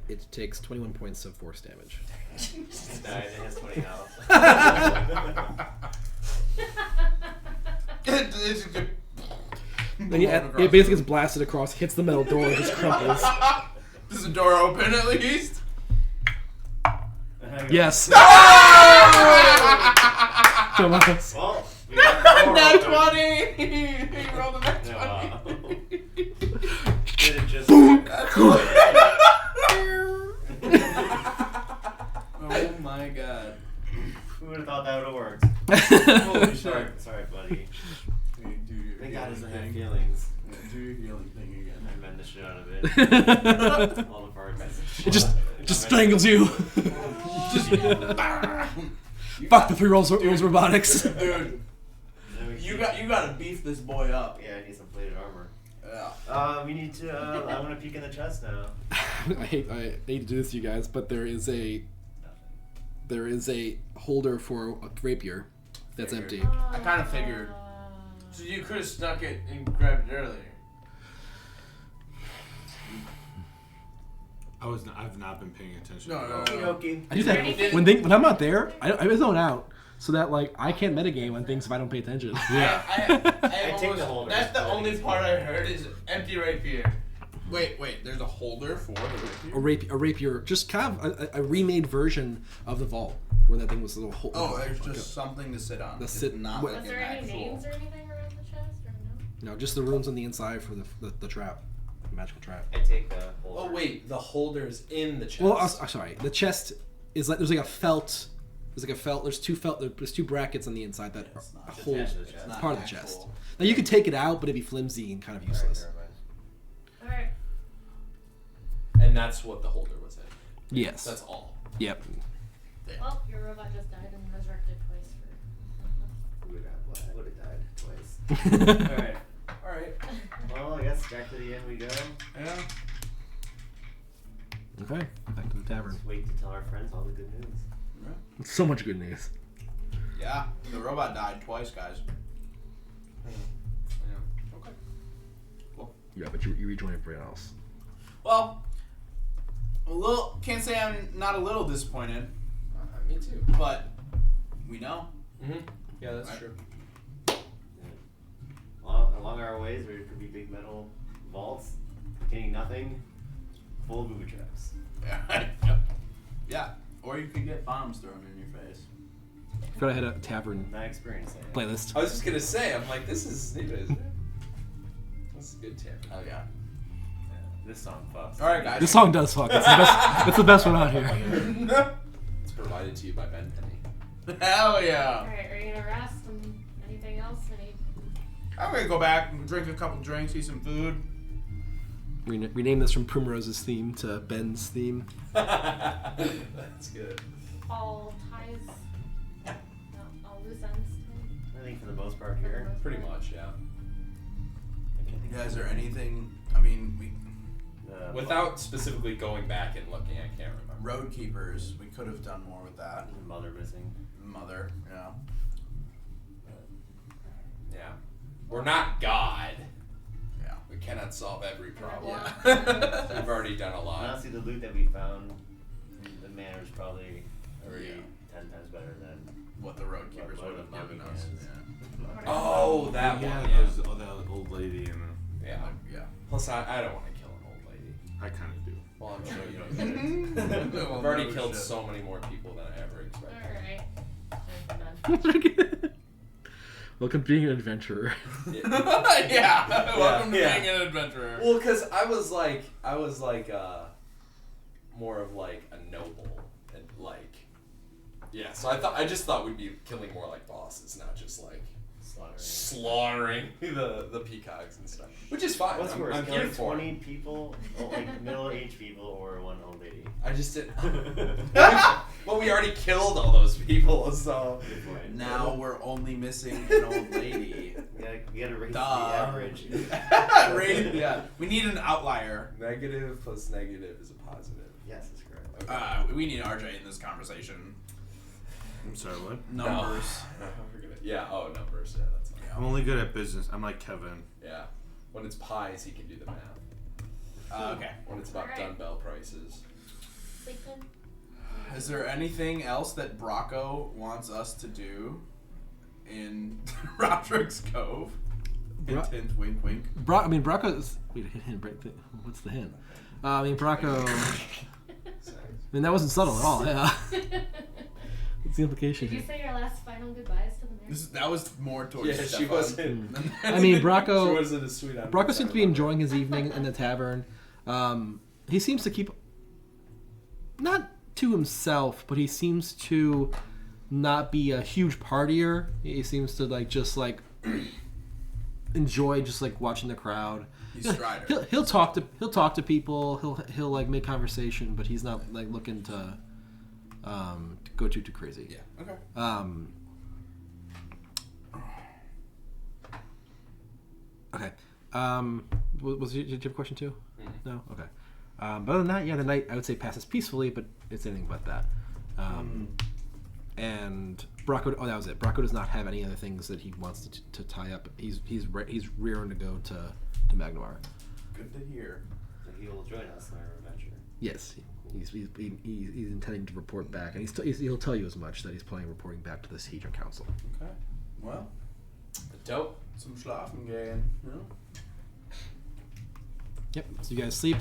It takes 21 points of force damage. Died and has 20 health. And yeah, it basically gets blasted across, hits the metal door, and just crumples. Does the door open at least? Yes. Come on. Well, we got Nat four 20! He rolled a nat 20. Did it just? Oh my god. Who would have thought that would have worked? Holy Sorry, shit. sorry, buddy. Hey, do your Thank God doesn't have healing thing. feelings. Yeah, do your healing thing again. I mend the shit out of it. All the parts. It just strangles you. Fuck the 3 rolls robotics. Dude, you gotta beef this boy up. Yeah, I need some plated armor. Yeah. We need to. I want to peek in the chest now. I hate to do this to you guys, but there is a holder for a rapier that's Figured. empty. I kinda figured. So you could have snuck it and grabbed it earlier. I've not been paying attention. No, no, to no. Okey-dokey. I just there have, anything- when I'm not there, I zone out so that like I can't metagame on things if I don't pay attention. Yeah. I take the holder. That's the only part I heard is empty rapier. Wait, there's a holder for the A rapier? rapier, just kind of a remade version of the vault where that thing was a little hole. Oh, there's just something to sit on. The It's sit- not what- like Was an there any actual... names or anything around the chest, or no? No, just the runes on the inside for the trap, the magical trap. I take the holder. Oh wait, the holder's in the chest. Well, sorry, the chest is like there's like a felt. There's like a felt. There's two brackets on the inside that It's not hold attached to the chest. It's it's not part of the actual. chest. Now you could take it out, but it'd be flimsy and kind of useless. Alright. And that's what the holder was in. Yes. That's all. Yep. Well, your robot just died and resurrected twice for. Would have died twice. Alright. Alright. Well, I guess back to the end we go. Yeah. Okay. Back to the tavern. Just wait to tell our friends all the good news. So much good news. Yeah, the robot died twice, guys. Yeah. Okay. Yeah, but you rejoin everyone else. Well, can't say I'm not a little disappointed, Me too. but we know. Mm-hmm. Yeah, that's Right. true. Well, along our ways, there could be big metal vaults containing nothing, full of booby traps. Yeah, or you could get bombs thrown in your face. Gotta hit a tavern Not experienced it. playlist. I was just gonna say, I'm like, this is neat, isn't it? This is good, Tim. Oh yeah. This song fucks. All right, guys. This song does fuck. It's the best. It's the best one out here. It's provided to you by Ben Penny. Hell yeah. Alright, are you gonna rest and anything else? I'm gonna go back and drink a couple drinks, eat some food. Rename this from Primrose's theme to Ben's theme. That's good. all ties, all loose ends. I think for the most part For the here. most Pretty part. much, yeah. Yeah, is there anything? I mean, we Without specifically going back and looking, I can't remember. road keepers. We could have done more with that. Mother missing. Mother, yeah. Yeah. We're not God. Yeah. We cannot solve every problem. Yeah. We've already done a lot. Honestly, the loot that we found, the manor is probably already Yeah. 10 times better than. What the road keepers What would have the given mummy us. is. Yeah. Oh, that yeah, one. Yeah. that old lady and Yeah. Yeah. Plus, I don't want to kill an old lady. I kind of do. Well, I'm sure you don't get it. Well, I've already no killed shit. so many more people than I ever expected. Alright. I'm done. Welcome to being an adventurer. Yeah. Welcome to Yeah. being an adventurer. Well, because I was like, more of like a noble, and like, yeah. So I just thought we'd be killing more like bosses, not just like slaughtering the peacocks and stuff, which is fine. What's worse, I'm here killing for 20 it. people, like middle-aged people, or one old lady? I just didn't. Well, we already killed all those people, so. Good point. Now we're only missing an old lady. We gotta raise the Duh. average. Yeah. We need an outlier. Negative plus negative is a positive. Yes, that's correct. Okay. We need RJ in this conversation. I'm sorry, what? Numbers. No, we're gonna, yeah. Oh, numbers. Yeah, that's fine. I'm only good at business. I'm like Kevin. Yeah. When it's pies, he can do the math. Okay. When it's about Alright. dumbbell prices. Sleeping? Is there anything else that Bracco wants us to do in Roderick's Cove? Hint, hint, wink, wink. I mean, Bracco's. Wait, hint, what's the hint? I mean, Bracco. I mean, that wasn't subtle at all. Yeah. What's the implication Did you here? say your last final goodbyes to the mayor? That was more towards Yeah, she Stefan. wasn't. I mean, Bracco. She wasn't as sweet on Bracco seems to be enjoying his evening in the tavern. He seems to keep, not to himself, but he seems to not be a huge partier. He seems to enjoy just like watching the crowd. He's Strider. He'll talk to people. He'll like make conversation, but he's not like looking to go too crazy. Yeah. Okay. Okay. Did you have a question too? Mhm. No. Okay. But other than that, yeah, the night I would say passes peacefully, but it's anything but that. And Bracco. Oh, that was it. Bracco does not have any other things that he wants to tie up. He's rearing to go to Magnemar. Good to hear. So he will join us in our adventure. Yes, he's intending to report back, and he'll tell you as much that he's planning on reporting back to the Hedron Council. Okay. Well, Dope. some schlafen gehen. You know? Yep. So you guys sleep.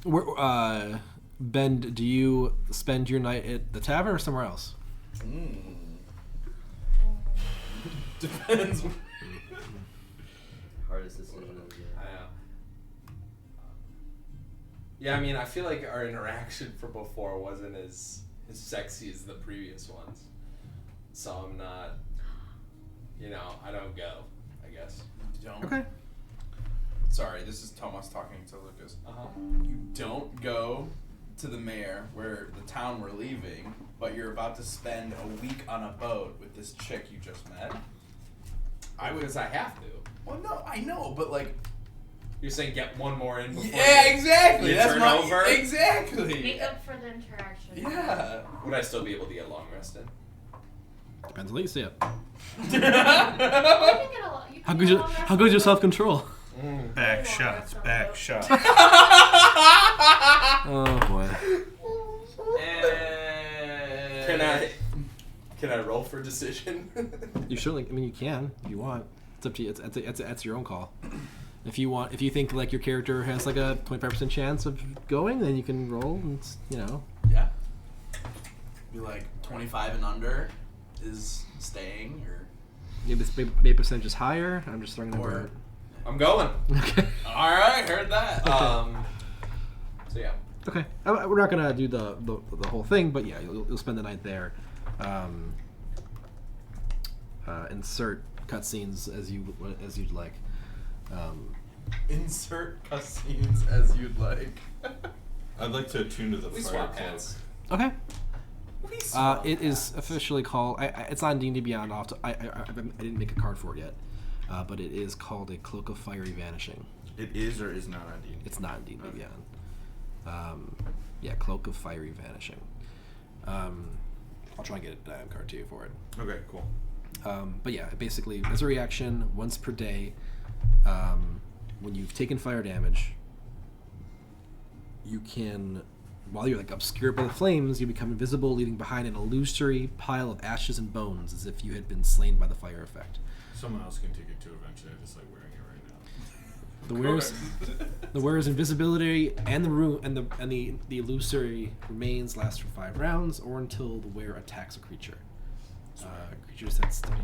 Where, Ben, do you spend your night at the tavern or somewhere else? Depends. Hardest decision of the year. I know. Yeah, I mean, I feel like our interaction from before wasn't as sexy as the previous ones. So I'm not, I don't go, I guess. Don't. Okay. Sorry, this is Thomas talking to Lucas. Uh-huh. You don't go to the mayor where the town we're leaving, but you're about to spend a week on a boat with this chick you just met. Because I have to. Well, no, I know, but like. You're saying get one more in before Yeah, you- exactly. you That's turn my over? exactly. Make up for the interaction. Yeah. Would I still be able to get long rest in? Depends on how you see it. Well, you can get a lot. You How can good get you, a long rest how good is your on self control? Back shots, back shots. Oh boy. Can I roll for decision? You certainly. I mean, you can if you want. It's up to you. It's your own call. If you think like your character has like a 25% chance of going, then you can roll. And it's, Yeah. Be like 25 and under is staying, or. maybe percentage is higher. I'm just throwing a number. Or- I'm going. Okay. All right, heard that. So yeah. Okay. We're not gonna do the whole thing, but yeah, you'll spend the night there. Insert cutscenes as you'd like. Insert cutscenes as you'd like. I'd like to attune to the We fire swap cloak. pants. Okay. We swap It is pants. officially called. It's on D&D Beyond. I didn't make a card for it yet, but it is called a Cloak of Fiery Vanishing. It is or is not on D&D? It's not in D&D Okay. Beyond. Yeah, Cloak of Fiery Vanishing. I'll try and get a DM card to you for it. Okay, cool. But yeah, basically, as a reaction, once per day, when you've taken fire damage, you can, while you're like obscured by the flames, you become invisible, leaving behind an illusory pile of ashes and bones, as if you had been slain by the fire effect. Someone else can take it too eventually. I just like wearing it right now. The wearer's invisibility and the illusory remains last for 5 rounds, or until the wearer attacks a creature. Creatures that study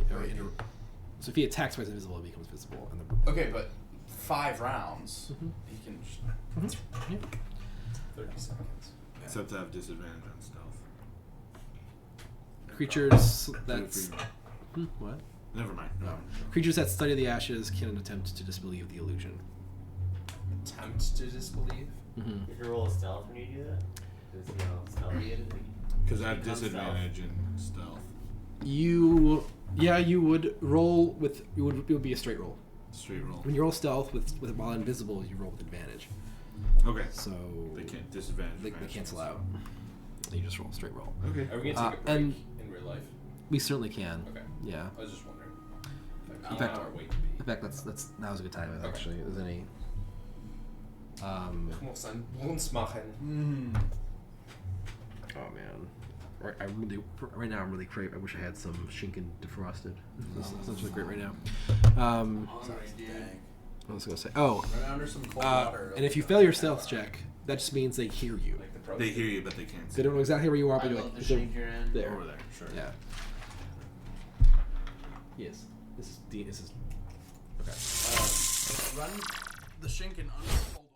so if he attacks while he's invisible, he becomes visible. And the Okay, but 5 rounds. You can. Yeah. 30 seconds. Except to have disadvantage on stealth. Creatures Feel that free. what? Never mind. No. Creatures that study the ashes can attempt to disbelieve the illusion. Attempt to disbelieve. Mm-hmm. You can roll a stealth when you do that. Does he know stealthy it is? Because I have Becomes disadvantage in stealth. You would roll with it would be a straight roll. Straight roll. When you roll stealth with while invisible, you roll with advantage. Okay. So They can't disadvantage. they advantage cancel on out. You just roll straight roll. stealth. Okay. Are we gonna take a break and- in real life? We certainly can. Okay. Yeah. I was just wondering. If I In pee fact- now or wait to pee. In fact, that's now's a good time Okay. actually. If there's any. Muss ein Wunsch machen. Oh man. Right now I'm really craving. I wish I had some Schinken defrosted. This is really great right now. Sorry, dude. What was I gonna say? Oh, Run under some cold water. and if you fail your stealth check, that just means they hear you. Like the pro. They hear you, but they can't They see. don't know exactly where you are, I but you're love like the they're shake you're in. there. Over there. Sure. Yeah. Yes. This is Dean. This is okay. Run the Shinken under cold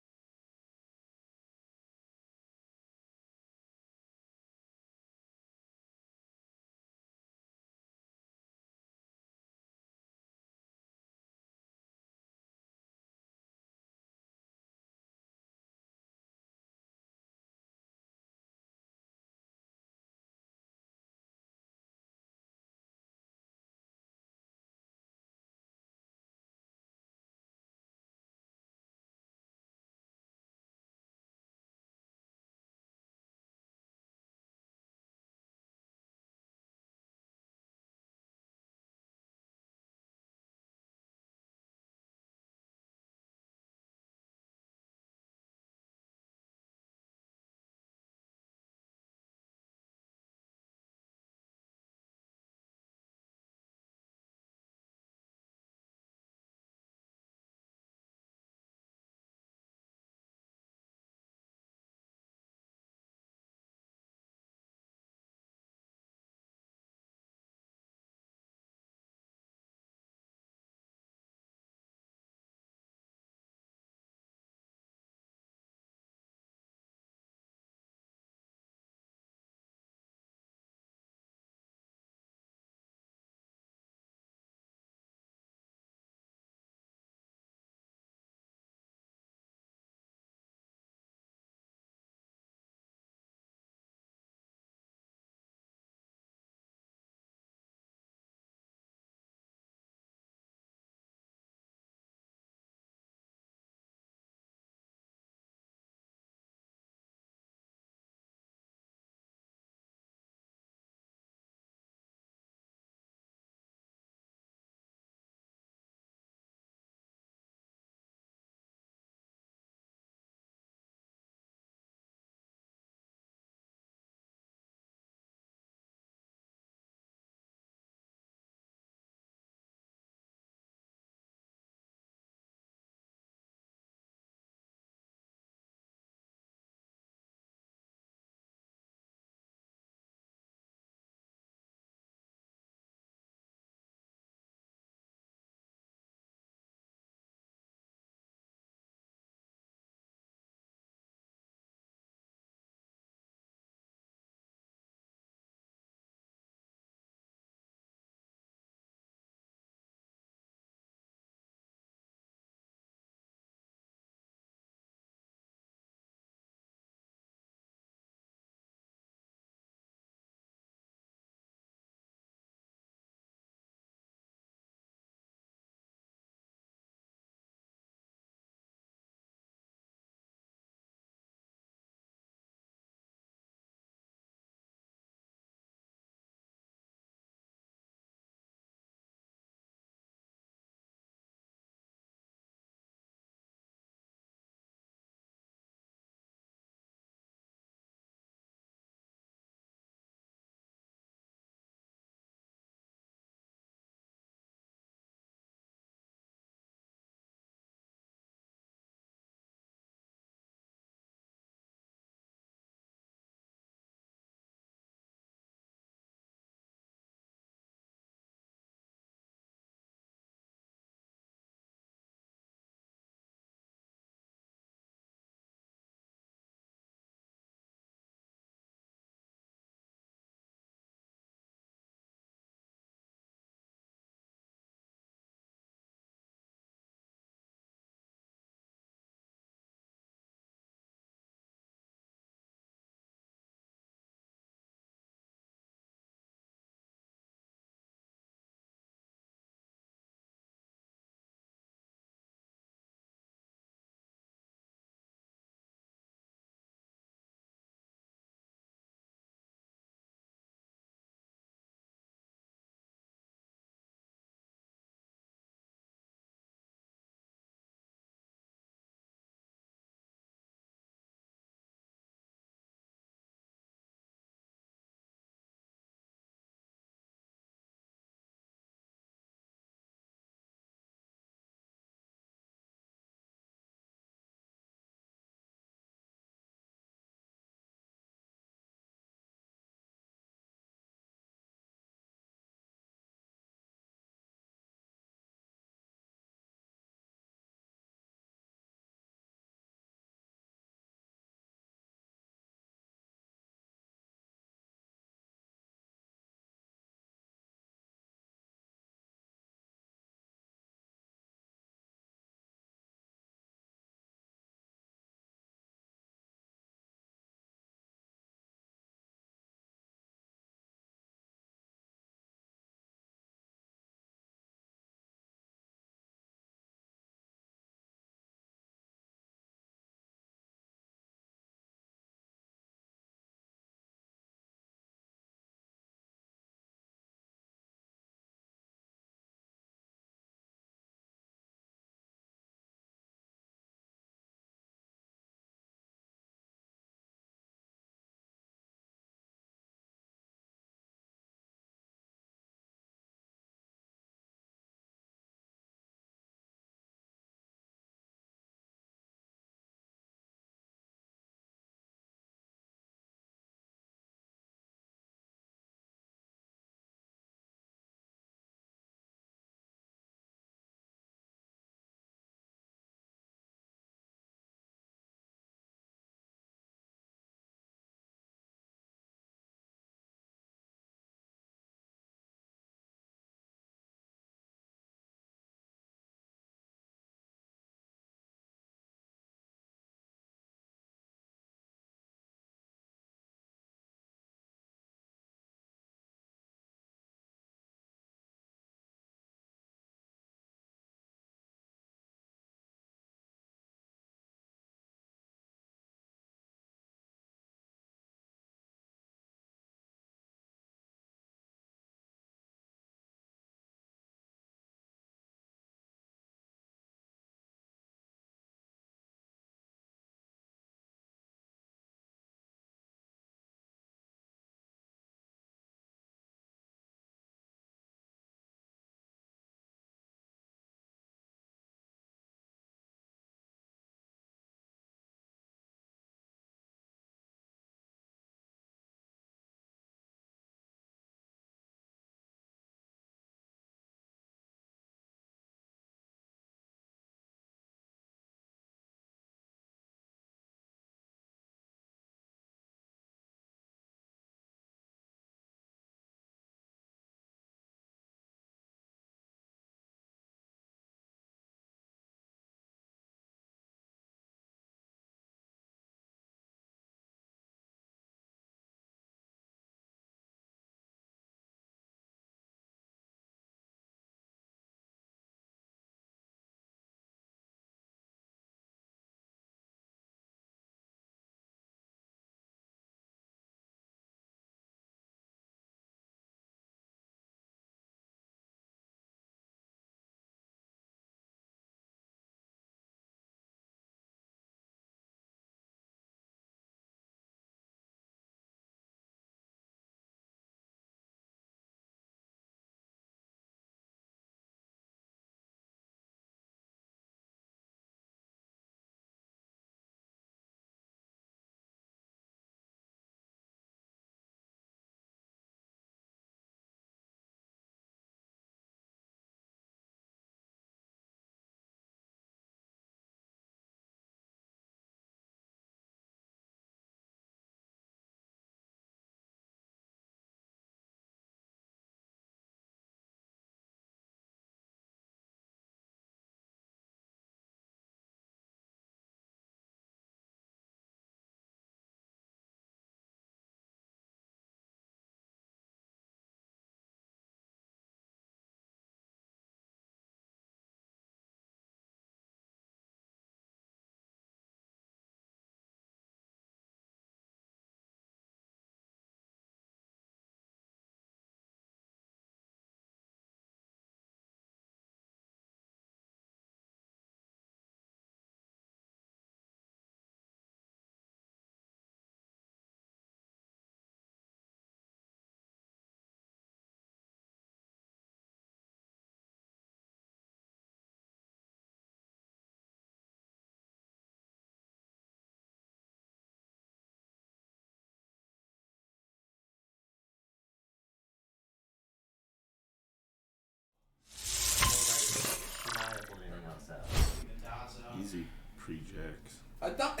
pre-jacks. I thought.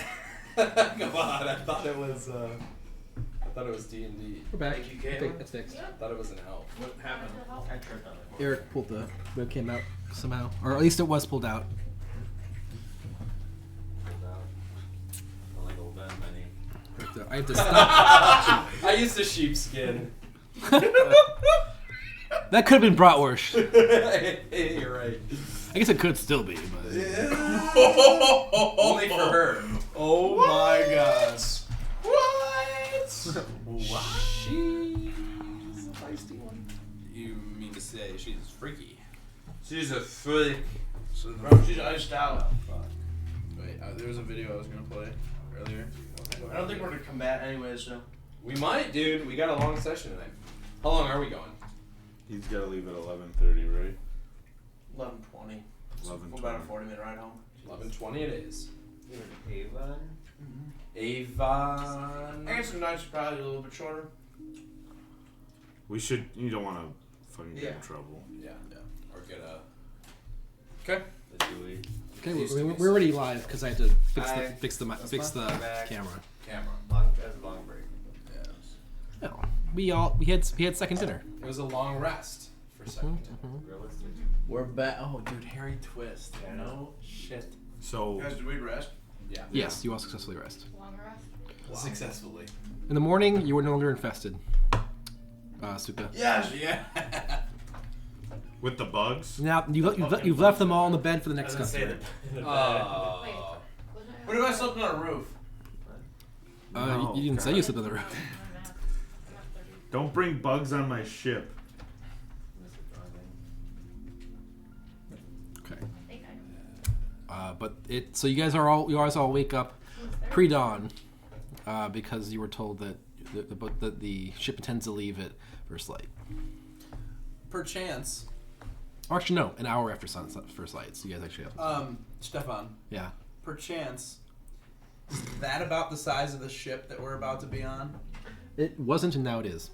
Come on! I thought it was. I thought it was D&D. We're back. Thank you, Caitlin. It's fixed. I thought it was an elf. What happened? I tripped on it. Eric pulled the webcam out somehow, or at least it was pulled out. Pulled out. I like old Ben Benny. I have to stop. I used a sheepskin. That could have been bratwurst. You're right. I guess it could still be, but Only for her. Oh my gosh. What? She's a feisty one. You mean to say she's freaky? She's a freak. Bro, she's iced out. Wait, there was a video I was gonna play earlier. I don't think we're gonna combat anyway, so. We might, dude. We got a long session tonight. How long are we going? He's got to leave at 11:30, right? 11:20. 11:20. About a 40-minute ride home. 11:20 it is. Avon? Avon. I guess some nights are probably a little bit shorter. We should. You don't want to fucking get Yeah. in trouble. Yeah. Or get a. Okay. The Dewey. okay, we're already live because I had to fix Hi. the Back. camera. Camera. That's a long break. No, we had second dinner. It was a long rest for second. Realistic. We're back. Oh, dude, Harry Twist. Yeah. No shit. So Guys, did we rest? Yeah. Yes, you all successfully rest. Long rest. Successfully. In the morning, you were no longer infested. Suka. Yes. Yeah. with the bugs. Now you've left them all on the bed for the next Doesn't say customer. the Oh. Wasn't it- What if I slept on a roof? No, You didn't say you slept on the roof. I'm not 30. Don't bring bugs on my ship. Okay. I think I know. But so you guys all wake up pre-dawn because you were told that the ship intends to leave at first light. Perchance, Or actually, no, an hour after first light. So you guys actually have. Stefan, Yeah. perchance, is that about the size of the ship that we're about to be on? It wasn't, and now it is.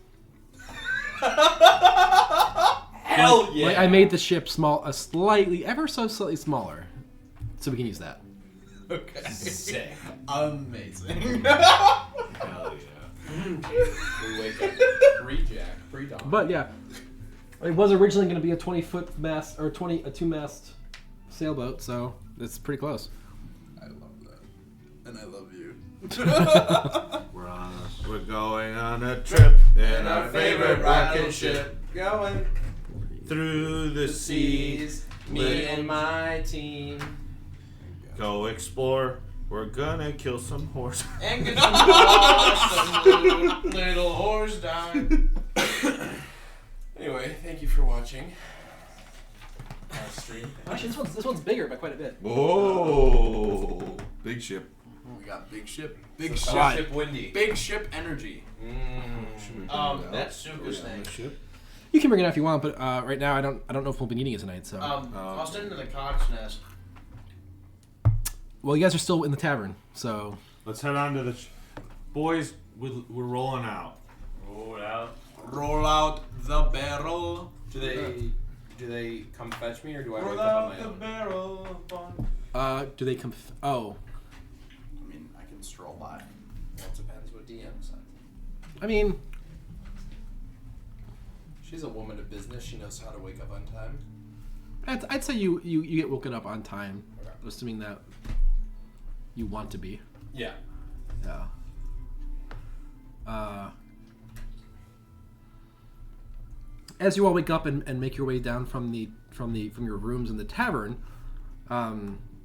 Hell yeah! Like, I made the ship ever so slightly smaller, so we can use that. Okay. Sick. Amazing. Hell yeah. We wake up pre-dawn. But yeah, it was originally going to be a 20-foot mast or a 2-mast sailboat, so it's pretty close. I love that, and I love you. We're going on a trip in our favorite rocket ship going through the seas. seas. Me and my team. Go explore. We're gonna kill some horse. And get some awesome little horse down. Anyway, thank you for watching our stream. Actually, this one's bigger by quite a bit. Whoa! Big ship. We got big ship, Ship Windy. big ship energy. That's Suka's thing. Ship. You can bring it out if you want, but right now I don't know if we'll be needing it tonight. So, I'll send it to the cock's nest. well, you guys are still in the tavern, so Let's head on to the boys. We're rolling out. Roll it out. Roll out the barrel. Do they come fetch me, or do I wake Roll up on out my the own? barrel of fun. do they come? Oh, I mean, I can stroll by. Well, it depends what DM said. I mean, She's a woman of business. She knows how to wake up on time. I'd say you get woken up on time, Okay. assuming that you want to be. Yeah. Yeah. As you all wake up and make your way down from your rooms in the tavern,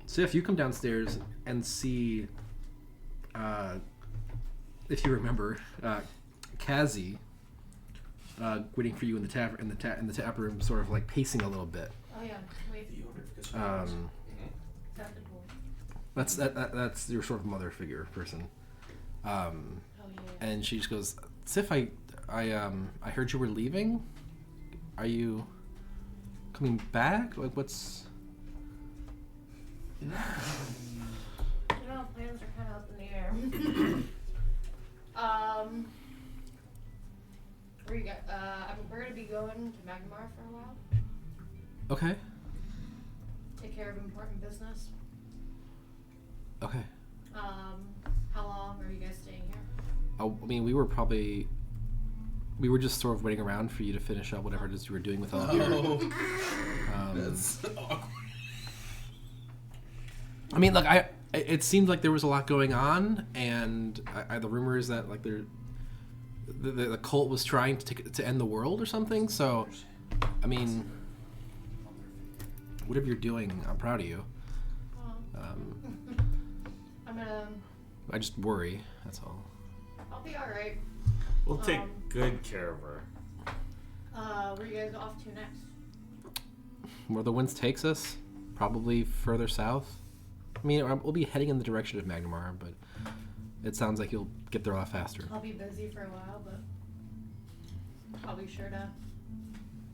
Sif, you come downstairs and see, if you remember, Kazi waiting for you in the tavern in the tap room, sort of like pacing a little bit. Oh yeah. Wait. That's the pool. That's your sort of mother figure person. Oh yeah. And she just goes, Sif, I heard you were leaving. Are you coming back? Like, what's? You know, plans are kind of up in the air. We're gonna be going to Magmar for a while. Okay. Take care of important business. Okay. How long are you guys staying here? I mean, we were just sort of waiting around for you to finish up whatever it is you were doing with all of your. That's awkward. I mean, look, it seemed like there was a lot going on, and the rumor is that like the cult was trying to end the world or something. So, I mean, whatever you're doing, I'm proud of you. I'm gonna. I just worry. That's all. I'll be all right. We'll take good care of her. Where you guys off to next? Where the winds takes us, probably further south. I mean, we'll be heading in the direction of Magnamar, but it sounds like you'll get there a lot faster. I'll be busy for a while, but I'll be sure to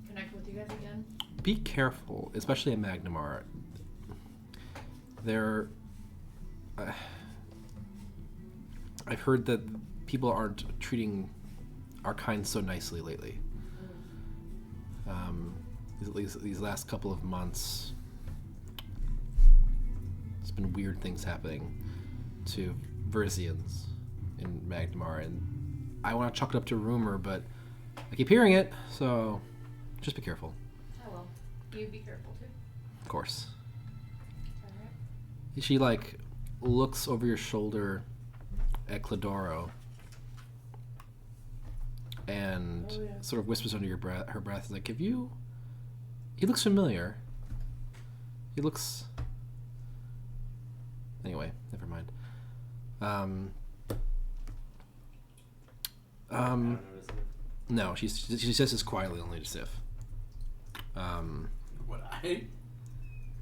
connect with you guys again. Be careful, especially in Magnamar. I've heard that people aren't treating our kind so nicely lately. These last couple of months, there's been weird things happening to Verzians in Magnamar, and I want to chalk it up to rumor, but I keep hearing it, so just be careful. I will. You be careful too. Of course. Alright. She like looks over your shoulder at Clodoro and sort of whispers under her breath, like, he looks familiar. He looks... Anyway, never mind. No, she says this quietly only to Sif. Would I?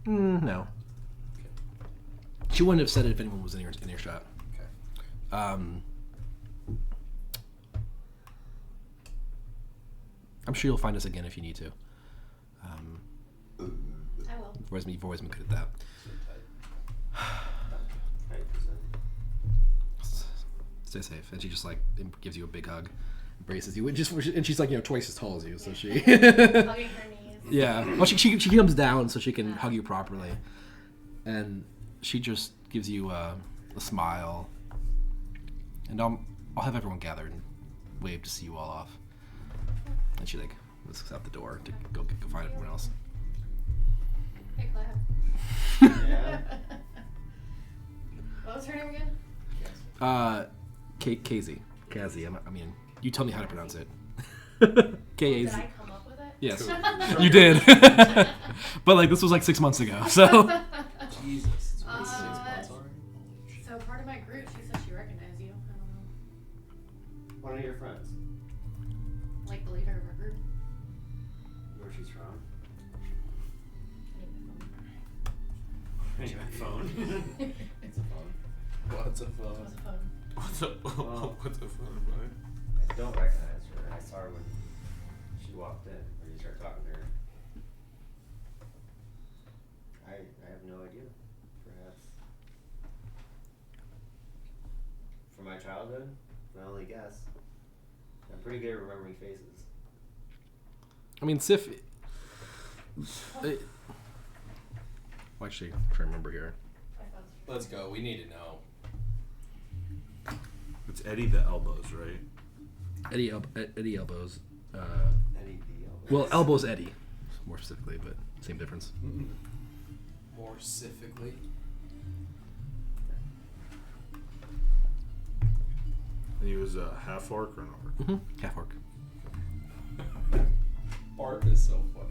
No. She wouldn't have said it if anyone was in earshot. Okay. I'm sure you'll find us again if you need to. I will. You've always been good at that. Stay safe. And she just like gives you a big hug, embraces you, and she's like twice as tall as you, so she. Hugging her knees. Yeah. Well, she comes down so she can hug you properly, and she just gives you a smile, and I'll have everyone gathered and wave to see you all off. And she like whisks out the door to go find everyone else. Hey, Claire. Yeah. What was her name again? Kazi. I mean, you tell me how to pronounce it. Did K-A-Z. I come up with it? Yes, you did. But like this was like 6 months ago, so. Jesus. It's Uh, 6 months already. So part of my group, she said she recognized you. I don't know. One of your friends. Like the leader of our group. Where she's from. I need my phone. Hey, my phone. It's a phone. What's a It phone? was a phone. What's up? What's up, buddy? I don't recognize her. I saw her when she walked in, or you started talking to her. I have no idea. Perhaps. From my childhood, my only guess. I'm pretty good at remembering faces. I mean, Sif. Well, actually, I'm trying to remember here. My phone's Let's go. We need to know. It's Eddie the Elbows, right? Eddie Elbows. Eddie the Elbows. Well, Elbows Eddie, more specifically, but same difference. More specifically. And he was a half orc or an orc? Half orc. Barb is so funny.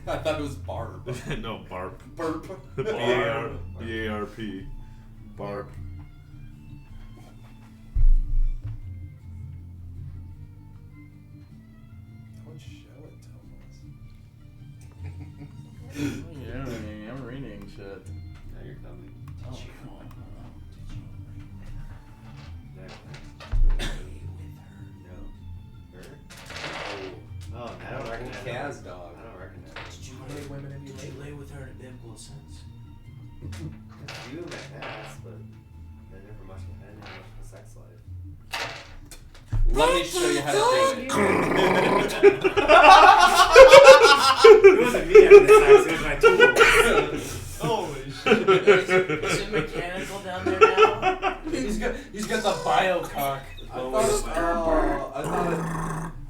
I thought it was Barb. No, Barb. Burp. B-A-R-P. Barb. What show it tells us? Yeah, I'm reading shit. Now you're coming. Oh. No. Her? Oh, I don't recognize her. Kaz dog. I don't recognize her. Did you lay women in your Did you lay with her in a biblical sense? You in my past, but I didn't have much of a sex life. Let me show you how to do it. It wasn't me having the sex, it was my tool. Holy shit. Is it mechanical down with a biocock.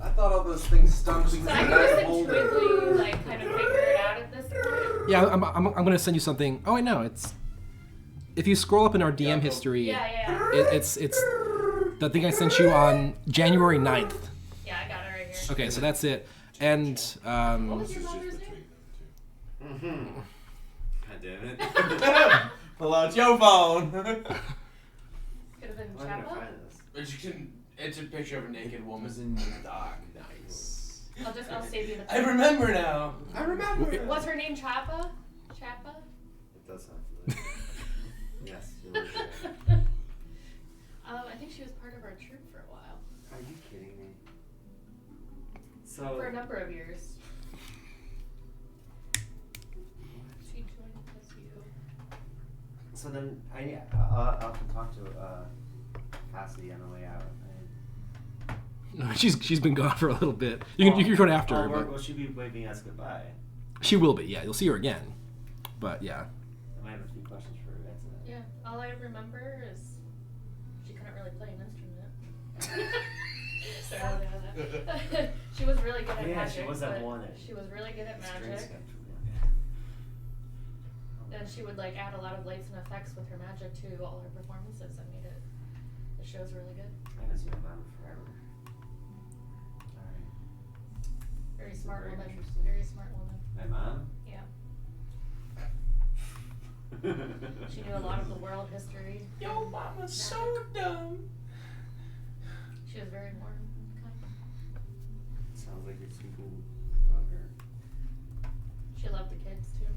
I thought all those things stunk because So I can just intuitively like kind of figure it out at this point. Yeah, I'm gonna send you something. Oh wait, no, it's if you scroll up in our DM history, Yeah. it's the thing I sent you on January 9th. Yeah, I got it right here. Okay, so that's it. And What was your mother's name? God damn it. Pull out your phone. Could have been I'm gonna Chappa. find this. But you can. It's a picture of a naked woman. in the dock. Nice. I'll save you the. I remember now. I remember. Was her name Chappa? Chappa? It does sound familiar. Yes, you're right. I think she was part of our troop for a while. Are you kidding me? So. For a number of years. She joined us, you. So then I'll have to talk to Cassidy on the way out. she's been gone for a little bit. You can go after her, but Will she be waving us goodbye? she will be. Yeah, you'll see her again. But yeah. I might have a few questions for her. That's it. Yeah, all I remember is she couldn't really play an instrument. She was really good at Yeah, magic. she was that but one. She was really good at String magic. sketch. And she would like add a lot of lights and effects with her magic to all her performances and made it. The show's really good. I haven't seen my mom forever. Alright. Very smart Very woman. interesting. Very smart woman. My mom? Yeah. She knew a lot of the world history. Yo, mama's so dumb. She was very warm and kind. Sounds like you're speaking about her. She loved the kids too.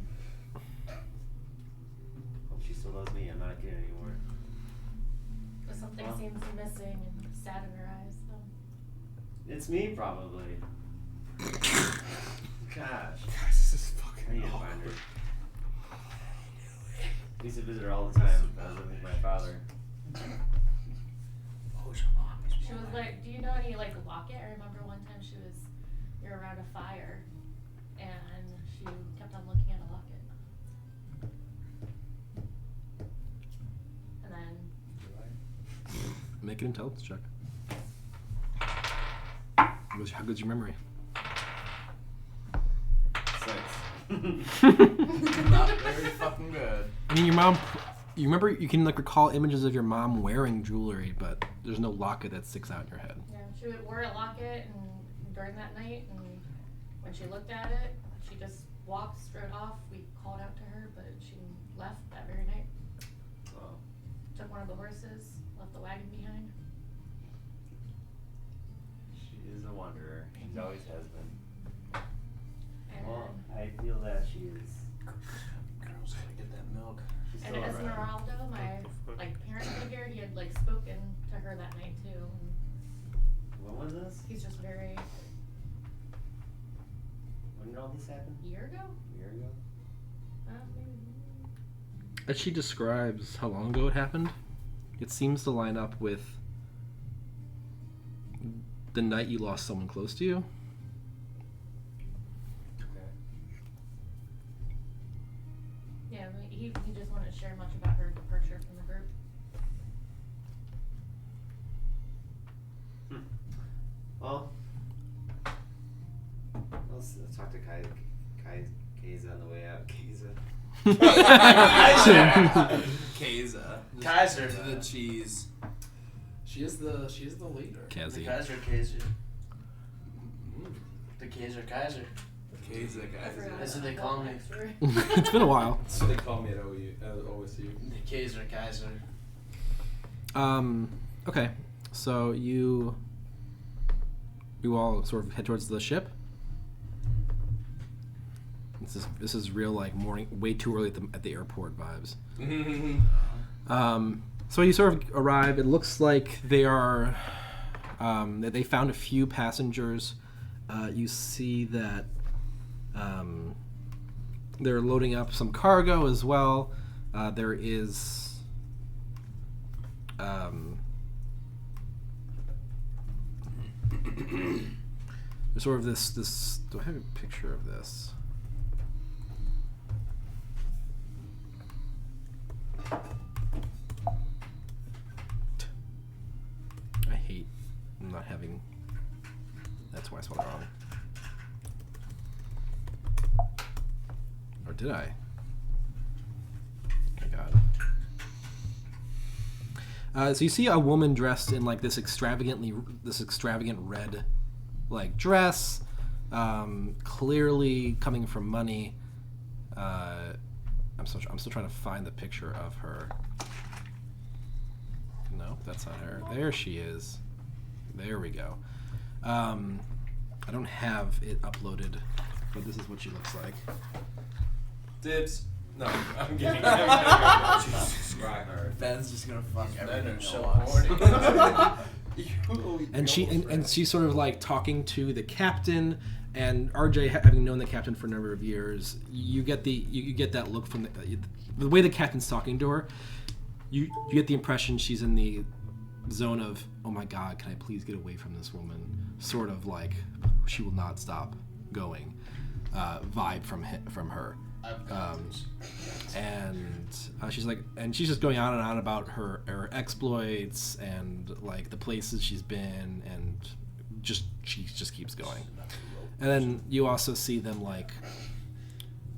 Hope she still loves me. I'm not a kid anymore. But something Well. seems missing and sad in her eyes. So. It's me, probably. Gosh. This is I fucking need to awkward. find her. I used to visit her all the time. I was living with my father. She was like, do you know any like locket? I remember one time you were around a fire and she kept on looking at a locket. And then Make an intelligence check. How good's your memory? 6. Not very fucking good. I mean, your mom. You remember you can like recall images of your mom wearing jewelry, but there's no locket that sticks out in your head. yeah, she wore a locket and during that night and when she looked at it, she just walked straight off. We called out to her, but she left that very night. Well, Took one of the horses, left the wagon behind. she is a wanderer. She always has been. And, Well, I feel that she is. Girls gotta get that milk. She's and still Esmeralda, my like parent figure, he had like spoken to her that night too. And When was this? he's just very When did all this happen? year ago? A year ago? Maybe. As she describes how long ago it happened, it seems to line up with the night you lost someone close to you. Okay. Yeah, but he just wanted to share much about her departure from the group. Well, let's talk to Kaiza on the way out. Kaiza. Kaiza. Kaiser. The cheese. She is the leader. The Kazzy. Kaiser. The Kaiser. Kaiza, I forgot guys. That's what they that call me. backstory. It's been a while. That's what they call me at OSU. The Kaiser. Okay, so you all sort of head towards the ship. This is real like morning, way too early at the airport vibes. So you sort of arrive. It looks like they are. They found a few passengers. You see that they're loading up some cargo as well. There is. There's sort of this. Do I have a picture of this? spelled it wrong. Or did I? Oh my god. So you see a woman dressed in like this extravagant red, like dress, clearly coming from money. I'm still trying to find the picture of her. No, that's not her. There she is. There we go. I don't have it uploaded, but this is what she looks like. Dibs. No, I'm kidding. Describe her. Ben's just gonna fuck everything. Men are so horny. horny. And she's sort of like talking to the captain, and RJ, having known the captain for a number of years, you get that look from the way the captain's talking to her. You get the impression she's in the zone of, oh my god, can I please get away from this woman? Sort of like she will not stop going. Vibe from her. And she's like, and she's just going on and on about her exploits and like the places she's been, and she just keeps going. And then you also see them like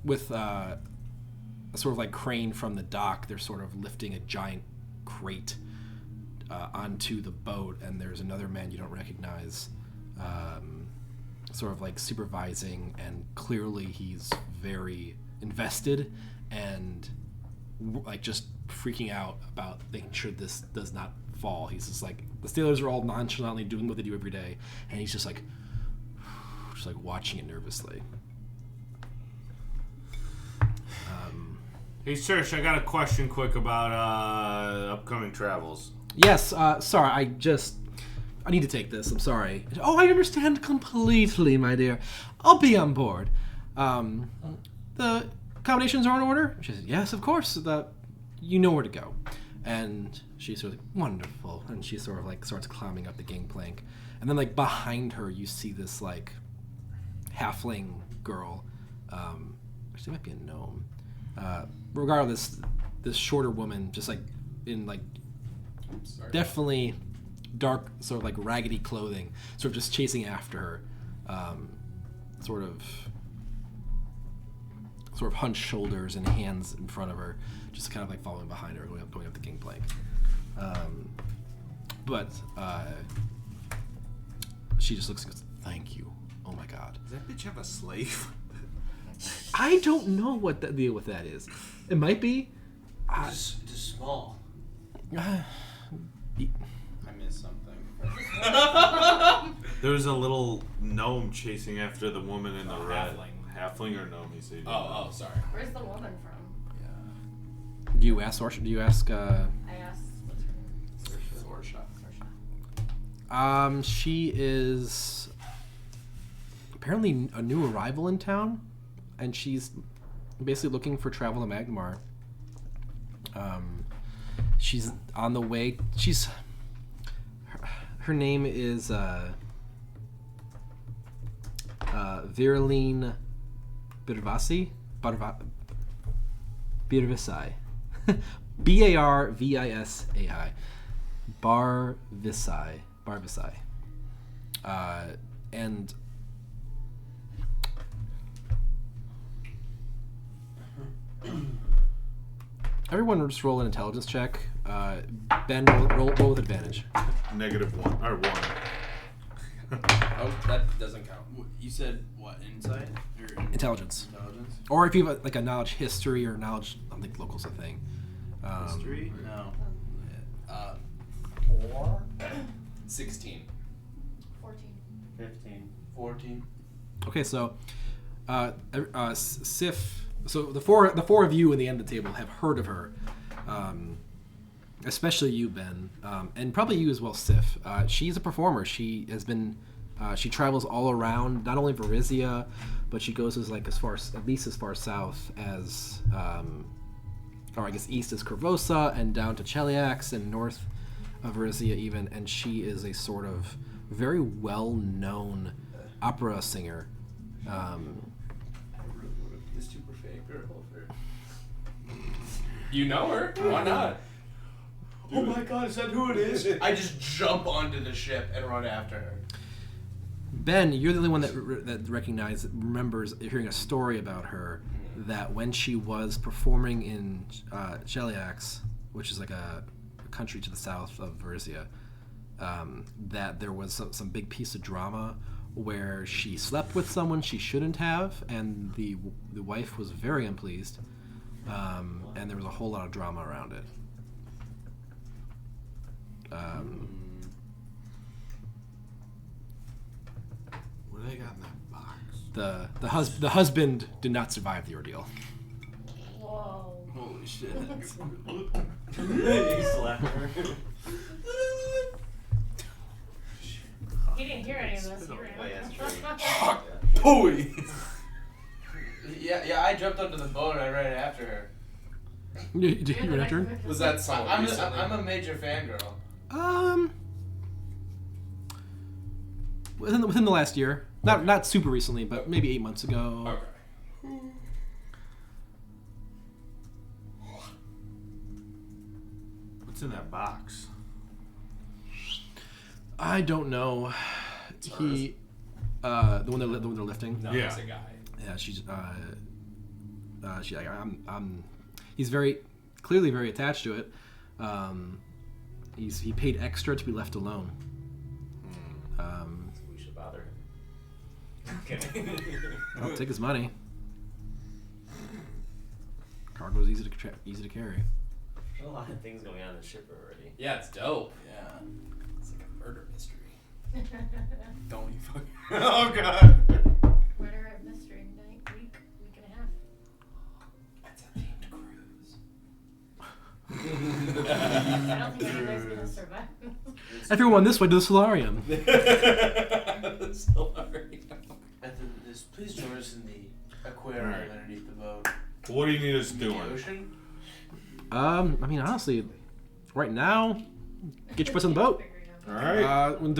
with a sort of like crane from the dock. They're sort of lifting a giant crate onto the boat, and there's another man you don't recognize, sort of like supervising, and clearly he's very invested and like just freaking out about making sure this does not fall. He's just like, the sailors are all nonchalantly doing what they do every day, and he's just like watching it nervously. Hey, Serge, I got a question quick about upcoming travels. Yes, sorry, I need to take this. I'm sorry. Oh, I understand completely, my dear. I'll be on board. The accommodations are in order? She said, yes, of course. You know where to go. And she's sort of like, wonderful. And she sort of like starts climbing up the gangplank. And then like behind her, you see this like halfling girl. Actually, it might be a gnome. Regardless, this shorter woman, just like in like definitely dark, sort of like raggedy clothing, sort of just chasing after her, sort of hunched shoulders and hands in front of her, just kind of like following behind her, going up the gangplank. But she just looks and goes, "Thank you. Oh my God." Does that bitch have a slave? I don't know what the deal with that is. It might be. It's small. I missed something. There was a little gnome chasing after the woman in the red. Halfling. Halfling or gnome, he said. Oh, sorry. Where's the woman from? Do you ask Sorsha? Do you ask? I asked, what's her name? Sorsha. She is apparently a new arrival in town, and she's basically looking for travel to Magmar. She's on the way. Her name is Viraline Birvasi. Birvisai. Barvisai. Barvisai. And everyone just roll an intelligence check. Ben, roll with advantage. -1 or 1. Oh, that doesn't count. You said what? Insight or Intelligence. intelligence? Or if you have like a knowledge history or knowledge, I don't think local's a thing. History? No. 16. 14. 15. 14. Okay, so Sif. So the four of you in the end of the table have heard of her, especially you, Ben, and probably you as well, Sif. She's a performer. She has been. She travels all around, not only Varizia, but she goes at least as far south as, or I guess east as Corvosa, and down to Cheliax, and north of Varizia even. And she is a sort of very well-known opera singer. You know her? Why not? Oh my God, is that who it is? I just jump onto the ship and run after her. Ben, you're the only one that remembers hearing a story about her that when she was performing in Cheliax, which is like a country to the south of Verisia, that there was some big piece of drama where she slept with someone she shouldn't have, and the wife was very unpleased, and there was a whole lot of drama around it. What do they got in that box? The husband did not survive the ordeal. Whoa. Holy shit. You slapped her. He didn't hear any of this. He ran. Oh, yeah, that's true. Holy. Yeah, I jumped onto the boat and I ran after her. Did you run after her? Was that somewhat I'm recently? a major fangirl. Within the last year, not super recently, but maybe 8 months ago. Okay. What's in that box? I don't know. He, the one they're lifting. No, Yeah. it's a guy. Yeah, he's very clearly very attached to it. He paid extra to be left alone. We should bother him. Okay. I'll take his money. Cargo's easy to carry. There's a lot of things going on in the ship already. Yeah, it's dope. Yeah. It's like a murder mystery. Don't you fucking. Oh god. Murder at mystery night week and a half. It's a themed cruise. I don't think anybody's gonna survive. Everyone this way to the solarium. Please join us in the aquarium Alright. underneath the boat. What do you need us The doing? ocean? I mean, honestly, right now, get your butts on the boat. All right. When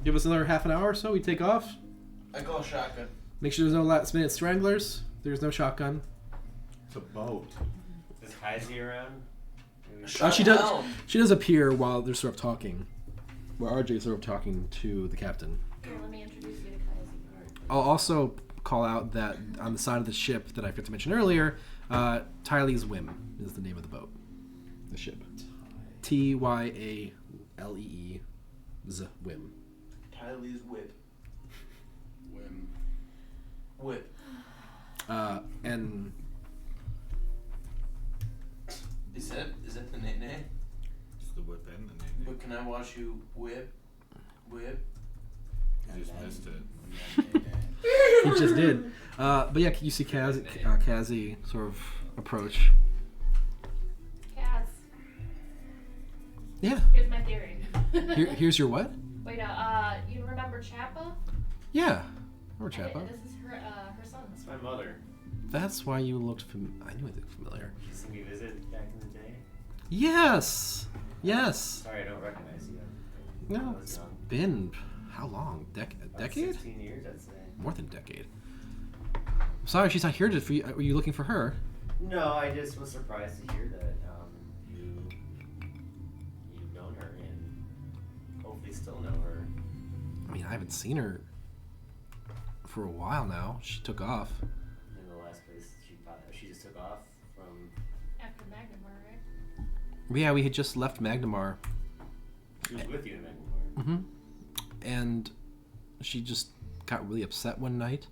give us another half an hour or so, we take off. I call shotgun. Make sure there's no last minute stranglers. There's no shotgun. It's a boat. Is Kaisi around? Maybe- She does. She does appear while they're sort of talking. While RJ is sort of talking to the captain. Here, let me introduce you to Kaisi. I'll also call out that on the side of the ship that I forgot to mention earlier, Tylee's Whim is the name of the boat. The ship. Tyalee Whim. Tylee's whip. Whim. Whip. And Is that the nickname? It's the whip and the name. But can I watch you whip? Whip? You just missed it. he just did. But yeah, you see Kazi sort of approach. Kaz, Yeah. here's my theory. Here's your what? Wait, you remember Chappa? Yeah. Or Okay, Chappa. this is her son. It's my mother. That's why you looked I knew it looked familiar. She seen me visit back in the day. Yes. Yes. Sorry, I don't recognize you. No, I was it's young. been how long? A About decade? 16 years, I'd say. More than a decade. I'm sorry, she's not here. Were you looking for her? No, I just was surprised to hear that you've known her and hopefully still know her. I mean, I haven't seen her for a while now. She took off. In the last place she just took off from. After Magnamar, right? Yeah, we had just left Magnamar. She was with you in Magnamar. Mm-hmm. And she just got really upset one night.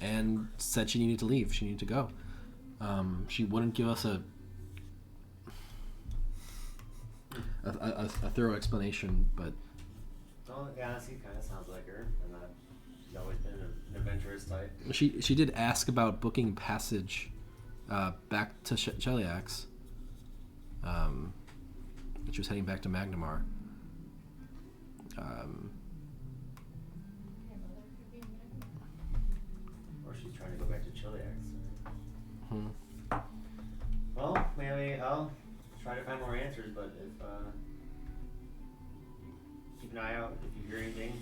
And said she needed to leave. She needed to go. She wouldn't give us a thorough explanation, but Well, yeah, honestly, kind of sounds like her. And she's always been an adventurous type. she did ask about booking passage back to Cheliax. She was heading back to Magnamar. Your mother could be in Magnamar. Or she's trying to go back to Chiliax. Hmm. Well, maybe I'll try to find more answers, but if keep an eye out if you hear anything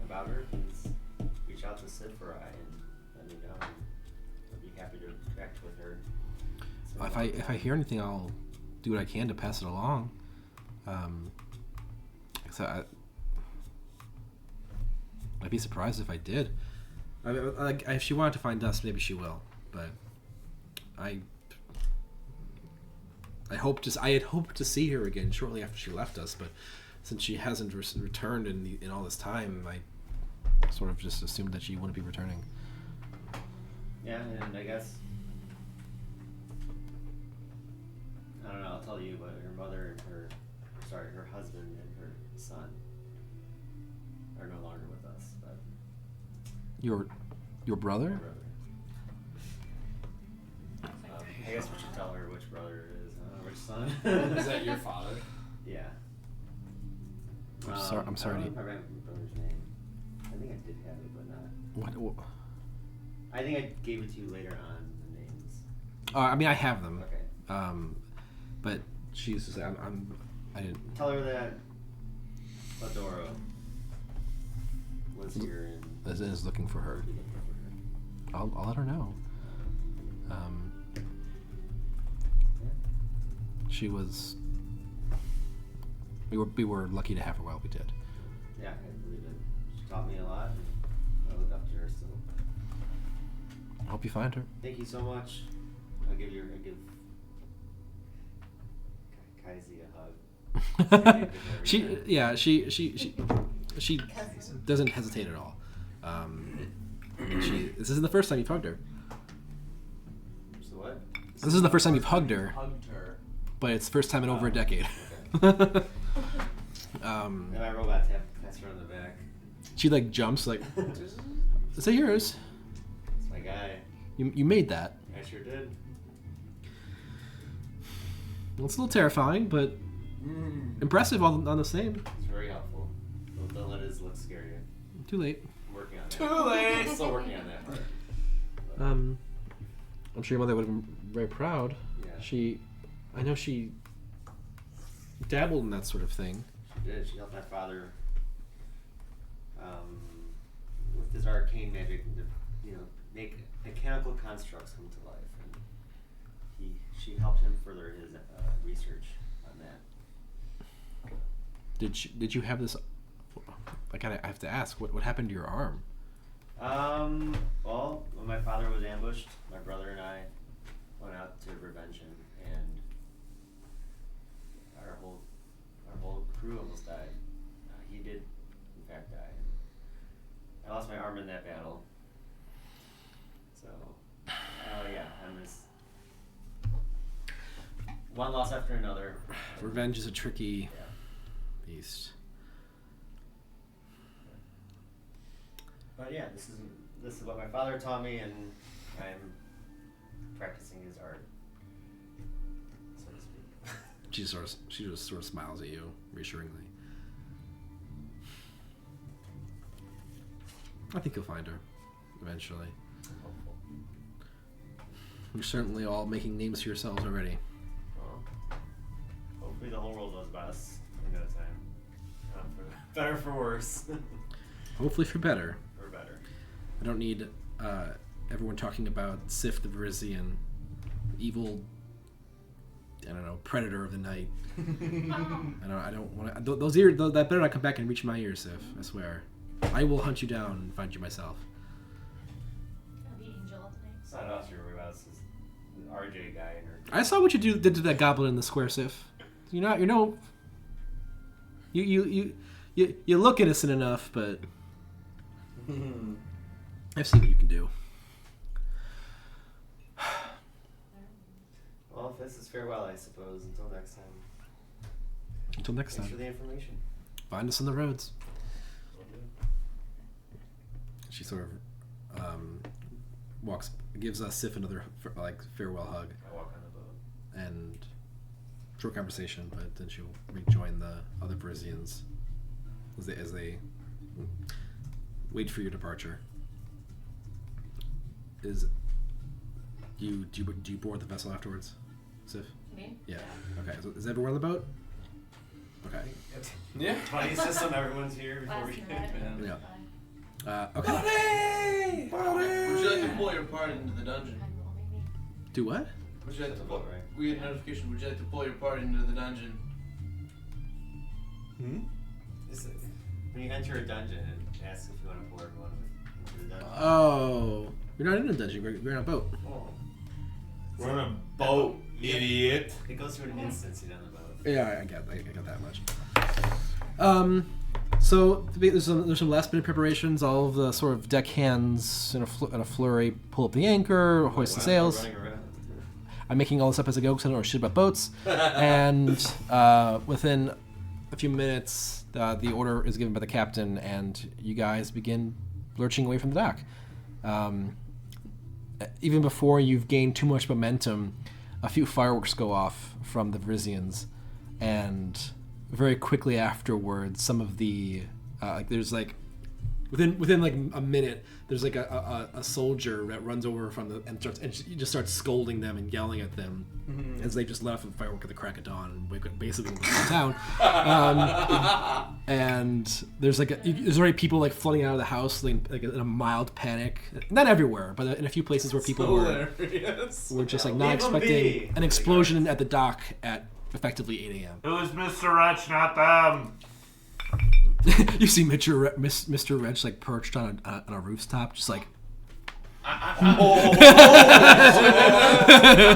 about her, please reach out to Sifra and let me know. I'd be happy to connect with her. If I hear anything, I'll do what I can to pass it along. So I'd be surprised if I did. If she wanted to find us, maybe she will. But I had hoped to see her again shortly after she left us. But since she hasn't returned in all this time, I sort of just assumed that she wouldn't be returning. Yeah, and I guess I don't know. I'll tell you, but her mother and her husband and her son are no longer with us. But Your brother? my brother. I guess we should tell her which brother it is, which son. Is that your father? Yeah. I'm sorry. I don't know if I remember my brother's name. I think I did have it, but not. What? I think I gave it to you later on. The names. I mean, I have them. Okay. But she's just I didn't. Tell her that Adora was here and Is looking for her. we looked for her. I'll let her know. She was. We were lucky to have her while we did. Yeah, I believe it. She taught me a lot, and I look up to her still. I hope you find her. Thank you so much. I give Kaisi a hug. she doesn't hesitate at all. This isn't the first time you've hugged her. So what? This isn't the first time you've hugged her, Hugged her. but it's the first time in over a decade. And my robot taps her on the back. She like jumps like, is that yours? It's my guy. You made that. I sure did. Well, it's a little terrifying, but impressive on the same. It's very helpful. Don't let his looks scare you. Too late. I'm working on that. Too late. I'm still working on that part. I'm sure your mother would have been very proud. Yeah. I know she dabbled in that sort of thing. She did. She helped my father with his arcane magic to, make mechanical constructs come to life, and she helped him further his research on that. Did you have this? I have to ask. What happened to your arm? Well, when my father was ambushed, my brother and I went out to revenge him, and our whole crew almost died. He did, in fact, die. I lost my arm in that battle. So, yeah, I'm just one loss after another. Revenge is a tricky Yeah. beast. But yeah, this is what my father taught me, and I'm practicing his art, so to speak. She just sort of smiles at you reassuringly. I think you'll find her eventually. Hopeful. You're certainly all making names for yourselves already. Well, hopefully the whole world knows about us in no time. For better or for worse. Hopefully for better. For better. I don't need everyone talking about Sif the Verizian, evil, I don't know, predator of the night. I don't want to. Those ears. That better not come back and reach my ears, Sif. I swear. I will hunt you down and find you myself. Gonna be Angel tonight. It's not us you're worried about. It's this RJ guy and her. I saw what you did to that goblin in the square, Sif. You look innocent enough, but I've seen what you can do. Well, this is farewell, I suppose. Until next time. Until next Thanks for time, the information. find us on the roads. She sort of gives us Sif another farewell hug I walk on the boat. and short conversation, but then she'll rejoin the other Parisians as they wait for your departure. Do you board the vessel afterwards, Sif? Me? Yeah. Okay. So is everyone on the boat? Okay. Yeah. 20 system, everyone's here before we Last get minute. Yeah. Fine. Okay. Would you like to pull your party into the dungeon? I will, maybe. Do what? Would you like to The pull? boat, right? We had a notification. Would you like to pull your party into the dungeon? When you enter a dungeon, ask if you want to board one into the dungeon. Oh, you're not in a dungeon. You're in a boat. We're on a boat, idiot. It goes through an instance on the boat. Yeah, I got that much. So there's some last minute preparations. All of the sort of deckhands in a flurry pull up the anchor, hoist the sails. Running around. I'm making all this up as I go because I don't know shit about boats. And within a few minutes, the order is given by the captain, and you guys begin lurching away from the dock. Even before you've gained too much momentum, a few fireworks go off from the Varisians, and very quickly afterwards, some of the there's like within like a minute, there's like a soldier that runs over from the and just starts scolding them and yelling at them as they just left with firework at the crack of dawn and wake up basically in town. And there's there's already people like flooding out of the house like in a mild panic. Not everywhere, but in a few places where people were just like not expecting an explosion at the dock at effectively 8 a.m. It was Mr. Wretch, not them. You see Mr. Wretch like perched on a rooftop, just like. I'm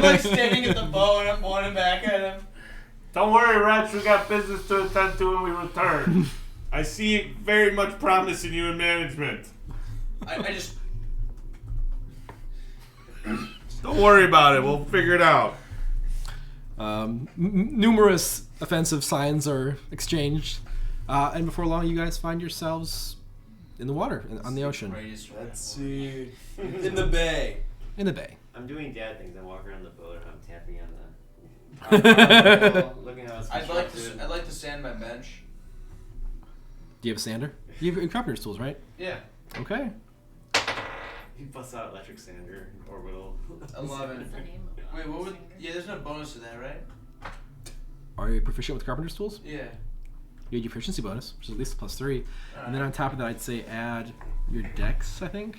like standing at the bow and I'm pointing back at him. Don't worry, Wretch. We got business to attend to when we return. I see very much promise in you in management. I just. Don't worry about it. We'll figure it out. Numerous offensive signs are exchanged, and before long, you guys find yourselves in the water, on the ocean, Let's see. In the bay. in the bay. I'm doing dad things. I'm walking around the boat and I'm tapping on the. Looking how it's I'd like constructed. to sand my bench. Do you have a sander? You have carpenter's tools, right? Yeah. Okay. He busts out electric sander, orbital. 11. What's the name of it? Wait, what would? Yeah, there's no bonus to that, right? Are you proficient with carpenter's tools? Yeah. You had your proficiency bonus, which is at least +3, and then on top of that, I'd say add your dex, I think,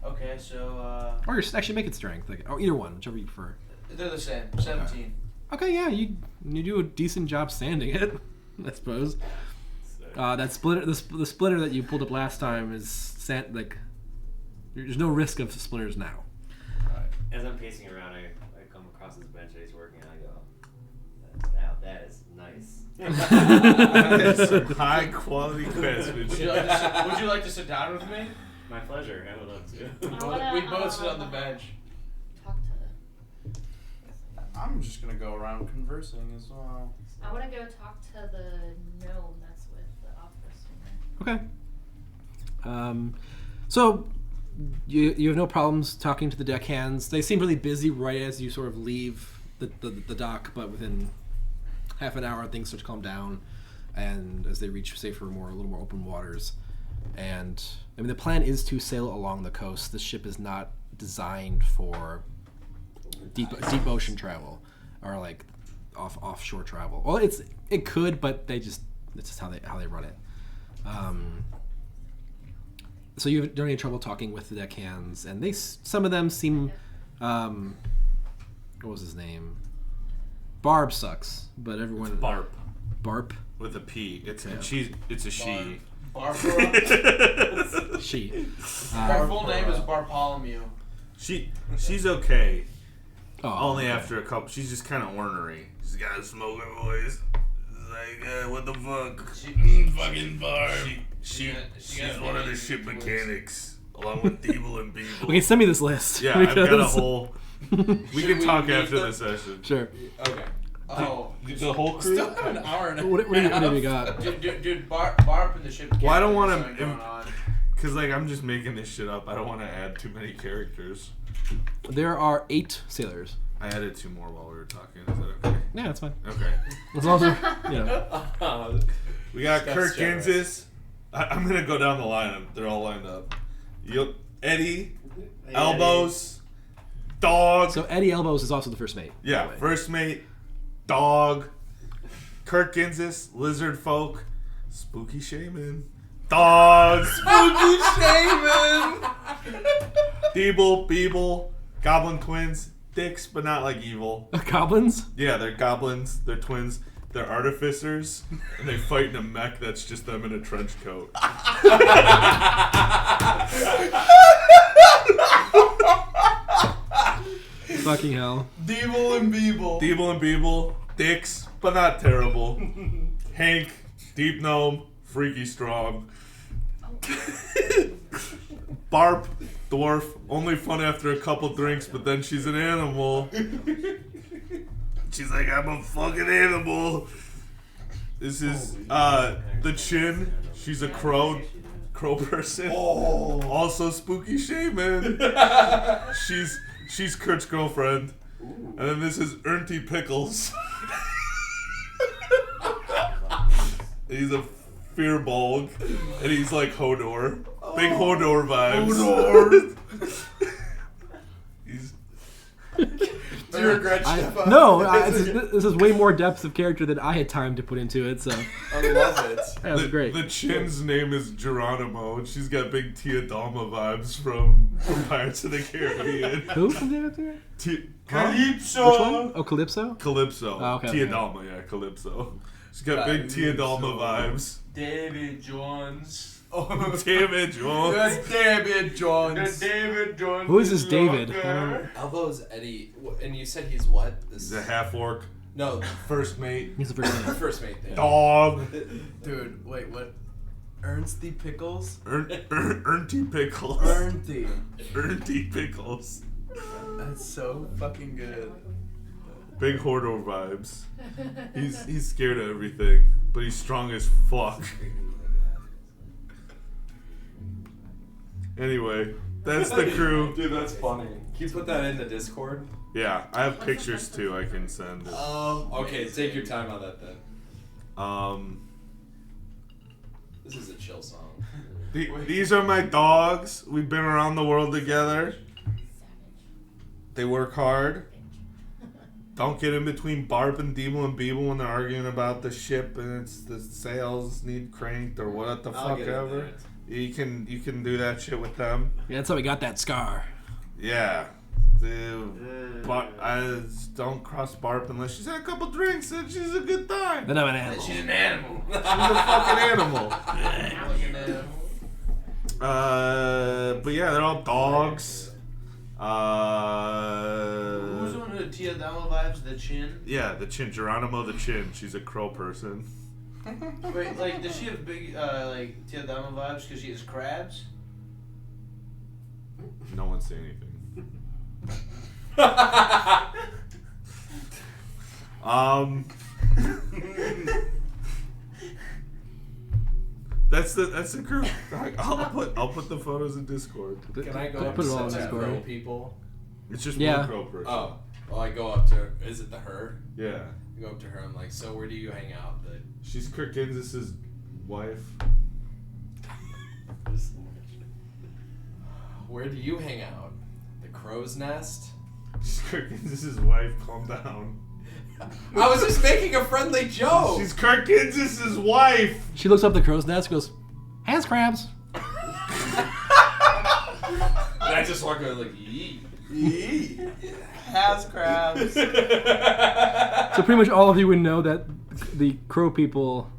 Okay, so or actually make it strength, or either one, whichever you prefer. they're the same. 17. Okay, yeah, you do a decent job sanding it, I suppose. That splitter, the splitter that you pulled up last time is there's no risk of splinters now. As I'm pacing around, I come across this bench that he's working on. I go, "Now that is nice." High quality craftsmanship. Would you like to sit down with me? My pleasure. I would love to. We both sit on the bench. Talk to. I'm just gonna go around conversing as well. I want to go talk to the gnome that's with the opera singer. Okay. So you have no problems talking to the deckhands. They seem really busy right as you sort of leave the dock, but within half an hour things start to calm down, and as they reach safer, a little more open waters. And I mean, the plan is to sail along the coast. This ship is not designed for deep ocean travel or like offshore travel. Well, it could, but it's just how they run it. So you don't have any trouble talking with the deckhands, and some of them seem, what was his name? Barb sucks, but everyone. It's Barp. Barp. With a P. It's a she. Barbara. She. Her full name is Bartholomew. She's okay. Oh, Only okay. after a couple. She's just kind of ornery. She's got a smoking voice. It's like, what the fuck? Fucking Barb. She's one of the ship mechanics, along with Deeble and Beeble. Okay, send me this list. Yeah, I've got a because- whole. We can talk after the session. Sure. Okay. Oh, The whole crew. still have an hour and a What do you got? Dude, Barb in the ship. Well, I don't want Something to, going on. cause like I'm just making this shit up. I don't want to add too many characters. There are 8 sailors. I added 2 more while we were talking. Is that okay? Yeah, that's fine. Okay. As long as they're, We got That's Kirk generous. Genzis. I'm gonna go down the line. They're all lined up. Eddie, Elbows, Dog. So Eddie Elbows is also the first mate. Yeah, by the way. first mate, Dog, Kirk Genzis, Lizard Folk, Spooky Shaman, Dog, Spooky Shaman! Deeble, Beeble, Goblin Twins, dicks but not like evil. Goblins? Yeah, they're goblins. They're twins. They're artificers, and they fight in a mech that's just them in a trench coat. Fucking hell. Deeble and Beeble. Deeble and Beeble, dicks, but not terrible. Hank, Deep Gnome, freaky strong. Barb, dwarf, only fun after a couple drinks, but then she's an animal. She's like, I'm a fucking animal. This is the Chin. She's a crow person. Oh. Also spooky shaman. She's Kurt's girlfriend. And then this is Ernty Pickles. He's a fearbulg, and he's like Hodor. Big Hodor vibes. Hodor. He's Do you regret Stefan? This is way more depth of character than I had time to put into it, so I love it. that was great. The Chin's name is Geronimo, and she's got big Tia Dalma vibes from Pirates of the Caribbean. Who from the Calypso. Which one? Oh, Calypso? Calypso. Oh, okay. Tia Dalma, yeah, Calypso. She's got big Tia Dalma vibes. David Jones. David Jones. That's David Jones. David Jones. Who is this David? Elbows Eddie, and you said he's what? He's a half orc. No, First mate. He's the first name. first mate thing. Dog. Dude, wait, what? Ernsty Pickles? Ernty Pickles. Ernty. Ernty Pickles. That's so fucking good. Big Hodor vibes. He's scared of everything, but he's strong as fuck. Anyway, that's the crew. Dude, that's funny. Can you put that in the Discord? Yeah, I have pictures too I can send. Okay, take your time on that then. This is a chill song. These are my dogs. We've been around the world together. They work hard. Don't get in between Barb and Deeble and Beeble when they're arguing about the ship and it's the sails need cranked or what the I'll fuck get in ever. there. You can do that shit with them. Yeah, that's how we got that scar. Yeah. I don't cross Barb unless she's had a couple drinks and she's a good time. Then I'm an animal. She's an animal. She's a fucking animal. But yeah, they're all dogs. Who's one of the Tia Dalma vibes? The Chin? Yeah, the Chin. Geronimo the Chin. She's a crow person. Wait, like, does she have big, like, Tia Dalma vibes because she has crabs? No one say anything. That's the crew. I'll put the photos in Discord. Can I go Put up it to all some in of the Discord. crow people? It's just Yeah. one crow person. Oh, well, I go up to her. Is it the her? Yeah. I go up to her. I'm like, so where do you hang out? She's Kirk Genzis' wife. Where do you hang out? The crow's nest? She's Kirk Genzis' wife. Calm down. I was just making a friendly joke. She's Kirk Genzis' wife. She looks up the crow's nest and goes, has crabs. And I just walk over like, yee. Has crabs. So pretty much all of you would know that the crow people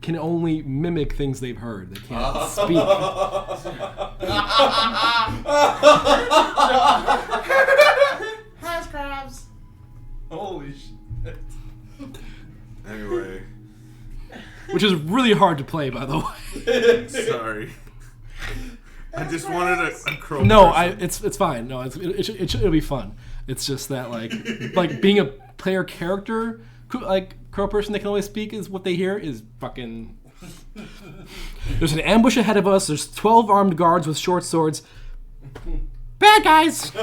can only mimic things they've heard. They can't speak. Has crabs. Holy shit. Anyway, Which is really hard to play, by the way. sorry. I just wanted a crow. No, person. it's fine. No, it'll be fun. It's just that like being a player character, like crow person that can only speak is what they hear is fucking. There's an ambush ahead of us. There's 12 armed guards with short swords. Bad guys. No.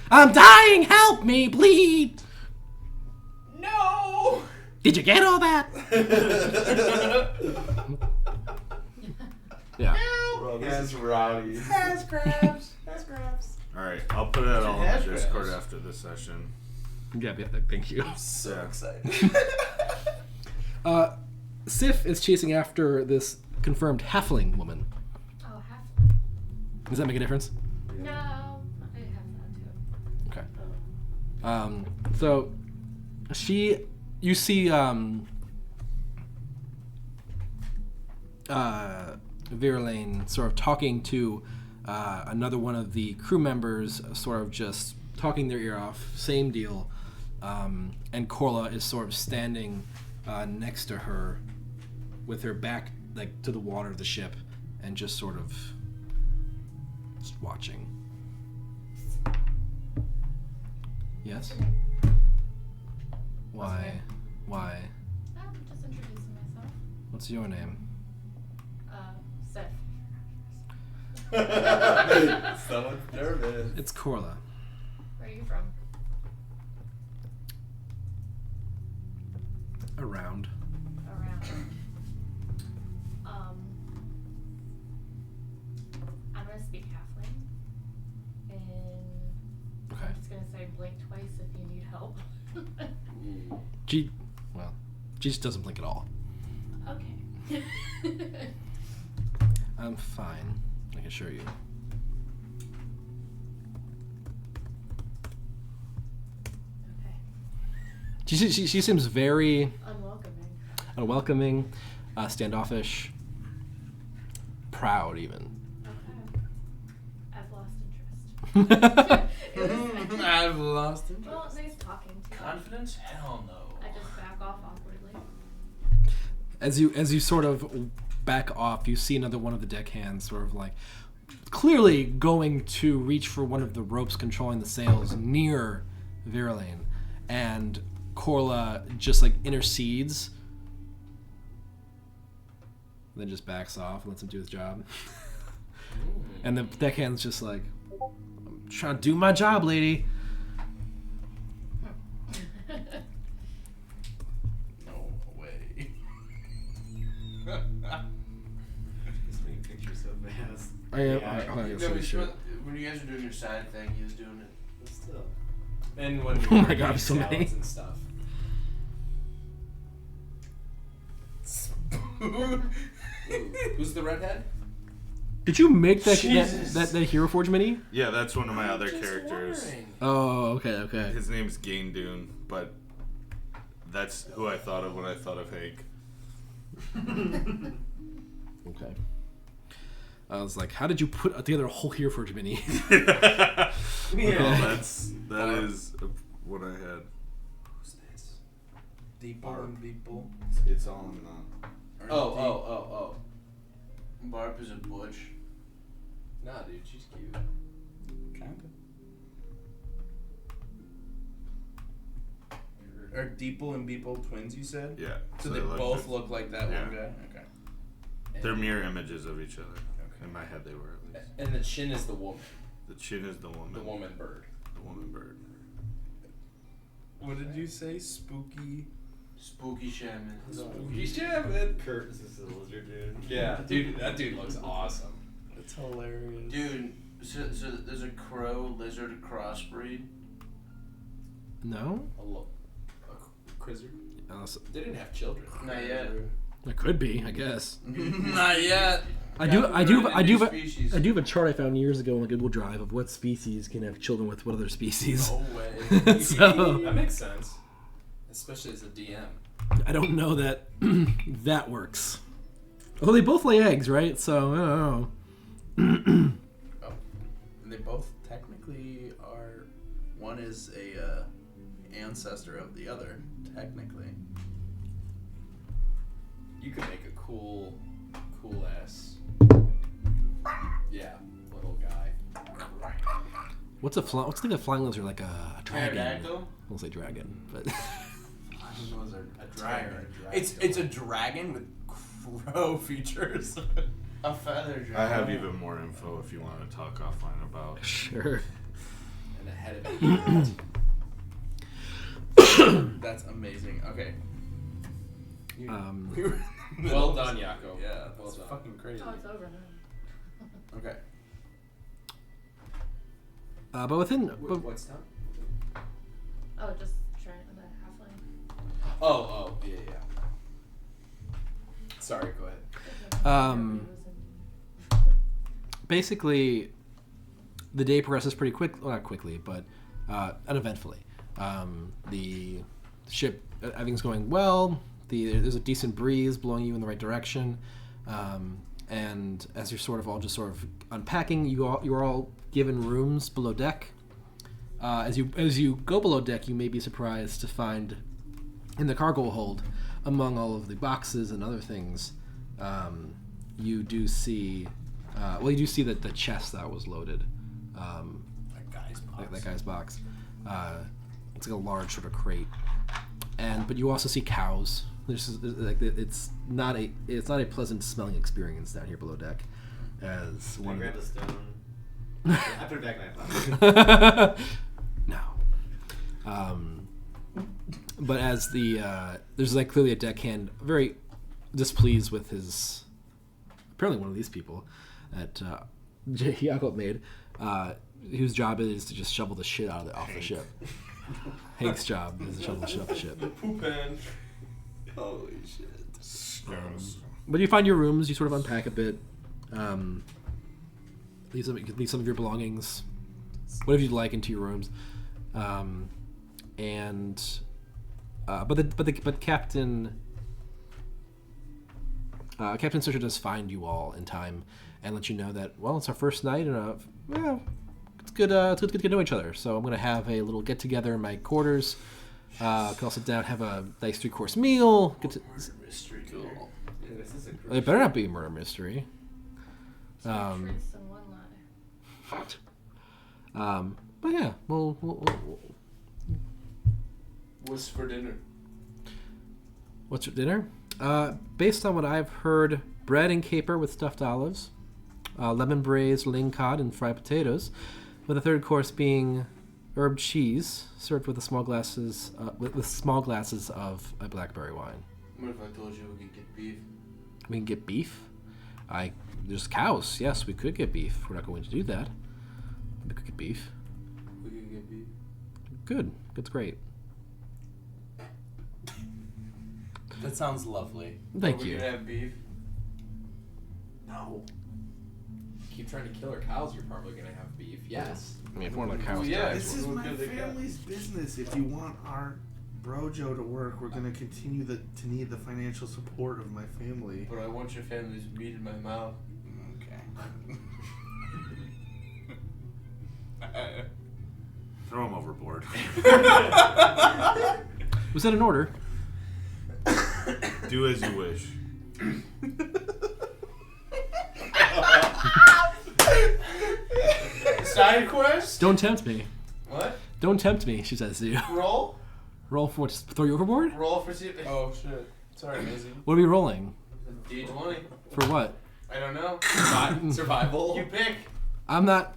I'm dying. Help me, bleed. No. Did you get all that? Yeah. Bro, this is rowdy. Has crabs. Alright, I'll put it all in Has the Discord crabs. after this session. Yeah, thank you. So excited. Sif is chasing after this confirmed halfling woman. Oh, half. Does that make a difference? No, I have that too. So you see Virlane sort of talking to another one of the crew members, sort of just talking their ear off, same deal. And Corla is sort of standing next to her with her back like to the water of the ship and just sort of just watching. Yes? Why? Why? I'm just introducing myself. What's your name? Seth. Someone's nervous. It's Corla. Where are you from? Around. Around. I'm gonna speak halfling. And Okay. I'm just gonna say blink twice if you need help. She just doesn't blink at all. Okay. I'm fine. I can assure you. Okay. She seems very Unwelcoming. unwelcoming, standoffish, proud even. Okay. I've lost interest. It was- I've lost it. Well, nice talking to you. Confidence? Hell no. I just back off awkwardly. As you sort of back off, you see another one of the deckhands sort of like clearly going to reach for one of the ropes controlling the sails near Virlane, and Corla just like intercedes, then just backs off and lets him do his job. And the deckhand's just like, I'm trying to do my job, lady. No way. Just making pictures so fast. I am. Yeah, hold on, No, let me but show you. when you guys were doing your side thing, he was doing it. But still. And when Oh we my were God, eating so many. salads and stuff. Who's the redhead? Did you make that Jesus. that Hero Forge mini? Yeah, that's one of my other characters. Oh, okay. His name's Gaindune, but that's who I thought of when I thought of Hank. Okay. I was like, how did you put together a whole Hero Forge mini? Well, Okay. that is what I had. Who's this? People and people. It's all in Oh. Barb is a butch. Nah, dude, she's cute. Kinda. Are Deeple and Beeple twins, you said? Yeah. So they both look like that Yeah. one guy? Okay. They're mirror images of each other. In my head, they were at least. And the chin is the woman. The chin is the woman. The woman bird. The woman bird. What did you say? Spooky? Spooky shaman. Spooky shaman. Kurt is just a lizard dude. Yeah, dude, that dude looks awesome. That's hilarious. Dude, so there's a crow lizard crossbreed. No? A crizzard. Unless, They didn't have children. Not yet. it could be, I guess. Not yet. I do have a Species. I do have a chart I found years ago on the Google Drive of what species can have children with what other species. No way. So That makes sense. Especially as a DM. I don't know that that works. Although they both lay eggs, right? So I don't know. And they both technically are. One is a ancestor of the other, technically. You could make a cool ass. Yeah, little guy. What's like a flying lizard? Like a dragon? Pterodactyl? We'll say dragon, but Those are A dragon. It's a dragon with crow features. A feather dragon. I have even more info if you want to talk offline about. sure. And a head of it. That's amazing. Okay. Well done, Yako. Yeah, Well that's done. fucking crazy. Oh, it's over now. Okay. But within, What's that? Oh, just trying the halfling. Oh, yeah. Sorry, go ahead. Basically, the day progresses pretty quick. Well, not quickly, but uneventfully. The ship, everything's going well. There's a decent breeze blowing you in the right direction. And as you're sort of unpacking, you're all given rooms below deck. As you go below deck, you may be surprised to find in the cargo hold, among all of the boxes and other things, you do see that the chest that was loaded. That guy's box. That guy's box. It's like a large sort of crate, but you also see cows. It's not a pleasant smelling experience down here below deck. As I one grabbed a stone. I put it back in my pocket. No. But as there's like clearly a deckhand very displeased with his, apparently one of these people that Jacob made, whose job it is to just shovel the shit off the ship. Hank's job is to shovel the shit off the ship. Poop man. Holy shit. But you find your rooms, you sort of unpack a bit, leave some of your belongings, whatever you'd like, into your rooms, but Captain Searcher does find you all in time and let you know that, well, it's our first night and it's good to get to know each other. So I'm gonna have a little get together in my quarters. Can all sit down, have a nice 3-course meal. Murder mystery, cool. Yeah, this is a It better not be a murder mystery. Tris and one ladder. But yeah, we'll What's for dinner? what's for dinner? Based on what I've heard, bread and caper with stuffed olives, lemon braised ling cod and fried potatoes, with the third course being herb cheese served with small glasses of a blackberry wine. What if I told you we could get beef? We can get beef. There's cows. Yes, we could get beef. We're not going to do that. We could get beef. We could get beef. Good. That's great. That sounds lovely. Thank Are we you. gonna have beef? No. Keep trying to kill our cows, you're probably gonna have beef. Yes. I mean, if one of the cows Well, yeah. dies, This is What my good they got? family's business. If you want our brojo to work, we're gonna continue to need the financial support of my family. But I want your family's meat in my mouth. Okay. Throw him overboard. was that an order? Do as you wish. Side quest? Don't tempt me. What? Don't tempt me, she says to you. Roll? Roll for just throw you overboard? Roll for see. Oh shit. Sorry, Maisie. What are we rolling? D20. For what? I don't know. Survival. You pick. I'm not.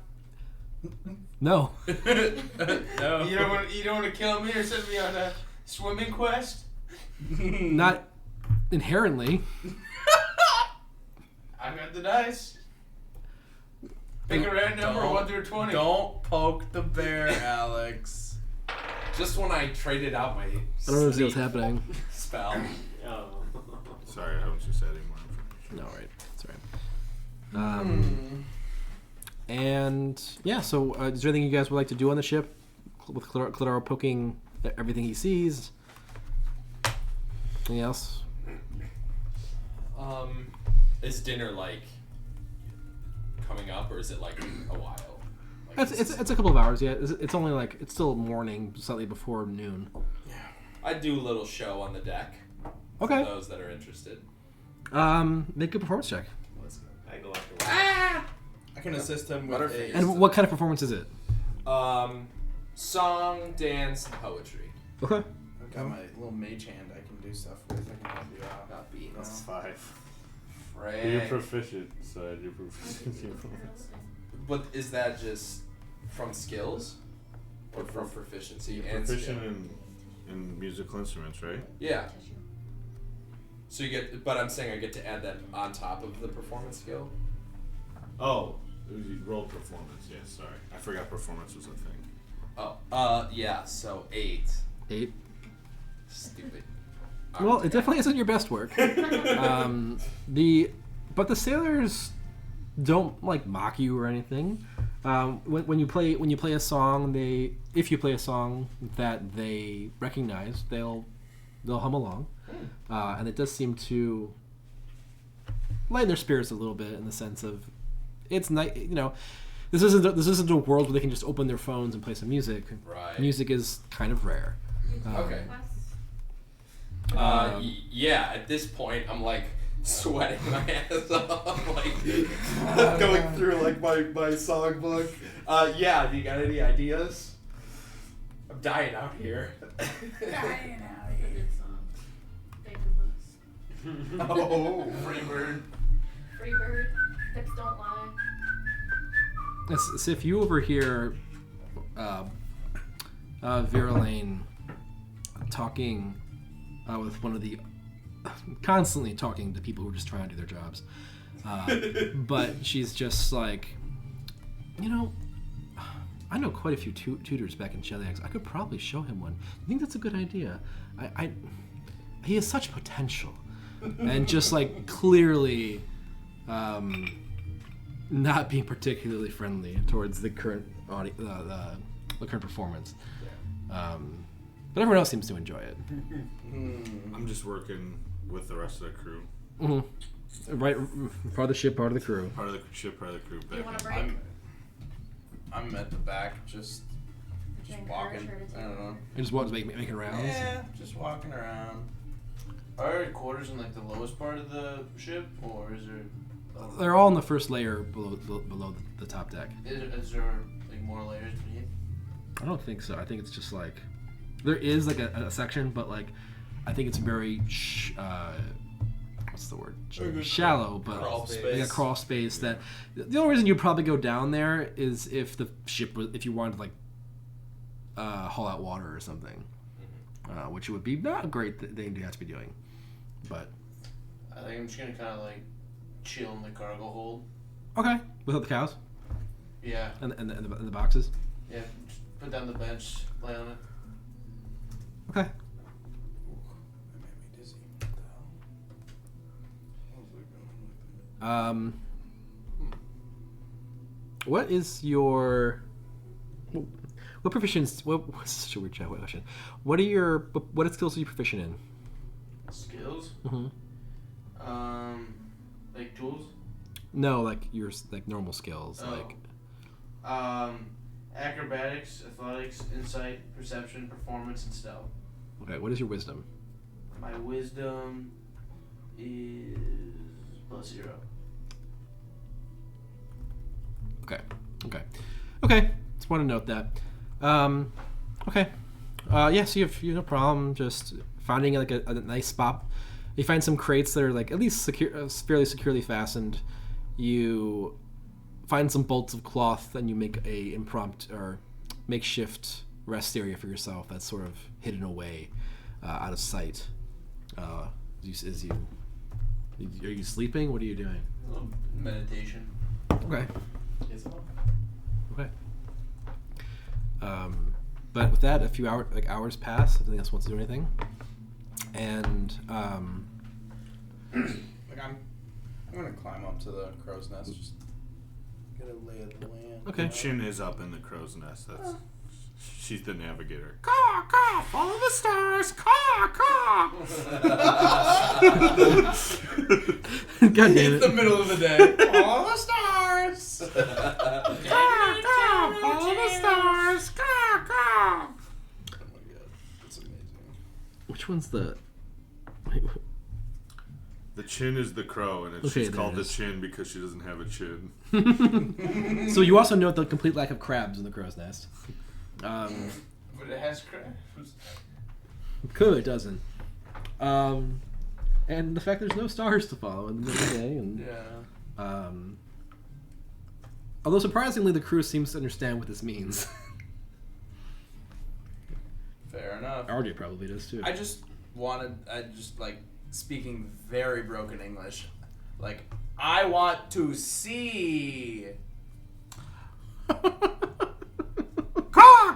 No. No. You don't want to kill me or send me on a swimming quest? Not inherently. I got the dice. Pick a random number, Don't- 1 through 20. Don't poke the bear, Alex. Just when I traded out my I don't know what's sleep happening. spell. Oh. Sorry, I was just adding more information. No, right. That's right. And yeah, so is there anything you guys would like to do on the ship with Clodaro poking everything he sees? Anything else? Is dinner like coming up, or is it like a while? Like, It's a couple of hours. Yeah, it's only like it's still morning, slightly before noon. I'd do a little show on the deck. Okay. For those that are interested. Make a performance check. I go after work. I can assist him with Butterface. a. And what kind of performance is it? Song, dance, poetry. Okay. I've got my little mage hand. I can do stuff with. I can help you out. Not beat. That's 5. Frank. You're proficient, so you're proficient. But is that just from skills? Or from proficiency You're and proficient skill? in musical instruments, right? Yeah. So you get, but I'm saying I get to add that on top of the performance skill? Oh, you roll performance. Yeah, sorry. I forgot performance was a thing. Oh, yeah, so 8. 8. Stupid. Well, it definitely isn't your best work. But the sailors don't like mock you or anything. When you play a song, if you play a song that they recognize, they'll hum along, and it does seem to lighten their spirits a little bit in the sense of it's nice. This isn't a world where they can just open their phones and play some music. Right. Music is kind of rare. Okay. Yeah. At this point, I'm like sweating my ass off, like going through like my songbook. Yeah. Do you got any ideas? I'm dying out here. Dying out here. Good song. Favorite books. Oh, Freebird. Freebird. Hips don't lie. So if you overhear Vera Lane talking with one of the constantly talking to people who are just trying to do their jobs, but she's just like, I know quite a few tutors back in Cheliax. I could probably show him one. I think that's a good idea. He has such potential, and just like clearly. Not being particularly friendly towards the current the current performance, but everyone else seems to enjoy it. I'm just working with the rest of the crew. Mm-hmm. Right, part of the ship, part of the crew. Part of the ship, part of the crew. Do you want a break? I'm at the back, just walking. I don't know. I just want making rounds. Yeah, just walking around. Are there quarters in like the lowest part of the ship, or is there? They're all in the first layer below the top deck. Is there like more layers beneath? I don't think so. I think it's just like there is like a section, but like I think it's very what's the word? Shallow, but crawl like space. a crawl space. That the only reason you'd probably go down there is if the ship was if you wanted to like haul out water or something, which would be not a great thing to have to be doing. But I think I'm just gonna kind of like chill in the cargo hold. okay, without the cows Yeah. and the boxes. Yeah. Just put down the bench, lay on it. Okay. That made me dizzy. What the hell? What was I going with that? What is your what proficiency? What's such a weird question? What skills are you proficient in? Skills? Mm-hmm. Like tools? No, like your like normal skills, Oh. like Acrobatics, athletics, insight, perception, performance, and stealth. okay. What is your wisdom? My wisdom is +0. Okay. Just want to note that. Okay. Yeah. So you have no problem just finding like a nice spot. You find some crates that are like at least fairly securely fastened. You find some bolts of cloth, and you make a impromptu or makeshift rest area for yourself that's sort of hidden away out of sight. Are you sleeping? What are you doing? A little meditation. Okay. Okay. But with that, a few hours pass. Nothing else wants to do anything, and Like I'm gonna climb up to the crow's nest. Just get a lay of the land. okay. Chin is up in the crow's nest. She's the navigator. Caw, caw, follow the stars. Caw, caw. God damn It's it! the middle of the day. All the stars. Caw, caw, follow the stars. Caw, caw. Oh my god, that's amazing. Which one's the? Wait, The chin is the crow, and Okay, she's there called it the is. chin because she doesn't have a chin. So you also note the complete lack of crabs in the crow's nest. But it has crabs. Clearly it doesn't. And the fact there's no stars to follow in the middle of the day, and Yeah. although surprisingly the crew seems to understand what this means. Fair enough. RJ probably does too. I just like speaking very broken English. Like, I want to see. Caw,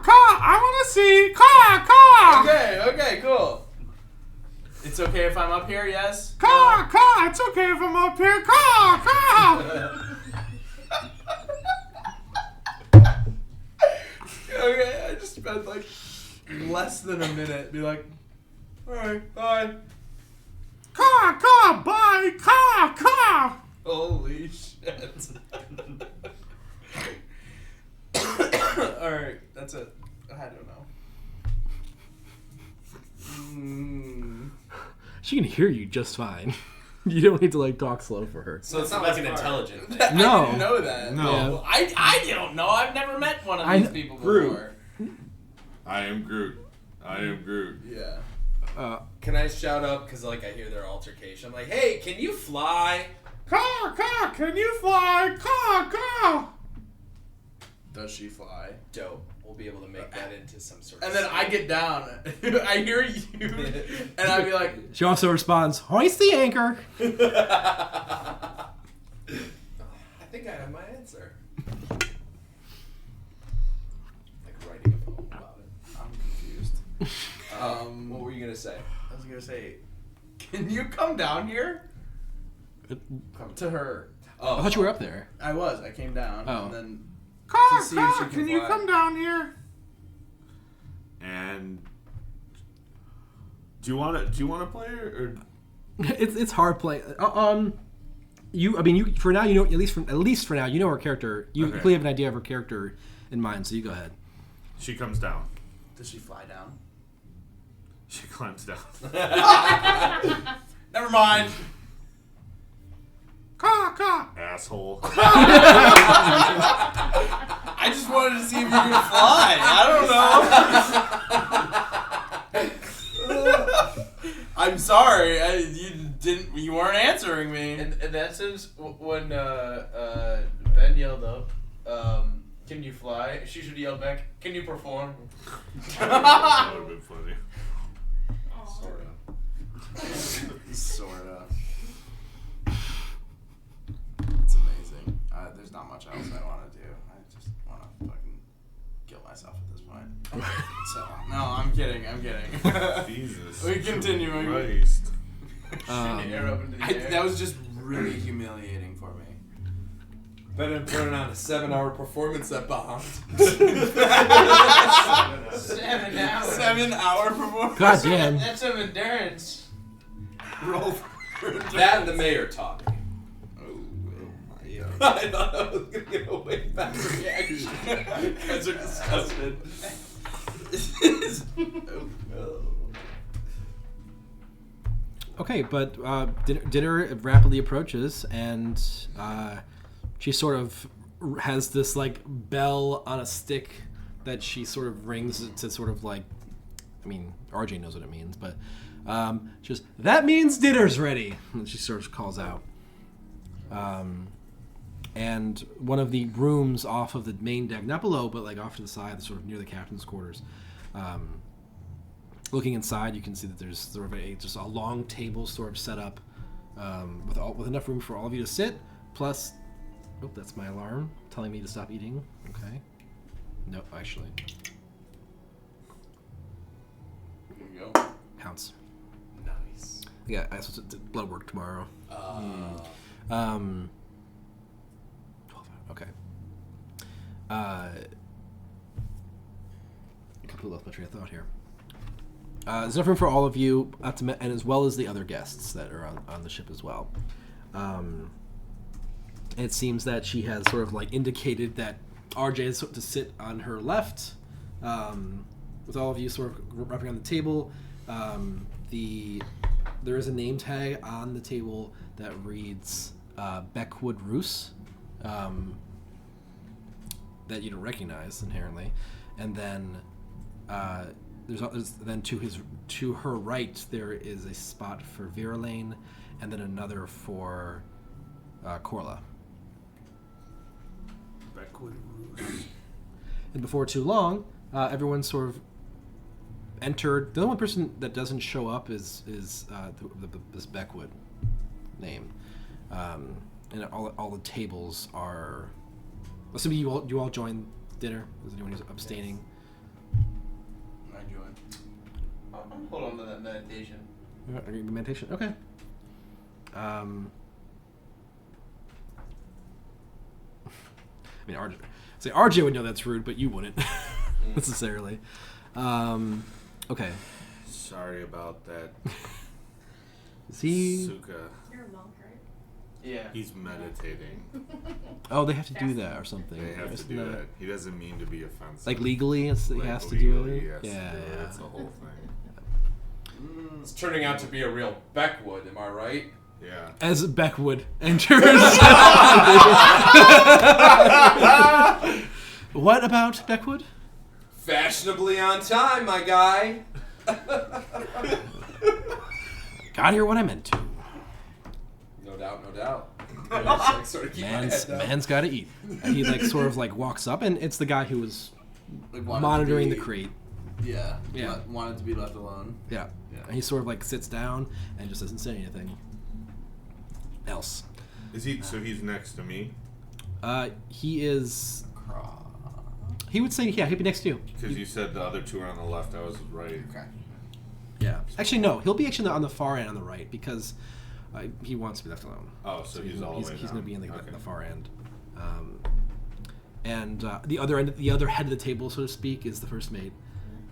caw, I want to see. Caw, caw. Okay, cool. It's okay if I'm up here, yes? Caw, caw, it's okay if I'm up here. Caw, caw. spend like less than a minute. Be like, all right, bye. Bye, car. Holy shit. All right, that's it. I don't know. She can hear you just fine. You don't need to like talk slow for her. So it's not like an intelligent thing. No. I didn't know that. No. I don't know. I've never met one of I these kn- people Groot. before. I am Groot. Yeah. Can I shout up because like I hear their altercation? I'm like, hey, can you fly? Car, can you fly? Car. Does she fly? Dope. We'll be able to make that into some sort of. And then I get down. I hear you, and I'd be like, She also responds, "Hoist the anchor." I think I have my answer. Like writing a poem about it. I'm confused. What were you gonna say? I was gonna say, can you come down here? To her. Oh, I thought you were up there. I was. I came down, Oh. and then Car, to see if she can fly. down here? And do you want to play or? It's hard play. You for now you know at least for now you know her character. You Okay. clearly have an idea of her character in mind. So you go ahead. She comes down. Does she fly down? She climbs down. Never mind. Car. Asshole. I just wanted to see if you could fly. I don't know. I'm sorry. You weren't answering me. In that sense, when Ben yelled up, "Can you fly?" she should yell back, "Can you perform?" That would have been funny. Sorta. It's amazing. There's not much else I want to do. I just want to fucking kill myself at this point. So, no, I'm kidding. Jesus. We continuing. Christ. Shooting an arrow into the air. That was just really humiliating for me. Better than putting on a 7-hour performance that bombed. 7 hours. 7 hour performance. God damn. That's some endurance. Roll. That and the mayor talking. Oh, I thought I was gonna get a way faster reaction. You guys are disgusted. Okay, but dinner rapidly approaches, and she sort of has this like bell on a stick that she sort of rings to sort of like, I mean, RJ knows what it means, but just that means dinner's ready. And she sort of calls out. And one of the rooms off of the main deck, not below, but like off to the side, sort of near the captain's quarters. Looking inside, you can see that there's sort of just a long table sort of set up with enough room for all of you to sit. Plus, oh, that's my alarm telling me to stop eating. Okay. No, actually, Here you go. counts. Nice. Yeah, I supposed to do blood work tomorrow. 12. Okay. I completely lost my train of thought here. There's enough room for all of you, and as well as the other guests that are on the ship as well. It seems that she has sort of like indicated that RJ is to sit on her left, with all of you sort of wrapping on the table. There is a name tag on the table that reads Beckwood Roos, that you don't recognize inherently, and then there's then to her right there is a spot for Viralane, and then another for Corla. And before too long, everyone sort of entered. The only one person that doesn't show up is this Beckwood name, and all the tables are. Assuming you all join dinner. Is anyone who's abstaining? I joined. I'm hold on to that meditation. Meditation. Okay. I mean, RJ would know that's rude, but you wouldn't. necessarily. Okay. Sorry about that, Is he? Suka. You're a monk, right? Yeah. He's meditating. Oh, they have to do that or something. They have to Isn't do that- that. He doesn't mean to be offensive. Like legally, he Like, has to do legally, it. he has to Yeah, do it. yeah. It's a whole thing. It's turning out to be a real Beckwood, am I right? Yeah. As Beckwood enters. What about Beckwood? Fashionably on time, my guy. Got here when I meant to. No doubt, no doubt. I just, like, sort of keep my head down. Man's got to eat. And he like sort of like walks up, and it's the guy who was Like, wanted to monitoring the be- crate. Yeah. Yeah. Wanted to be left alone. Yeah. Yeah. And he sort of like sits down and just doesn't say anything else. Is he? So he's next to me He is. He would say, yeah, he'd be next to you. because you said the other two are on the left. I was right. Okay. Yeah. Actually, no. He'll be actually on the far end on the right because he wants to be left alone. Oh, so he's all the way He's down. going to be in Okay. the far end. And the other end, the other head of the table, so to speak, is the first mate.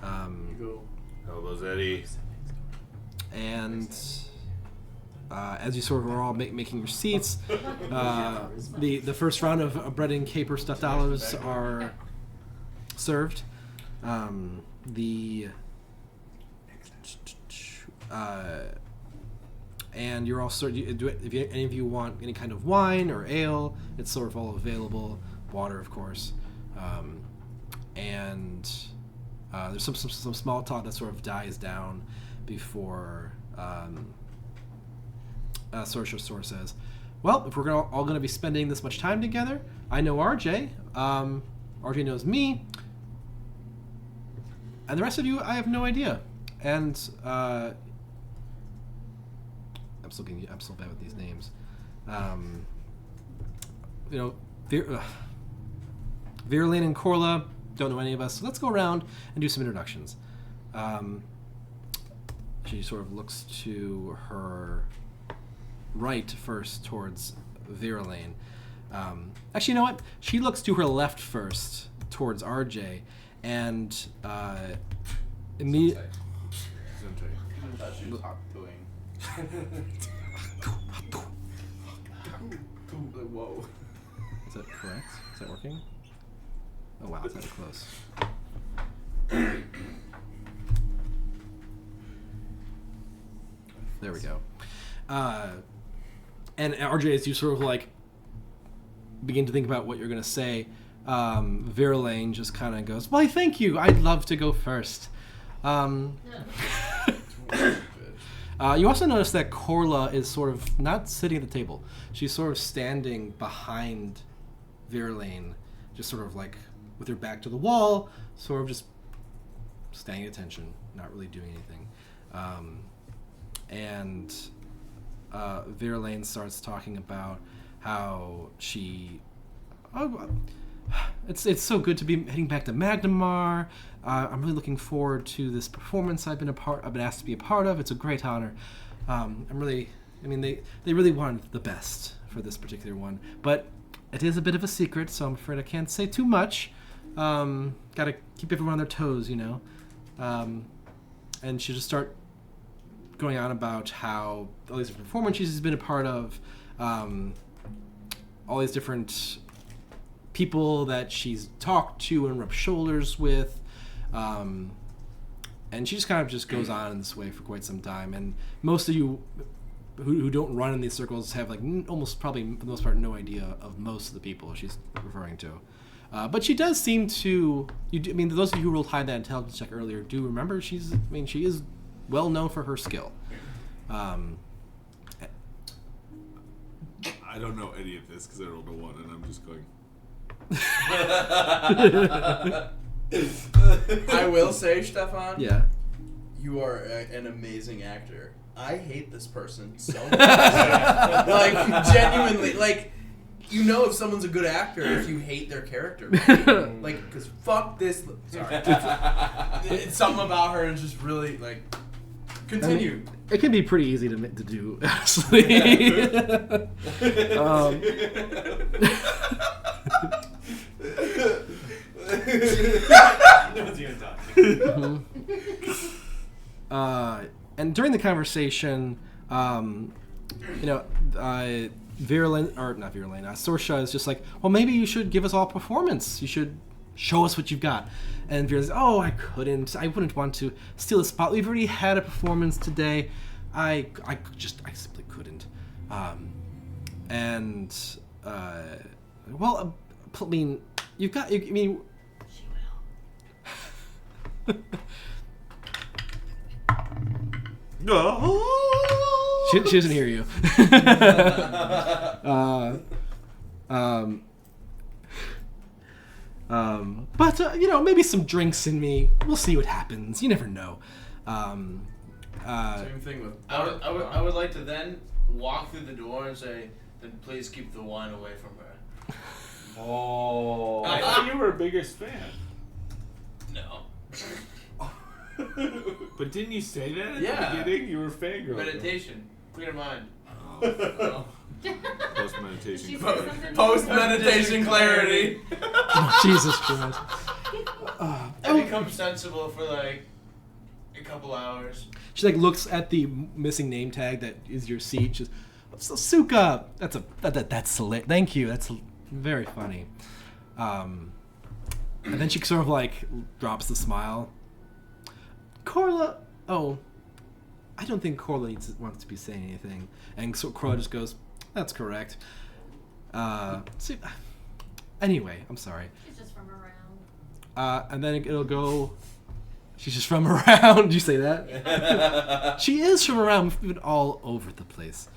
Cool. Elbows Eddie. And as you sort of are all making your seats, the first round of bread and caper stuffed olives are served. And you're all sort. If any of you want any kind of wine or ale, it's sort of all available. Water, of course, and there's some small talk that sort of dies down before Sorcerer says, "Well, if we're all going to be spending this much time together, I know RJ. RJ knows me, and the rest of you, I have no idea." And I'm still bad with these names. Virlane and Corla don't know any of us, so let's go around and do some introductions. She sort of looks to her right first towards Virlane. Actually, you know what? She looks to her left first towards RJ, and immediately. I thought she was hot pooing. Whoa. Is that correct? Is that working? Oh wow, it's that close. There we go. And RJ, as you sort of like begin to think about what you're gonna say, Virlane just kind of goes, "Why, thank you. I'd love to go first." You also notice that Corla is sort of not sitting at the table. She's sort of standing behind Virlane, just sort of like with her back to the wall, sort of just staying at attention, not really doing anything. And Virlane starts talking about how it's so good to be heading back to Magnamar. I'm really looking forward to this performance I've been asked to be a part of. It's a great honor. They really wanted the best for this particular one, but it is a bit of a secret, so I'm afraid I can't say too much. Gotta keep everyone on their toes, you know. And she'll just start going on about how all these different performances she's been a part of, all these different people that she's talked to and rubbed shoulders with, and she just kind of just goes on in this way for quite some time. And most of you who don't run in these circles have like almost probably for the most part no idea of most of the people she's referring to. But she does seem to. Those of you who rolled high that intelligence check earlier do remember she is well known for her skill. I don't know any of this because I rolled a 1 and I'm just going. I will say, Stefan. Yeah. You are an amazing actor. I hate this person so much. Like, genuinely, like, you know if someone's a good actor if you hate their character. Right? Like, because fuck this. Sorry. It's something about her and just really, like, continue. It can be pretty easy to do, honestly. And during the conversation, Sorsha is just like, well, maybe you should give us all a performance. You should show us what you've got. And Vira's like, oh, I wouldn't want to steal a spot. We've already had a performance today. I simply couldn't. You've got, She will. she doesn't hear you. But maybe some drinks in me. We'll see what happens. You never know. Same thing with. I would like to then walk through the door and say, then please keep the wine away from her. I thought you were her biggest fan. No. But didn't you say that at Yeah. the beginning? You were fangirl. Meditation. Clear mind. Oh. Post Did meditation. she say something? Post meditation clarity. Oh, Jesus Christ. I become sensible for like a couple hours. She looks at the missing name tag that is your seat. She's, Suka. That's thank you. That's very funny. And then she sort of drops the smile. Corla. Oh, I don't think Corla wants to be saying anything. And so Corla just goes, "That's correct." Anyway, I'm sorry. She's just from around. And then it'll go. She's just from around. You say that? She is from around. We've been all over the place.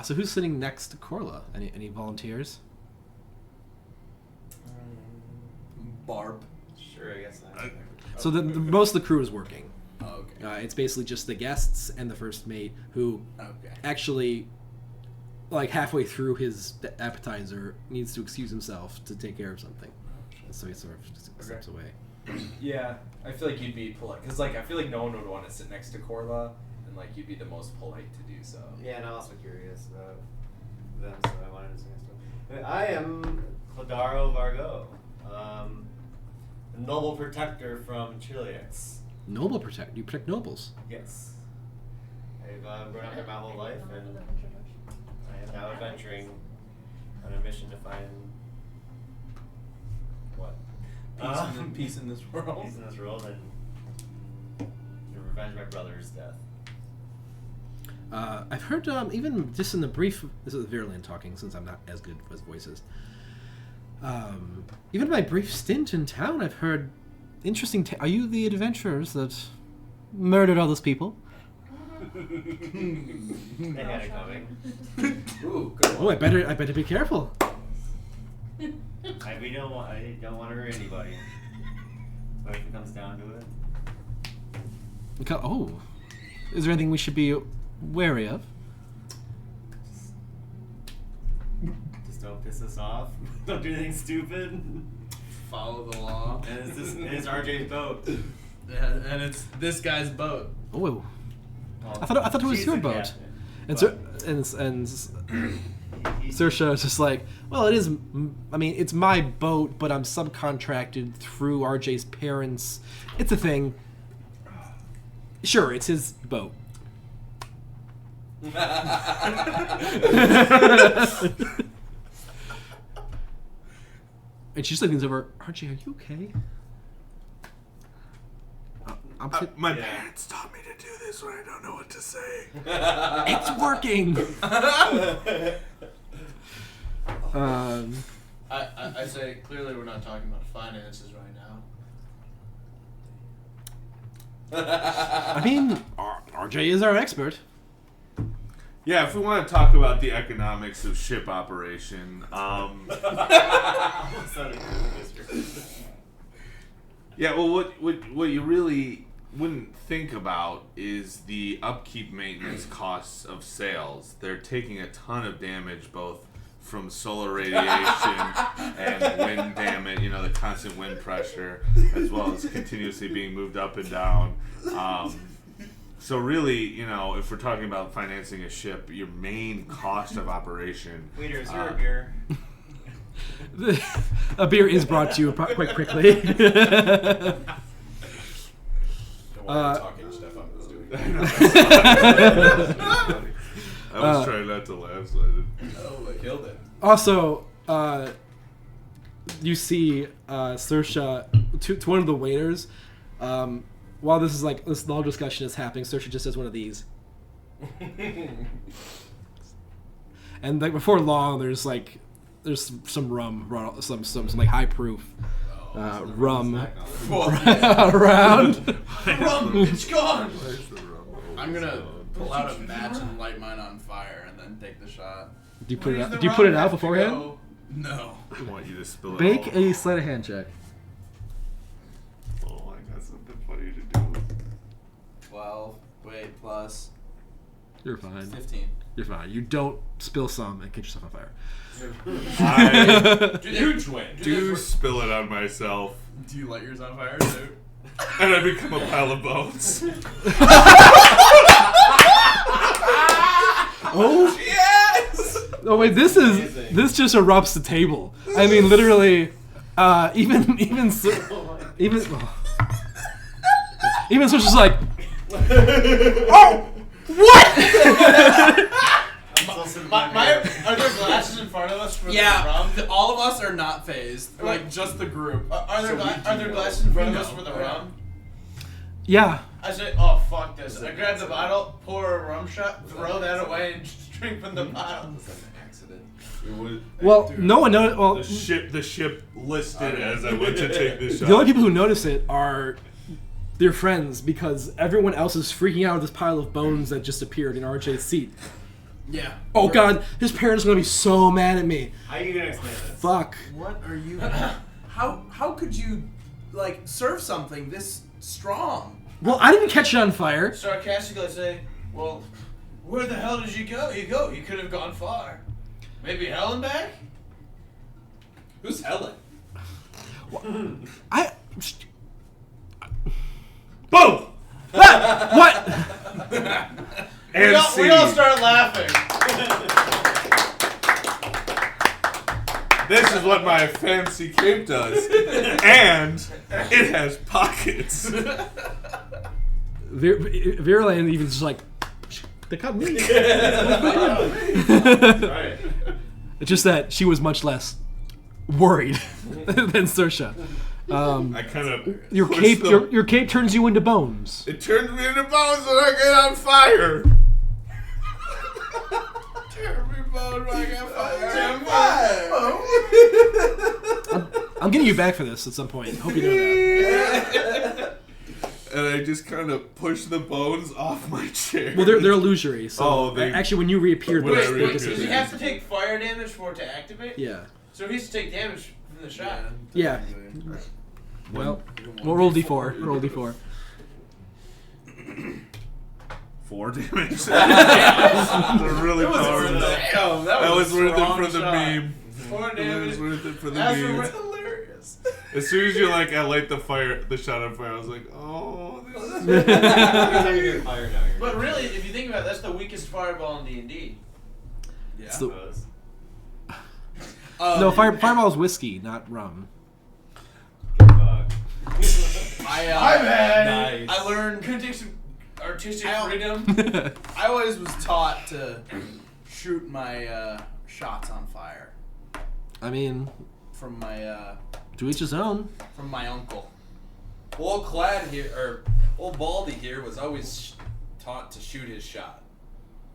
So who's sitting next to Corla? Any volunteers? Barb. Sure, I guess not. So the most of the crew is working. Oh, okay. It's basically just the guests and the first mate who Okay. actually, halfway through his appetizer, needs to excuse himself to take care of something. So he sort of just steps away. Yeah, I feel like you'd be polite because I feel like no one would want to sit next to Corla, and you'd be the most polite to do so. Yeah, and I'm also curious about them, so I wanted to say stuff. I am Cladaro Vargo, a noble protector from Chiliax. Noble protect. You protect nobles. Yes. I've grown up there my whole life, and I am now adventuring on a mission to find what? Peace in this world. Peace in this world, and to revenge my brother's death. I've heard, even just in the brief, this is Virulent talking since I'm not as good as voices. Even my brief stint in town, I've heard interesting. Are you the adventurers that murdered all those people? They had it coming. Ooh, good Oh, I better be careful. I don't want to hurt anybody. But if it comes down to it. Oh, is there anything we should be wary of? Just don't piss us off. Don't do anything stupid. Follow the law. And it's RJ's boat. Yeah, and it's this guy's boat. Oh, Well, I thought it was she's your the boat. captain, And but Saoirse is just like, well, it is. I mean, it's my boat, but I'm subcontracted through RJ's parents. It's a thing. Sure, it's his boat. And she's looking over. RJ, are you okay? My Yeah. parents taught me to do this when I don't know what to say. It's working. I say clearly we're not talking about finances right now. I mean, RJ is our expert. Yeah, if we want to talk about the economics of ship operation, yeah, well, what you really wouldn't think about is the upkeep maintenance costs of sails. They're taking a ton of damage both from solar radiation and wind damage, the constant wind pressure, as well as continuously being moved up and down. So really, if we're talking about financing a ship, your main cost of operation... Waiter, is there a beer? A beer is brought to you quite quickly. While talking, Stefan was doing that. I was trying not to laugh, so I didn't. Oh, I killed it. Also, you see Saoirse to one of the waiters. While this long discussion is happening, Saoirse just does one of these. And like before long, there's some rum, some like high proof rum around. Rum, it's gone. Where's the rum? I'm gonna pull out a match and light mine on fire and then take the shot. Do you put it Where's out? the Do you put rum it out have to beforehand? go? No. I want you to spill it Make all. a sleight of hand check. Oh, I got something funny to do. 12. Wait, plus You're fine. 15. You're fine. You don't spill some and catch yourself on fire. I Huge win. do spill it on myself, Do you light yours on fire too? and I become a pile of bones. Oh Yes! no! Wait, this just erupts the table. I mean, literally, even so, just like, oh, what? Are there glasses in front of us for the Yeah, rum? all of us are not phased. Like, just the group. Are there So we can go. glasses in front of us No. for the rum? Yeah. I say, oh fuck this. I grab the bottle, pour a rum shot, throw that away, and just drink from the bottle. It was an accident. It was, Well, dude, no one knows. Well, the ship listed as I went to take this shot. the only people who notice it are their friends because everyone else is freaking out at this pile of bones that just appeared in RJ's seat. Yeah. Oh God, his parents are gonna be so mad at me. How are you gonna explain this? Fuck. What are you? How could you like serve something this strong? Well, I didn't catch it on fire. Sarcastically, I say, well, where the hell did you go? You could have gone far. Maybe hell and back? Who's Helen? I. Boom! What? And We all scene. start laughing. This is what my fancy cape does, and it has pockets. Virulane even just like, they cut me. Right. It's just that she was much less worried than Saoirse. I kind of Your cape turns you into bones. It turns me into bones when I get on fire. I'm getting you back for this at some point. Hope you know that. And I just kind of push the bones off my chair. Well, they're illusory. So Oh, they- actually, when you reappear, When I they reappear, Does he disappear. have to take fire damage for it to activate? Yeah. So he has to take damage from the shot. Yeah. Well, we'll roll d4. Roll d4. 4 damage. They're really powerful. Damn, That was worth it strong for the shot. meme. 4 That was damage. worth it for the That's meme. hilarious. As soon as you I light the shot on fire, I was like, oh, this is You're fire now. But really, if you think about it, that's the weakest fireball in D&D. Yeah. So- Suppose. No, Fireball is whiskey, not rum. I Nice. I learned. Could take some artistic freedom. I always was taught to shoot my shots on fire I mean, from my to each his own. uncle. Old Clad here, or old Baldy here, was always taught to shoot his shot.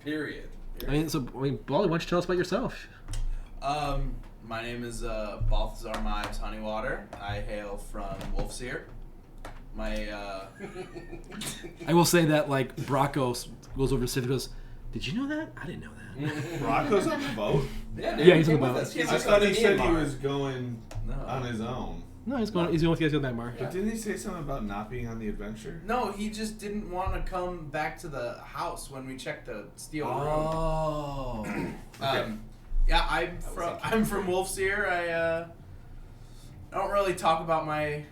Period. Baldy, why don't you tell us about yourself? My name is Balthazar Mives Honeywater. I hail from Wolfseer. My I will say that like Bracco goes over to Civ and goes, "Did you know that? I didn't know that." Rocco's on the boat? Yeah, Yeah, he's on the came with boat. us. He's I just thought on he the said he Myanmar. was going No. on his own. No, he's going with you guys to that mark. But didn't he say something about not being on the adventure? No, he just didn't want to come back to the house when we checked the steel Oh. room. Yeah, I'm from Wolfseer. I don't really talk about my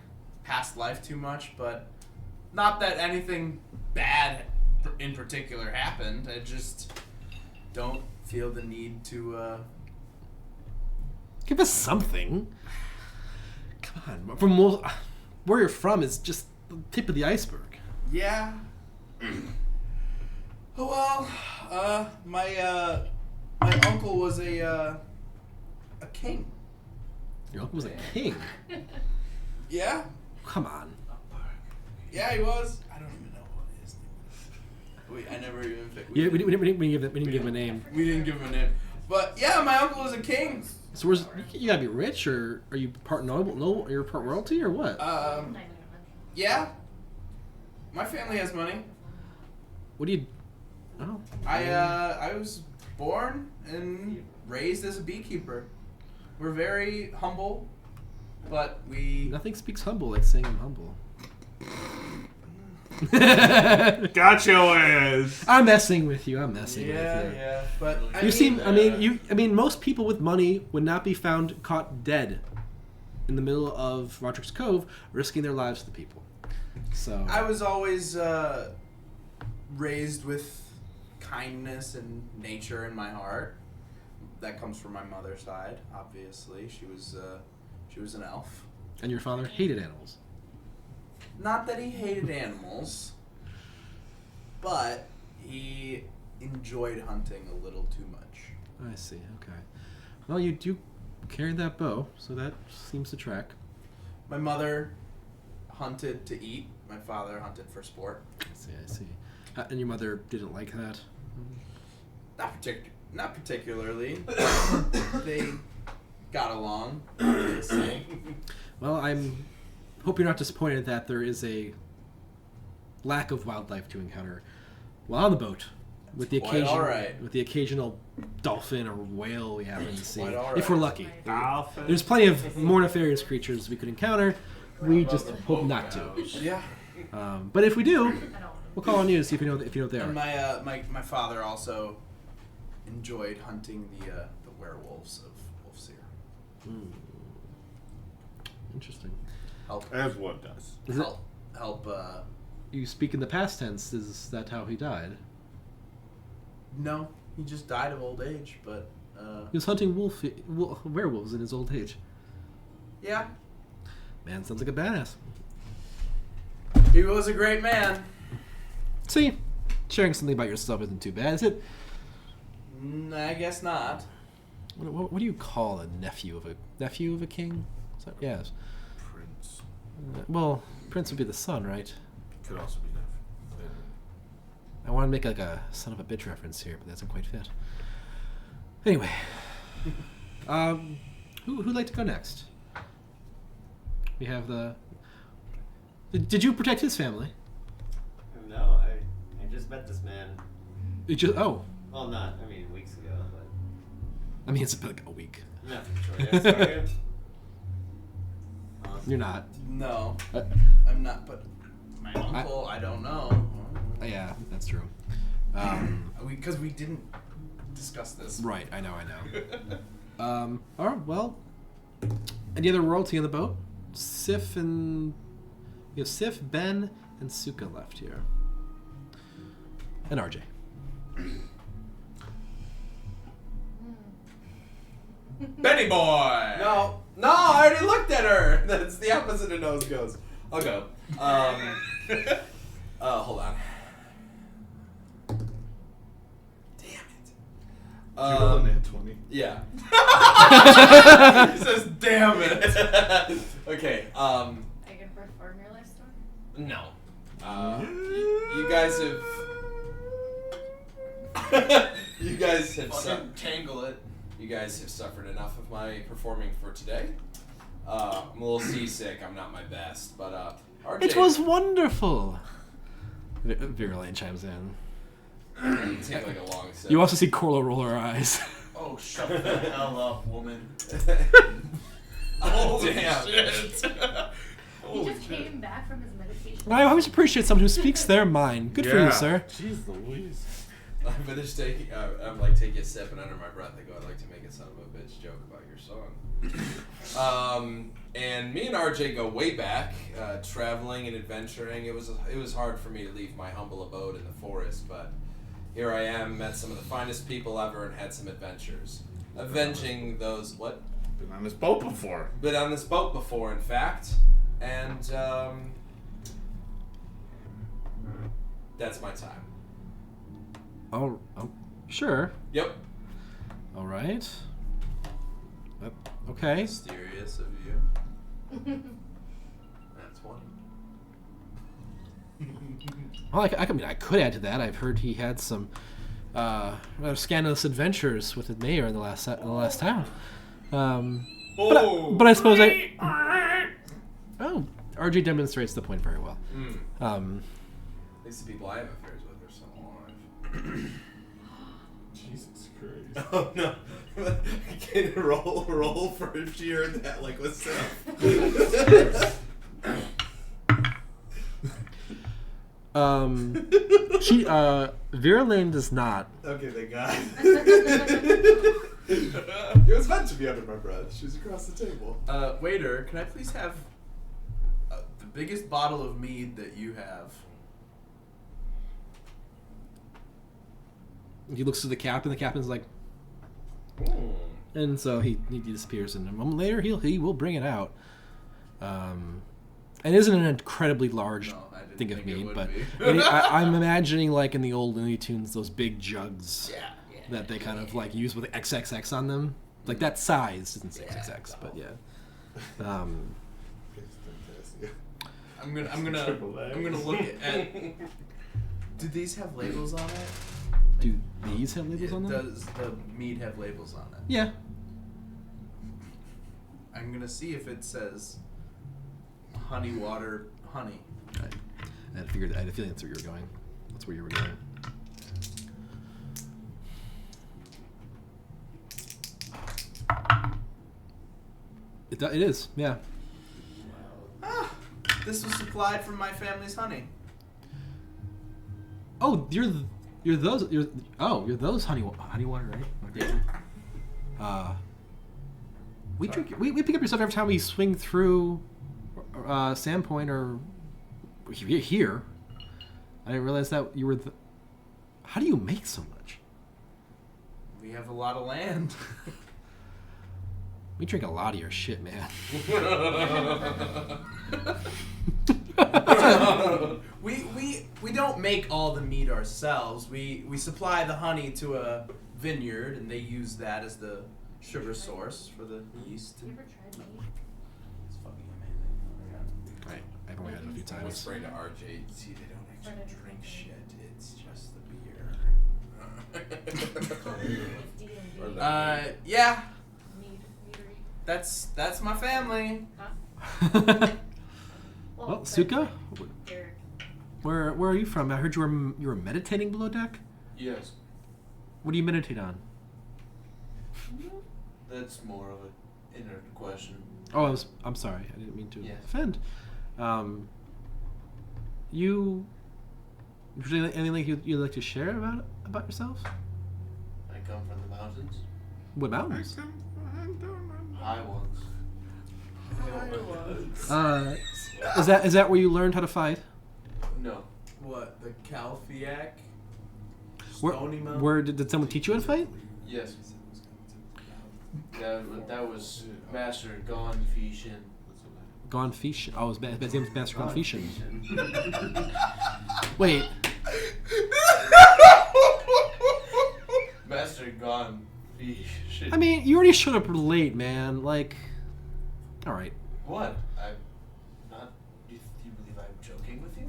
past life too much, but not that anything bad in particular happened. I just don't feel the need to. Give us something. Come on, where you're from is just the tip of the iceberg. Yeah. Oh well, my uncle was a king. Your uncle was a king. Yeah. Come on. Yeah, he was. I don't even know what his name was. I never even. Yeah, we didn't give him a name. We didn't give him a name. But yeah, my uncle was a king. So you gotta be rich, or are you part noble? No, you're part royalty, or what? Yeah. My family has money. What do you? Oh. I was born and raised as a beekeeper. We're very humble, but we. Nothing speaks humble like saying I'm humble. Gotcha, Wiz. I'm messing with you. I'm messing with you. Yeah. But I mean, most people with money would not be found caught dead in the middle of Roderick's Cove, risking their lives for the people. So I was always raised with kindness and nature in my heart. That comes from my mother's side, obviously. She was an elf. And your father hated animals. Not that he hated animals, but he enjoyed hunting a little too much. I see. Okay. Well, you do carry that bow, so that seems to track. My mother hunted to eat. My father hunted for sport. I see. I see. And your mother didn't like that. Not particularly. They got along. They say. Well, I'm hope you're not disappointed that there is a lack of wildlife to encounter while on the boat, with the occasional dolphin or whale we happen to see, if we're lucky. Dolphin. There's plenty of more nefarious creatures we could encounter. We just hope not to. Yeah. But if we do, we'll call on you to see if you know what they are. And my father also enjoyed hunting the werewolves of Wolfseer. Interesting. As one does. Help. You speak in the past tense. Is that how he died? No, he just died of old age. But he was hunting werewolves in his old age. Yeah. Man, sounds like a badass. He was a great man. See, sharing something about yourself isn't too bad, is it? I guess not. What do you call a nephew of a king? Yes. Prince. Well, prince would be the son, right? Could also be nephew. I want to make like a son of a bitch reference here, but that doesn't quite fit. Anyway, who'd like to go next? We have the. Did you protect his family? No, I just met this man. Oh. Well, weeks ago, but. I mean, it's been like a week. Not for sure. Yeah, sorry. You're not. No, I'm not. But my uncle, I don't know. Yeah, that's true. Because we didn't discuss this. Right, I know. All right, well, any other royalty on the boat? Sif, Ben, and Suka left here. And RJ. Benny boy! No, I already looked at her! That's the opposite of nose goes. I'll go. Hold on. Damn it. Roll an 20. Yeah. He says, damn it. Okay, Are you gonna perform your life story? no. You guys have... you guys have... Tangle it. You guys have suffered enough of my performing for today. I'm a little seasick. I'm not my best, but RJ... It was wonderful. Virulane chimes in. Take like a long sip. You also see Corla roll her eyes. Oh, shut the hell up, woman. Oh, damn. Shit. He just came back from his meditation. I always appreciate someone who speaks their mind. Good for you, sir. Jeez Louise. I finished taking... I'm like taking a sip, and under my breath I go, I'd like to make a son of a bitch joke about your song. And me and RJ go way back, traveling and adventuring. It was hard for me to leave my humble abode in the forest, but here I am, met some of the finest people ever, and had some adventures. Avenging those... What? Been on this boat before. Been on this boat before, in fact. And, That's my time. Oh, sure. Yep. All right. Okay. Mysterious of you. That's one. Well, I mean, I could add to that. I've heard he had some rather scandalous adventures with the mayor in the last town. But I suppose RG demonstrates the point very well. At least the people I have affairs with are still alive. Jesus Christ. Oh no! Can roll for if she heard that. Like, what's up? Vera Lynn does not. Okay, thank God. It was meant to be under my breath. She was across the table. Waiter, can I please have the biggest bottle of mead that you have? He looks to the captain. The captain's like, and so he disappears. And a moment later, he will bring it out. And it isn't an incredibly large thing of mead, but I'm imagining like in the old Looney Tunes, those big jugs that they kind of like use with XXX on them. Like that size isn't 6XX, but yeah. I'm gonna look at. Do these have labels on it? Do these have labels on them? Does the mead have labels on it? Yeah. I'm gonna see if it says honey water honey. I had a feeling that's where you were going. That's where you were going. It is, yeah. Ah, this was supplied from my family's honey. Oh, you're those honey water, right? Okay. Yeah. We pick up your stuff every time we swing through Sandpoint or here. I didn't realize that you were How do you make so much? We have a lot of land. We drink a lot of your shit, man. we don't make all the meat ourselves. We supply the honey to a vineyard, and they use that as the sugar source for the yeast. Have you ever tried meat? It's fucking amazing. Right. I've only had it a few I was times. afraid to RJ. See, they don't actually drink shit. It's just the beer. Yeah. Meadery. That's my family. Huh? Well, Suka, Derek. where are you from? I heard you were meditating below deck. Yes. What do you meditate on? That's more of an inner question. Oh, I'm sorry. I didn't mean to Yes. offend. You anything you'd like to share about yourself? I come from the mountains. What mountains? High ones. Is that where you learned how to fight? No. What, the Calfiac? Where, Stony Mountain? where did someone teach you how to fight? Yes. That was Master Gon Fishin. Gone Fish. Oh, his name was Master Gone Fishin. Wait. Master Gon Fishin. I mean, you already showed up late, man. Like, all right. What? I'm not. Do you believe I'm joking with you?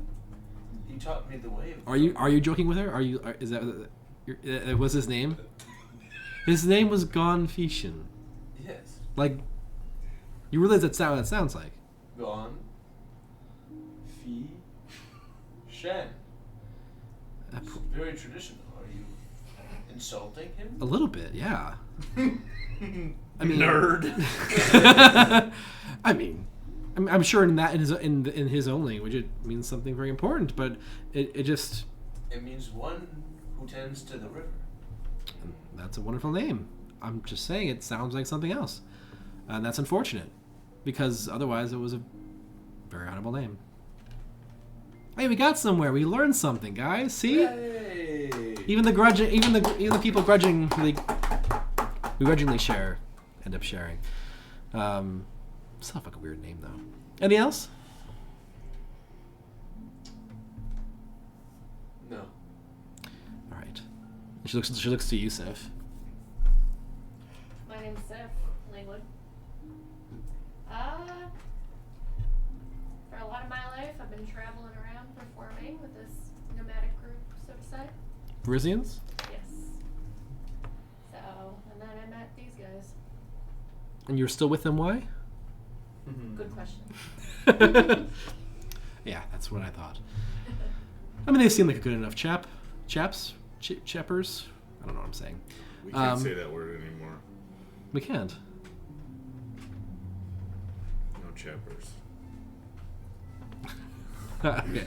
He taught me the way. Are you joking with her? Is that what's his name? His name was Gone Fishin. Yes. Like, you realize that's not what that sounds like. Gon Fi Shen. It's very traditional. Are you insulting him? A little bit, yeah. I mean, Nerd. I mean, I'm sure in his own language it means something very important, but it just It means one who tends to the river. that's a wonderful name. I'm just saying it sounds like something else, and that's unfortunate because otherwise it was a very honorable name. Hey, we got somewhere. We learned something, guys. See, Yay. even the people grudgingly end up sharing. Sounds like a weird name though. Anything else? No. All right. She looks to you, Sif. My name's Sif Langwood. For a lot of my life, I've been traveling around performing with this nomadic group, so to say. Parisians? Yes. So, and then I met these guys. And you're still with them? Why? Good question. Yeah, that's what I thought. I mean, they seem like a good enough chappers. I don't know what I'm saying. We can't say that word anymore. We can't. No chappers. Okay.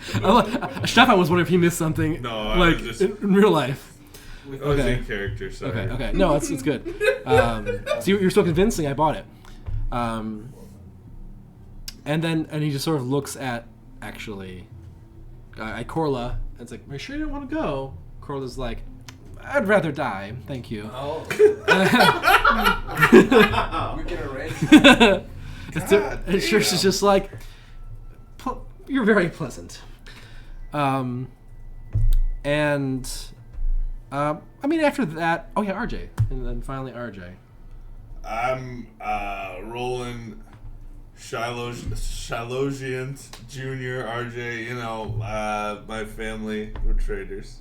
Stefan was wondering if he missed something. No, I like was just- in real life. I was in character, sorry. Okay. No, it's good. So you're so convincing. I bought it. And he just sort of looks at at Corla and it's like, "Are you sure you don't want to go?" Corla's like, "I'd rather die, thank you." Oh. We can arrange that. And she's just like, "You're very pleasant." I mean, after that, oh yeah, RJ, and then finally RJ. I'm Roland Shalogian Jr., RJ, you know, my family, we're traders.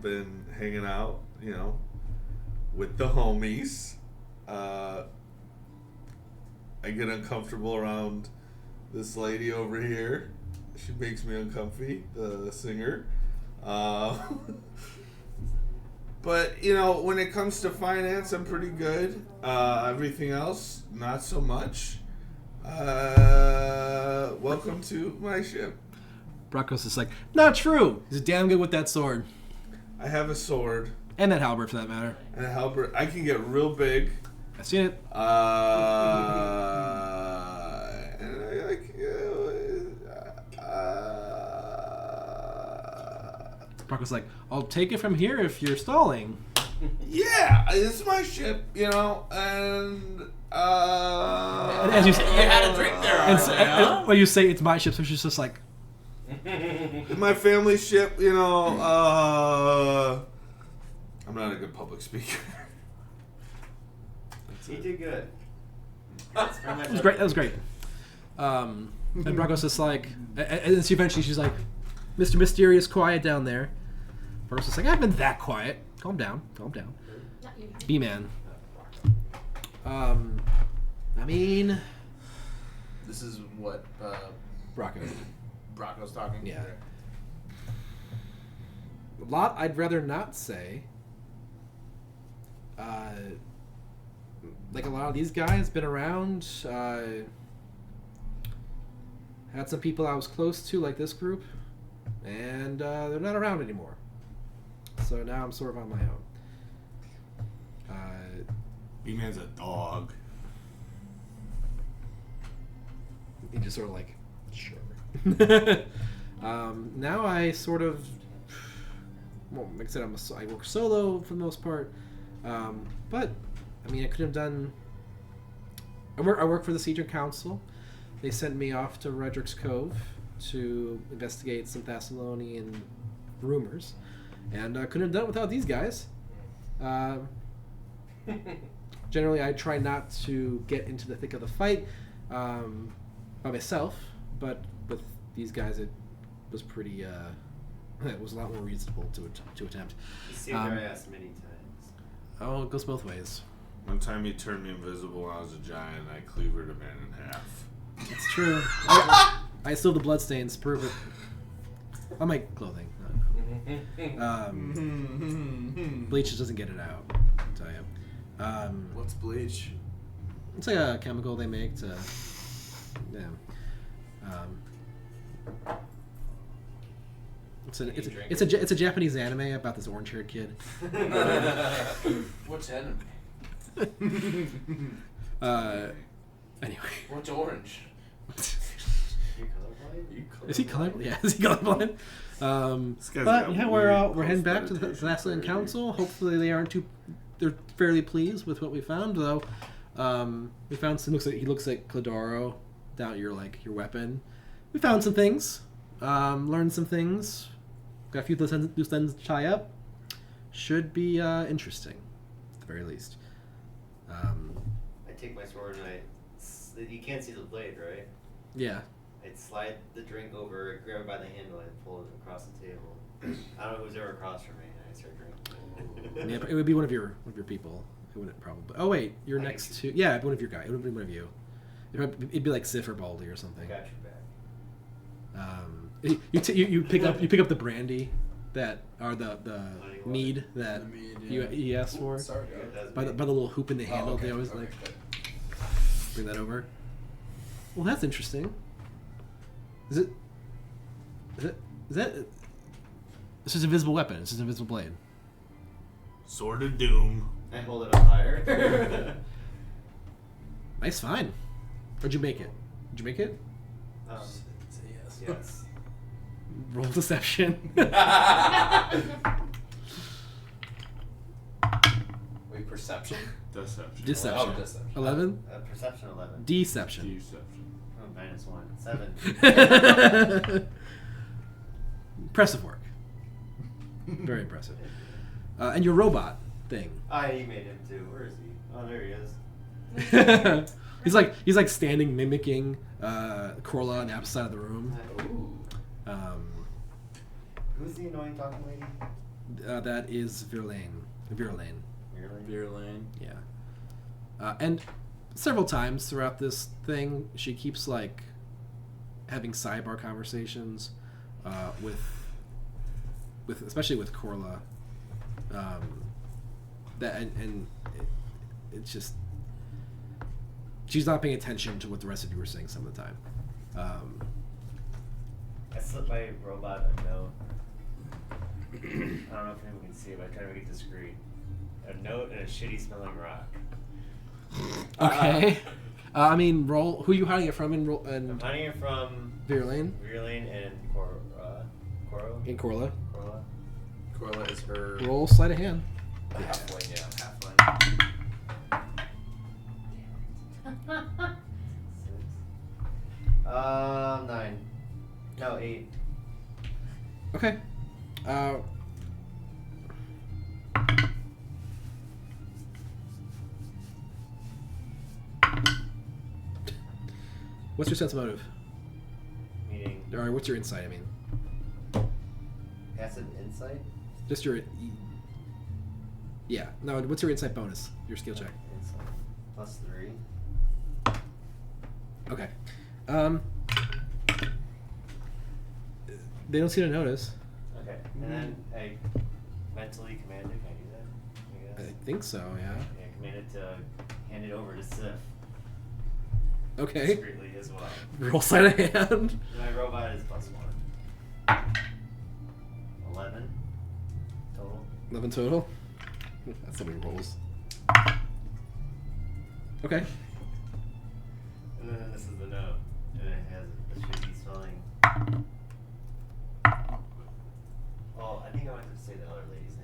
Been hanging out, you know, with the homies. I get uncomfortable around this lady over here. She makes me uncomfy, the singer. But, you know, when it comes to finance, I'm pretty good. Everything else, not so much. Welcome to my ship. Brockos is like, "Not true. He's damn good with that sword I have a sword and that halberd, for that matter. and a halberd. I can get real big. I've seen it." And I like, Brockos like, "I'll take it from here if you're stalling." yeah, it's my ship, you know, and And as you say, You had a drink there, and when you say it's my ship, so she's just like, my family ship, you know. I'm not a good public speaker. He did good. That was great. That was great. And Brockos is like, and then she's like, "Mr. Mysterious, quiet down there." Brockos is like, "I haven't been that quiet. Calm down. Calm down. Not usually. B-man." I mean, This is what Brocco. Brocco's talking. Yeah. A lot I'd rather not say. Like a lot of these guys been around. Had some people I was close to, like this group, and they're not around anymore. So now I'm sort of on my own. B-man's a dog. He just sort of like, sure. Now I sort of, well, like I said, I work solo for the most part. But I mean, I could have done. I work for the Siege Council. They sent me off to Redrick's Cove to investigate some Thessalonian rumors, and I couldn't have done it without these guys. Generally, I try not to get into the thick of the fight by myself, but with these guys, it was pretty. It was a lot more reasonable to attempt. He saved our ass many times. Oh, it goes both ways. One time he turned me invisible when I was a giant. I cleavered a man in half. It's true. I still have the bloodstains. Prove it. On my clothing. Bleach just doesn't get it out. I'll tell you. What's bleach? It's like a chemical they make to. Yeah. It's a Japanese anime about this orange-haired kid. What's enemy? Anyway. What's orange? You colorblind? Is he colorblind? Yeah, is he colorblind? This guy's But got yeah, weird we're heading back to the post-meditation Thessalian Council. Hopefully they aren't too. They're fairly pleased with what we found, though. We found some. He looks like Cladoro, down your weapon. We found some things. learn some things. Got a few loose ends to tie up. Should be interesting, at the very least. I take my sword and you can't see the blade, right? Yeah. I'd slide the drink over, grab it by the handle, and pull it across the table. I don't know who's ever across from me, and I start drinking. Yeah, but it would be one of your people. It wouldn't probably. Oh wait, you're I next guess to. Yeah, one of your guys. It would be one of you. It'd be like Sif or Baldy or something. Got your back. You pick up the brandy that are the mead that The mead, yeah. he asked for. Sorry, Yeah, guys. that's By the me. little hoop in the handle, Oh, okay. they always Okay, like good. bring that over. Well, that's interesting. Is that? This is an invisible weapon. This is an invisible blade. Sword of Doom. I hold it up higher. Nice find. Where'd you make it? Did you make it? Say yes. Yes. Roll deception. Wait, perception? Deception. Deception. Oh, deception. 11. Perception 11. Deception. Deception. Oh, -1. 7. Impressive work. Very impressive. And your robot thing. You made him too. Where is he? Oh, there he is. he's like standing mimicking Corla on the opposite side of the room. Ooh. Who's the annoying talking lady? That is Virlaine. Really? Beer lane. Yeah. And several times throughout this thing, she keeps like having sidebar conversations with especially with Corla. It's just she's not paying attention to what the rest of you were saying some of the time. I slipped my robot a note. I don't know if anyone can see it, but I try to make it discreet. A note and a shitty smelling rock. Okay. I mean, roll. Who are you hiding it from in I'm hiding it from Virlaine? Virlaine and Coro. In Corla. Corla. Corla is her Roll sleight of hand. Halfway, yeah. halfling. Six. 9. No, 8. Okay. What's your sense of motive? Meaning, Or what's your insight? I mean, passive insight? just your. Yeah. No. What's your insight bonus? Your skill check. Insight. +3. Okay. They don't seem to notice. Okay. And then I mentally command it. Can I do that? I I guess. think so. Yeah. Yeah, command it to hand it over to Sif. Okay. Discreetly as well. Roll sleight of hand. My robot is +1. 11 total. 11 total. That's how many rolls. Okay. And then this is the note. And it has a shitty smelling. Oh, I think I wanted to say the other lady's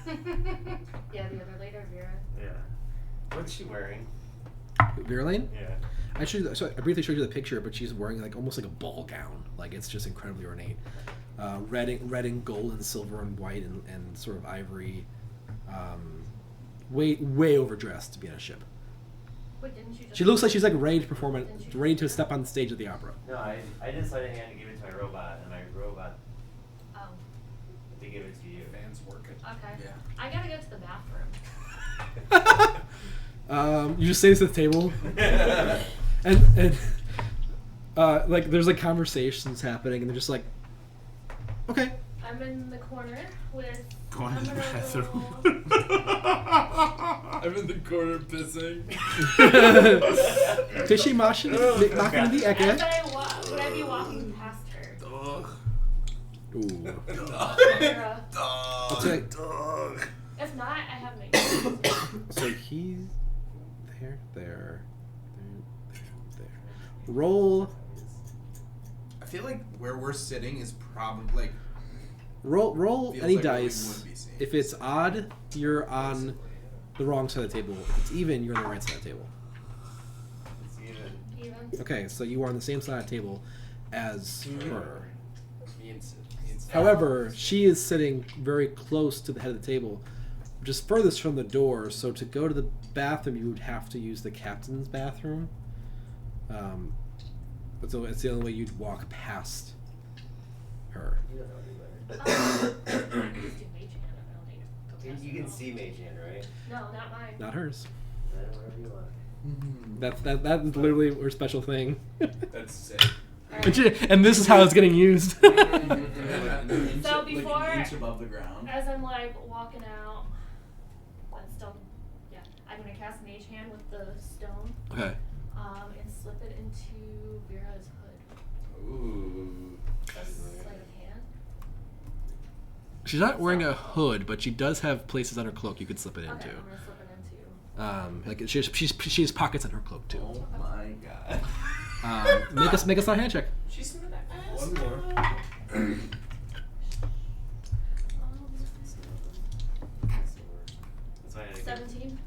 name. Yeah, the other later, Vera. Yeah. What's she wearing? Virlaine? Yeah. Actually, so I briefly showed you the picture, but she's wearing like almost like a ball gown. Like it's just incredibly ornate. Red and gold and silver and white and sort of ivory. Way overdressed to be on a ship. Wait, didn't you just... She looks like she's like ready to perform it, Didn't you- ready to step on the stage of the opera. No, I didn't slide a hand to give it to my robot, and my robot Oh, to give it to you. Fans working. okay. Yeah. I gotta go to the bathroom. You just say this at the table, and like there's like conversations happening, and they're just like, okay. I'm in the corner with... Going to the I'm gonna bathroom. I'm in the corner pissing. Fishy machine, knocking in the As ecke. would I be walking past her? Ugh. Ooh. Vera? Okay. If not, I have my... So he's there. Roll I feel like where we're sitting is probably like Roll Feels any like where we dice. would be safe. If it's odd, you're on the wrong side of the table. If it's even, you're on the right side of the table. It's even. Even? Okay, so you are on the same side of the table as her. However, she is sitting very close to the head of the table, just furthest from the door. So to go to the bathroom, you would have to use the captain's bathroom. But so it's the only way you'd walk past her. You don't know any better. Just do mage hand. I don't need to go past You it can all. see Mage Hand, right? No, not mine. Not hers. Whatever you want. That's literally her special thing. That's sick. And this is how it's getting used. So like before- an inch above the ground. As I'm like walking out, I'm still, yeah, I'm gonna cast Mage Hand with the stone, Okay. and slip it into Vera's hood. Ooh. A sleight of hand. She's not wearing a hood, but she does have places on her cloak you could slip it Okay, into. I'm gonna slip it into. Like she has pockets on her cloak too. Oh my god. Make us a hand check. She's some of that ass. One more. That's why I had to get- 17.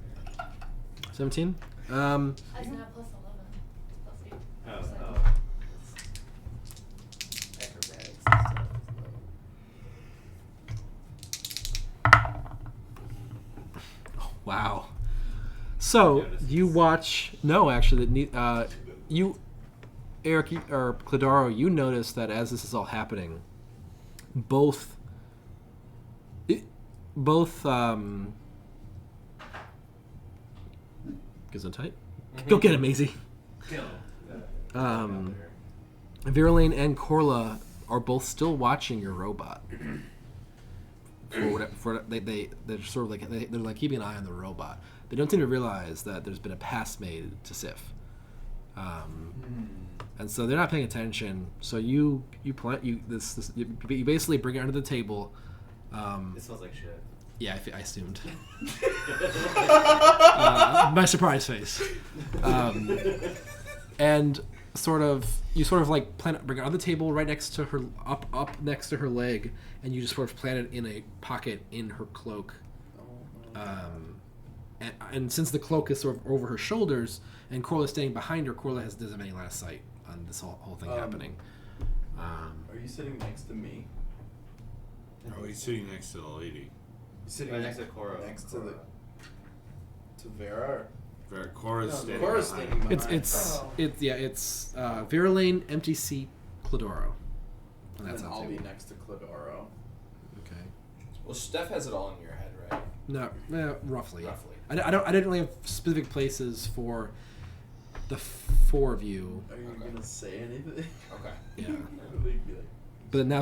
17. I didn't have plus 11. Plus 8. Oh. Acrobatics and stuff. Wow. So you watch. No, actually, you, Eric or Cladaro, you notice that as this is all happening, both. Gesundheit. Go get him, Maisie. Kill. Virulane and Corla are both still watching your robot. They're sort of like they're like keeping an eye on the robot. They don't seem to realize that there's been a pass made to Sif, and so they're not paying attention. So you basically bring it under the table. It smells like shit. Yeah, I assumed. My surprise face, and you sort of like bring it on the table right next to her, up next to her leg, and you just sort of plant it in a pocket in her cloak. And since the cloak is sort of over her shoulders, and Corla's standing behind her, Corla doesn't have any line of sight on this whole thing happening. Are you sitting next to me? Oh, he's sitting next to the lady. You sitting Right next to Cora. Next to Vera. Cora's No, standing Cora's behind. standing behind. It's Virulane, empty seat, Cladoro. And that's And how I'll it's be able. next to Cladoro. Okay. Well, Steph has it all in your head, right? No, roughly. Roughly. I didn't really have specific places for the four of you. Are you Okay. gonna say anything? Okay. Yeah. Be like, But now,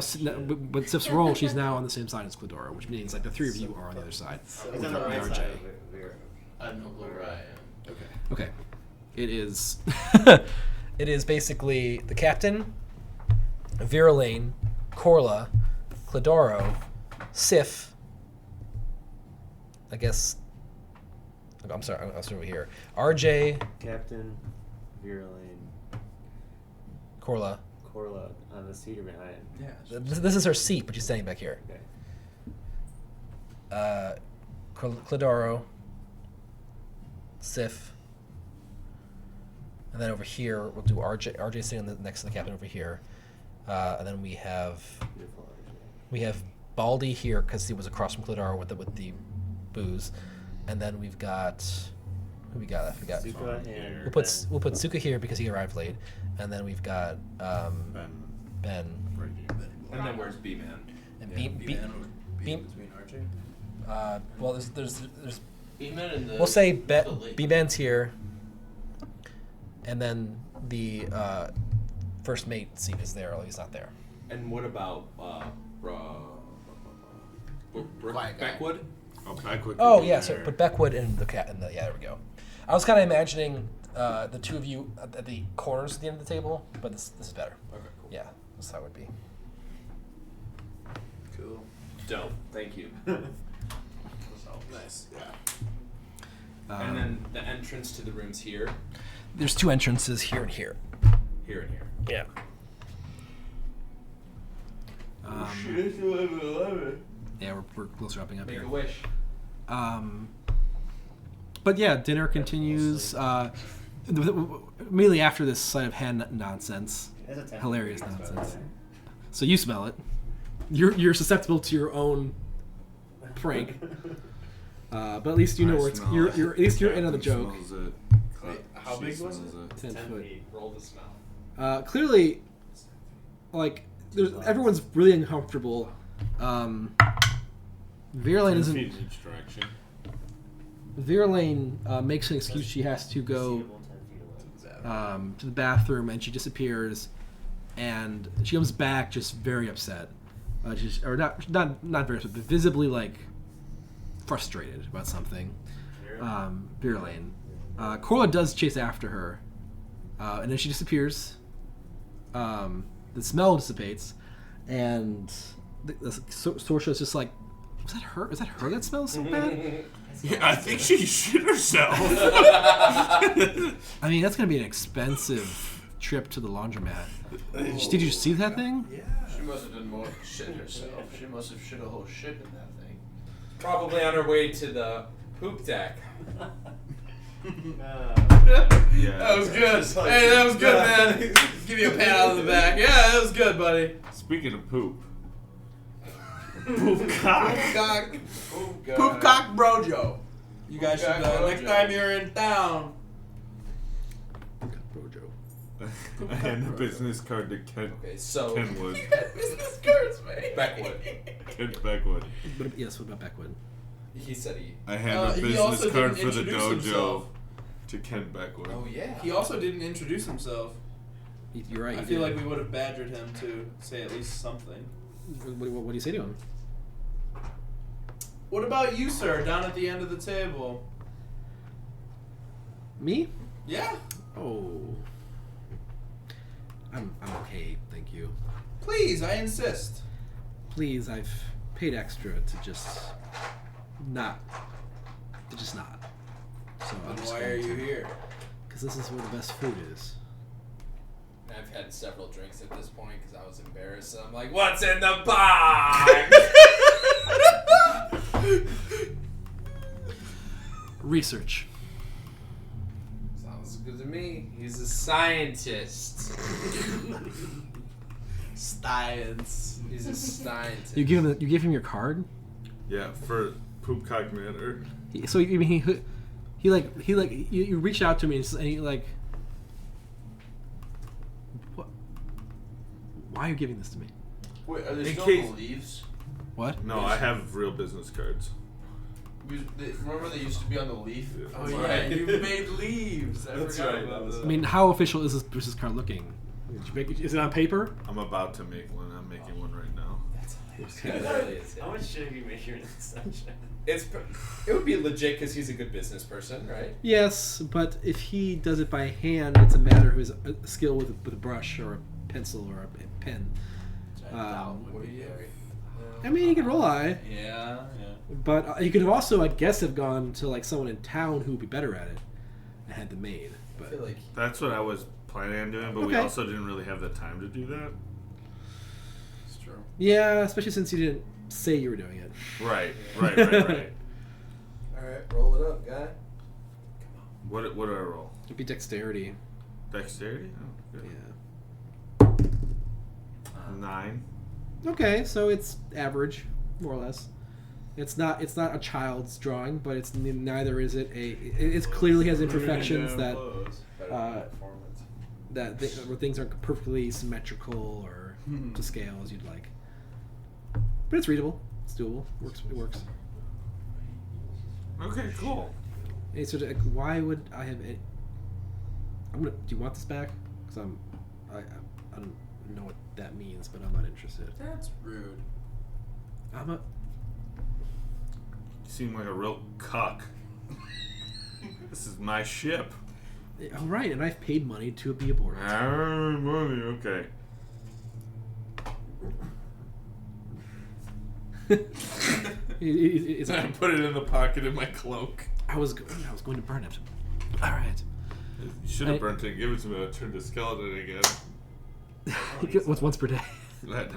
but Sif's role, she's now on the same side as Cladoro, which means like the three of you are on the other side. It's with on the right RJ. side of Vera. I know where I am. okay. Okay. It is. It is basically the captain, Virulane, Corla, Cladoro, Sif. I guess. I'm sorry. I'll start over here. RJ, Captain, Virulane, Corla. Corla on the cedar behind. Yeah. This is her seat, but she's standing back here. Okay. Cladoro, Sif, and then over here we'll do RJ. RJ sitting next to the captain over here, and then we have Beautiful Baldy here because he was across from Cladoro with the booze, and then we've got who we got? I forgot. Suka and We'll put Suka here because he arrived late, and then we've got Ben Right here. And then where's B-Man? and Yeah, B-Man would be B- between RJ. well, there's Beeman and the. we'll say the lake. B-Ben's here, and then the first mate seat is there, although he's not there. And what about Quiet guy. Beckwood? Oh, Beckwood. Oh could be yeah, so there. put Beckwood and the cat, yeah, there we go. I was kind of imagining the two of you at the corners at the end of the table, but this is better. Okay, cool. Yeah, that's how it would be. Cool. Dope. Thank you. Nice. Yeah. And then the entrance to the rooms here, there's two entrances here and here. here and here. Yeah. Yeah, we're close to wrapping up Make here. a wish. But yeah, dinner continues. Immediately after this sleight of hand nonsense, That's a 10 hilarious degrees, by the nonsense. way. So you smell it. You're susceptible to your own prank. But at least you know where it's. You're at least you're in on the joke. Wait, how big was it? 10 foot. feet. Roll the smell. Clearly, like everyone's really uncomfortable. Verlaine isn't. Feet in each direction. Verlaine makes an excuse. She has to go Seeable 10 feet away. to the bathroom, and she disappears. And she comes back just very upset, or not very upset, but visibly like frustrated about something. Verlaine. Corla does chase after her, and then she disappears. The smell dissipates, and Sorsha is just like, was that her? Is that her that smells so bad? Yeah, I think she shit herself. I mean, that's gonna be an expensive trip to the laundromat. Did you see that thing? Yeah. She must have done more shit herself. She must have shit a whole shit in that thing. Probably on her way to the poop deck. Yeah. That was good. Hey, that was good, man. Give you a pat on the back. Yeah, that was good, buddy. Speaking of poop. Poop cock. Poop cock brojo. You guys should, next time you're in town. Brojo. I hand a business card to Okay, so Kenwood. Business cards, man. Beckwood. Kent Beckwood. But, yes, what about Beckwood? He said he. I hand a he also business card didn't for the introduce dojo himself. to Kent Beckwood. Oh yeah. He also didn't introduce himself. You're right. I you feel did. like we would have badgered him to say at least something. What do you say to him? What about you, sir, down at the end of the table? Me? Yeah? Oh. I'm okay, thank you. Please, I insist. Please, I've paid extra to just not. So I'm Then just why are you here? Because this is where the best food is. I've had several drinks at this point because I was embarrassed. So I'm like, what's in the box? Research. Sounds good to me. He's a scientist. Science. He's a scientist. You give him your card. Yeah, for Poop Cock Manor. So you mean you reached out to me and he like, what? Why are you giving this to me? Wait, are there In still case- the leaves? What? No, I have real business cards. Remember they used to be on the leaf? Yeah. Oh yeah, you made leaves. I That's forgot right, about that's that. I mean, how official is this business card looking? Is it on paper? I'm about to make one. I'm making one right now. It really is. How much should we make your session? It would be legit because he's a good business person, right? Yes, but if he does it by hand, it's a matter of his skill with a brush or a pencil or a pen. What do you? I mean, he could roll eye, Yeah. but he could have also, I guess, have gone to like someone in town who would be better at it and had them made. I But feel like That's what I was planning on doing, but we Okay. also didn't really have the time to do that. It's true. yeah, especially since you didn't say you were doing it. Right. all right, roll it up, guy. What do I roll? It'd be dexterity. Dexterity? Oh, good. Yeah. 9. Okay, so it's average, more or less. It's not a child's drawing, but it's neither is it it clearly has imperfections that where things aren't perfectly symmetrical or to scale as you'd like. But it's readable. It's doable. It works. Okay, cool. Hey, so why would I have it? Do you want this back? Because I don't know what that means, but I'm not interested. That's rude. I'm a. You seem like a real cuck. This is my ship. All right, and I've paid money to be aboard. Money, okay. It's, I put it in the pocket of my cloak. I was going to burn it. All right. You should have burnt it and given it to me. I turned to skeleton again. What's once per day? That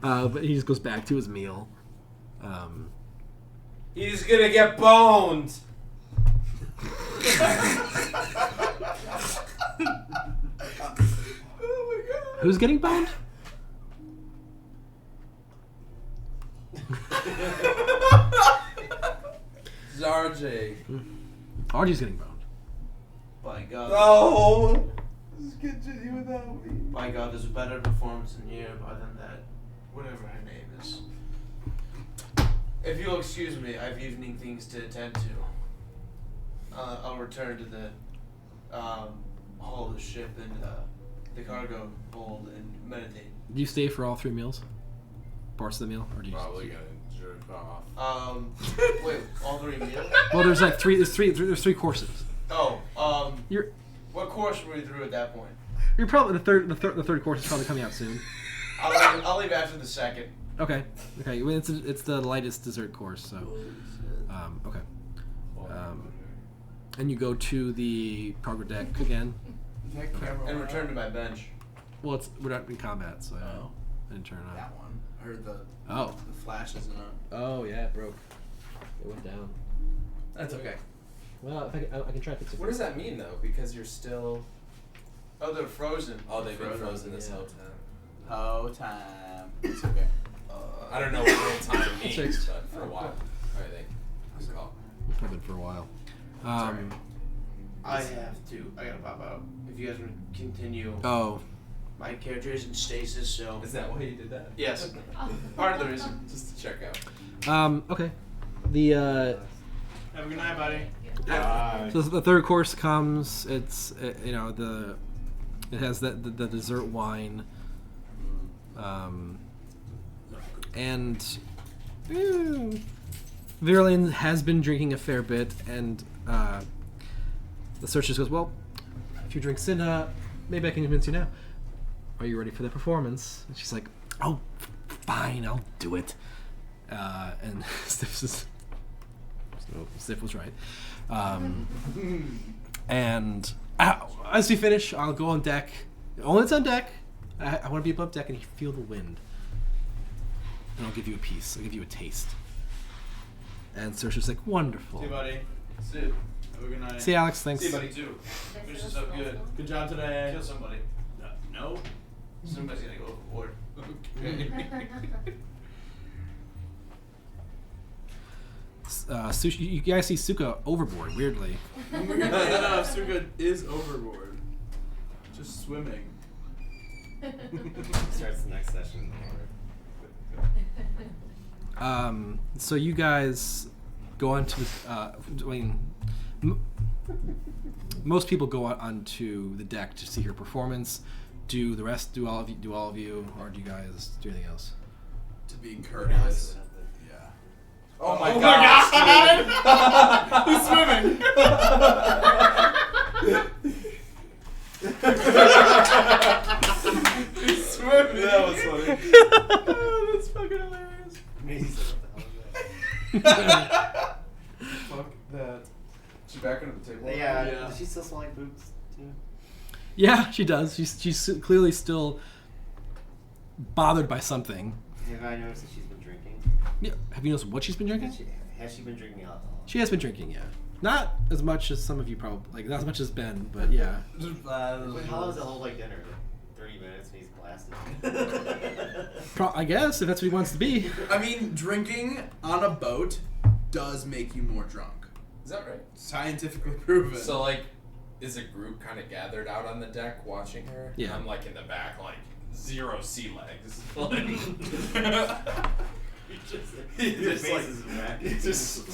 no. But he just goes back to his meal. He's gonna get boned. Who's getting boned? Archie's getting boned. By God. Oh. By God, there's a better performance in here than that. Whatever her name is. If you'll excuse me, I've evening things to attend to. I'll return to the hull of the ship and the cargo hold and meditate. Do you stay for all 3 meals? Parts of the meal, or do you? Probably gonna jerk off. Wait, all 3 meals? Well, there's like 3. There's 3 courses. Oh, You're what course were we through at that point? you're probably the third course is probably coming out soon. I'll leave after the second. Okay. Okay. Well, it's the lightest dessert course, so. Okay. And you go to the cargo deck again. That camera And went return to out. my bench. Well, we're not in combat, so Oh. I didn't turn it on. That one. I heard the Oh. flash isn't on. Oh yeah, it broke. It went down. That's okay. Well, if I can try to fix it. What does that mean though? Because you're still. Oh, they're frozen. Oh, they've been Frozen, frozen this yeah. whole time. Oh, time. It's okay. I don't know what real time means, fixed. but for a while, I think. Good call. It's probably been for a while. I have to. I gotta pop out. If you guys want to continue, Oh. my character is in stasis, so. Is that why you did that? Yes. Part of the reason. Just to check out. Okay. The Have a good night, buddy. so the third course comes. It's it has the dessert wine. And Virlin has been drinking a fair bit, and the searcher goes, well, if you drink Cinna, maybe I can convince you now. Are you ready for the performance? And she's like, oh, fine, I'll do it. And Stiff was right. And as we finish, I'll go on deck. Only it's on deck. I want to be above deck and feel the wind. And I'll give you a piece. I'll give you a taste. And Saoirse's like, wonderful. See you, buddy. See you. Have a good night. See you, Alex. Thanks. See you, buddy, too. Finish this up good. Good job today. Kill somebody. No. Somebody's gonna go overboard. You guys see Suka overboard, weirdly. Weirdly enough, Suka is overboard. Just swimming. Starts the next session in the water. So you guys go onto most people go onto the deck to see her performance. Do all of you, or do you guys do anything else? To be courteous. Yeah. Oh my God! He's swimming. He's swimming. That was funny. Oh, that's fucking hilarious. Amazing. What the hell is that? Fuck that. She back under the table. Yeah. Yeah. Does she still smell like boobs too? Yeah, she does. She's clearly still bothered by something. Have I noticed that she's been drinking? Yeah. Have you noticed what she's been drinking? Has she been drinking alcohol? She has been drinking, yeah. Not as much as some of you probably, like not as much as Ben, but yeah. Wait, how long does it hold like dinner? 30 minutes and he's blasted. I guess if that's what he wants to be. I mean, drinking on a boat does make you more drunk. Is that right? Scientifically proven. So like, is a group kind of gathered out on the deck watching her? Yeah. I'm like in the back, like 0 sea legs. Like, Your just face like, is whack. just.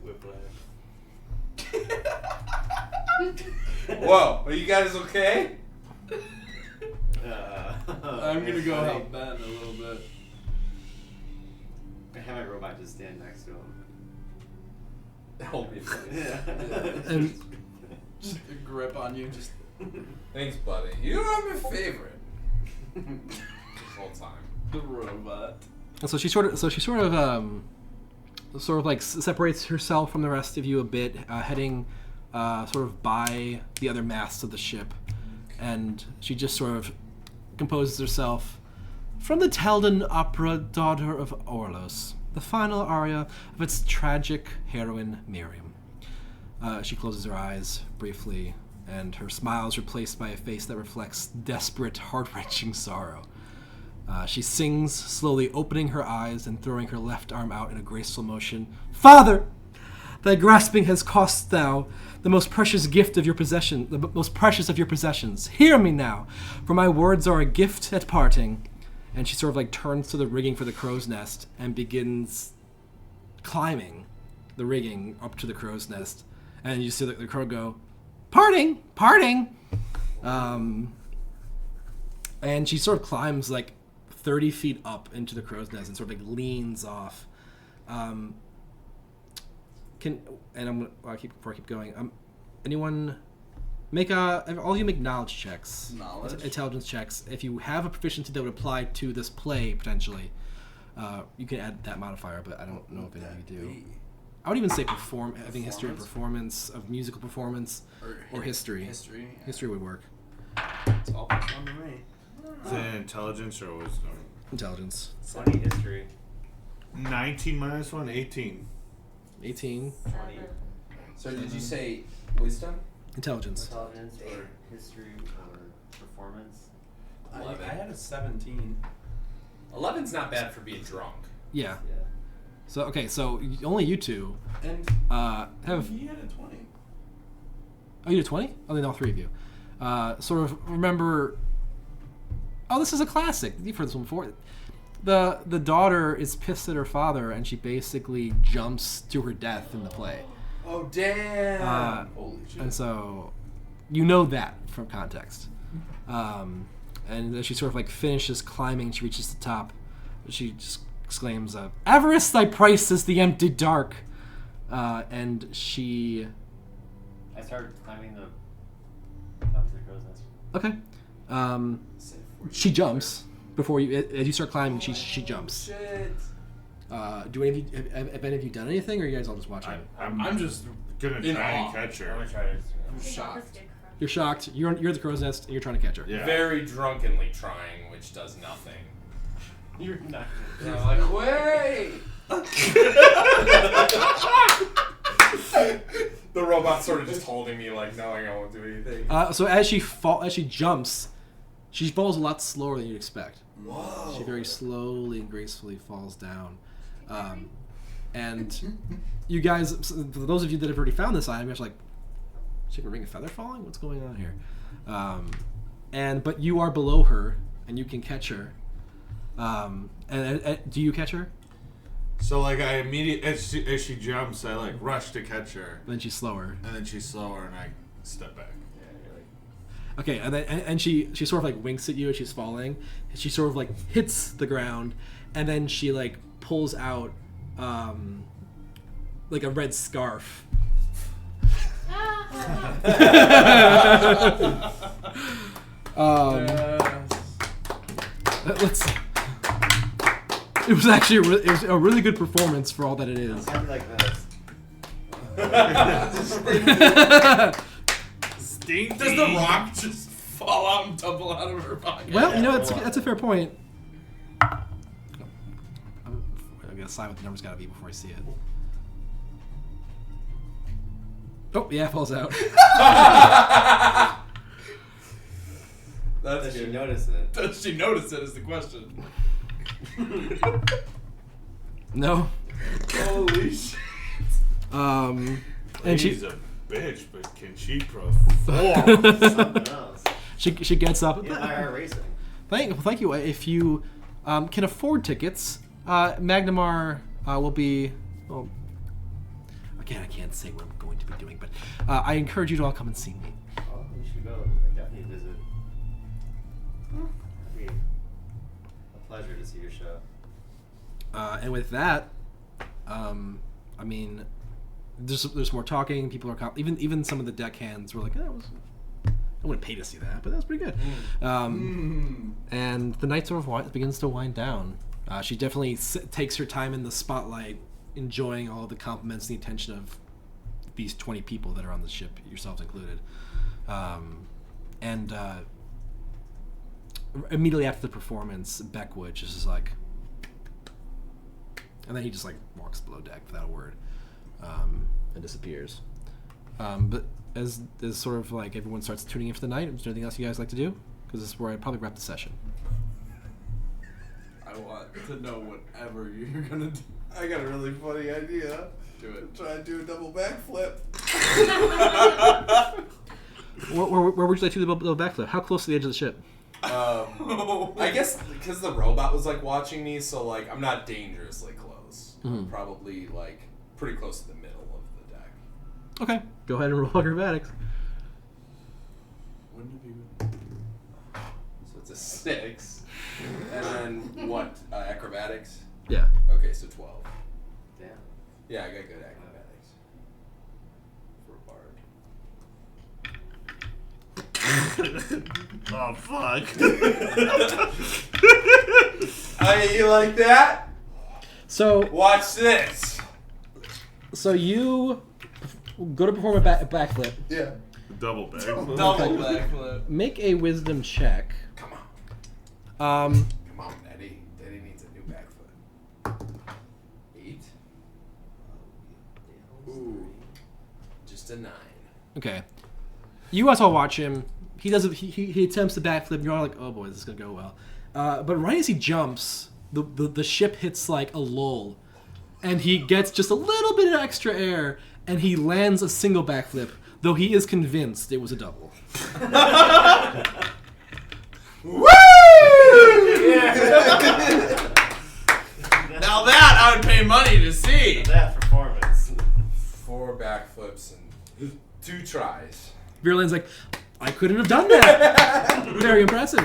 Whiplash. Whoa, are you guys okay? I'm gonna go help Ben a little bit. I have my robot just stand next to him. Hold me, please. And Just a grip on you, just. Thanks, buddy. You are my favorite. This whole time. The robot. And so she sort of like separates herself from the rest of you a bit, heading sort of by the other masts of the ship, and she just sort of composes herself from the Taldan opera Daughter of Orlos, the final aria of its tragic heroine Miriam. She closes her eyes briefly, and her smile is replaced by a face that reflects desperate, heart-wrenching sorrow. She sings, slowly opening her eyes and throwing her left arm out in a graceful motion. Father, Thy grasping has cost thou the most precious gift of your possession, the most precious of your possessions. Hear me now, for my words are a gift at parting. And she sort of like turns to the rigging for the crow's nest and begins climbing the rigging up to the crow's nest. And you see the crow go, parting, parting. And she sort of climbs like 30 feet up into the crow's nest and sort of like leans off. Before I keep going. Anyone make all of you make knowledge checks, Knowledge? intelligence checks. If you have a proficiency that would apply to this play potentially, you can add that modifier. But I don't know if any of you do. I would even say having history of performance, of musical performance, or history. History. Yeah. History would work. It's all plus one to me. Is it intelligence or wisdom? Intelligence. 20 history. 19 minus 1, 18. 18. 7. So did you say wisdom? Intelligence. Intelligence or history or performance. I 11. had a 17. 11's not bad for being drunk. Yeah. Yeah. So okay, so only you two And have. he had a 20. Oh, you did 20? Oh, then all three of you. Sort of remember. Oh, this is a classic. You've heard this one before. The daughter is pissed at her father, and she basically jumps to her death in the play. Oh damn! Holy shit. And so, you know that from context. And as she sort of like finishes climbing, she reaches the top. She just exclaims, "Avarice, thy price is the empty dark." And she. I started climbing the up to the crow's nest. Okay. She jumps before you. As you start climbing, she jumps. Shit. Do any of you have any of you done anything, or are you guys all just watching? I'm just gonna in try awe. and catch I'm her. gonna try to. I'm shocked. You're shocked. You're at the crow's nest, and you're trying to catch her. Yeah. Very drunkenly trying, which does nothing. You're not. And I'm like, wait! The robot's sort of just holding me, like knowing I won't do anything. So as she jumps, she falls a lot slower than you'd expect. Whoa! She very slowly and gracefully falls down. And you guys, for those of you that have already found this item, you're just like, "Is she have a ring of feather falling? What's going on here?" But you are below her, and you can catch her. And do you catch her? So like I immediately as she jumps, I like rush to catch her, Then she's slower. and then she's slower, and I step back. Okay, and she sort of like winks at you as she's falling. She sort of like hits the ground, and then she like pulls out like a red scarf. Let's. It was actually it was a really good performance for all that it is. Happy like this. Stinky. Does the rock just fall out and tumble out of her pocket? Well, you know that's a fair point. I'm gonna decide what the number's gotta be before I see it. Oh yeah, it falls out. That's Does she good. notice it? Does she notice it is the question. No. Holy shit. And She's she a bitch, but can she perform? Something else. she gets up. Yeah, IR racing. Thank you. If you can afford tickets, Magnamar will be. Well, again, I can't say what I'm going to be doing, but I encourage you to all come and see me. Oh, we should go. Definitely visit. It'd be a pleasure to see your show. And with that, I mean, there's more talking. People are even some of the deckhands were like, "That was." I wouldn't pay to see that, but that was pretty good. And the night sort of begins to wind down. She definitely takes her time in the spotlight, enjoying all the compliments and the attention of these 20 people that are on the ship, yourselves included. Immediately after the performance, Beckwood just is like, and then he just like walks below deck without a word, and disappears. But as sort of like everyone starts tuning in for the night, is there anything else you guys like to do? Because this is where I'd probably wrap the session. I want to know whatever you're gonna do. I got a really funny idea. Do it. Try and do a double backflip. Where would you like to do the backflip? How close to the edge of the ship? I guess because the robot was like watching me, so like I'm not dangerously close. I'm probably like pretty close to the middle of the deck. Okay, go ahead and roll acrobatics. Wouldn't it be? So it's a 6. And then what? Acrobatics? Yeah. Okay, so 12. Damn. Yeah, I got good acrobatics. For a bard. Oh fuck. You like that? So Watch this. you go to perform a backflip. Yeah. Double bag. Double backflip. Make a wisdom check. Come on. Um, Come on, Daddy. Daddy needs a new backflip. 8. Ooh. Just a 9. okay. You guys all watch him. He does. He attempts the backflip. You're all like, oh boy, this is gonna go well. But right as he jumps, the ship hits like a lull, and he gets just a little bit of extra air, and he lands a single backflip, though he is convinced it was a double. Woo! Now that I would pay money to see. That performance. 4 backflips and 2 tries. Virlan's like, I couldn't have done that. Very impressive.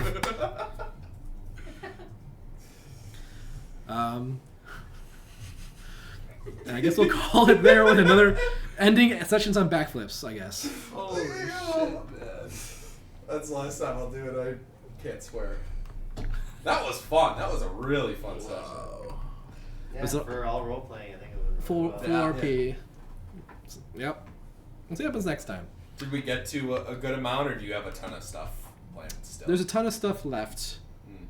And I guess we'll call it there with another ending sessions on backflips, I guess. Holy shit, man. That's the last time I'll do it. I can't swear. That was fun. That was a really fun session. Yeah, Was it- for all role playing, I think it was Full yeah. RP. Yep. Let's see what happens next time. Did we get to a good amount, or do you have a ton of stuff planned still? There's a ton of stuff left. Mm.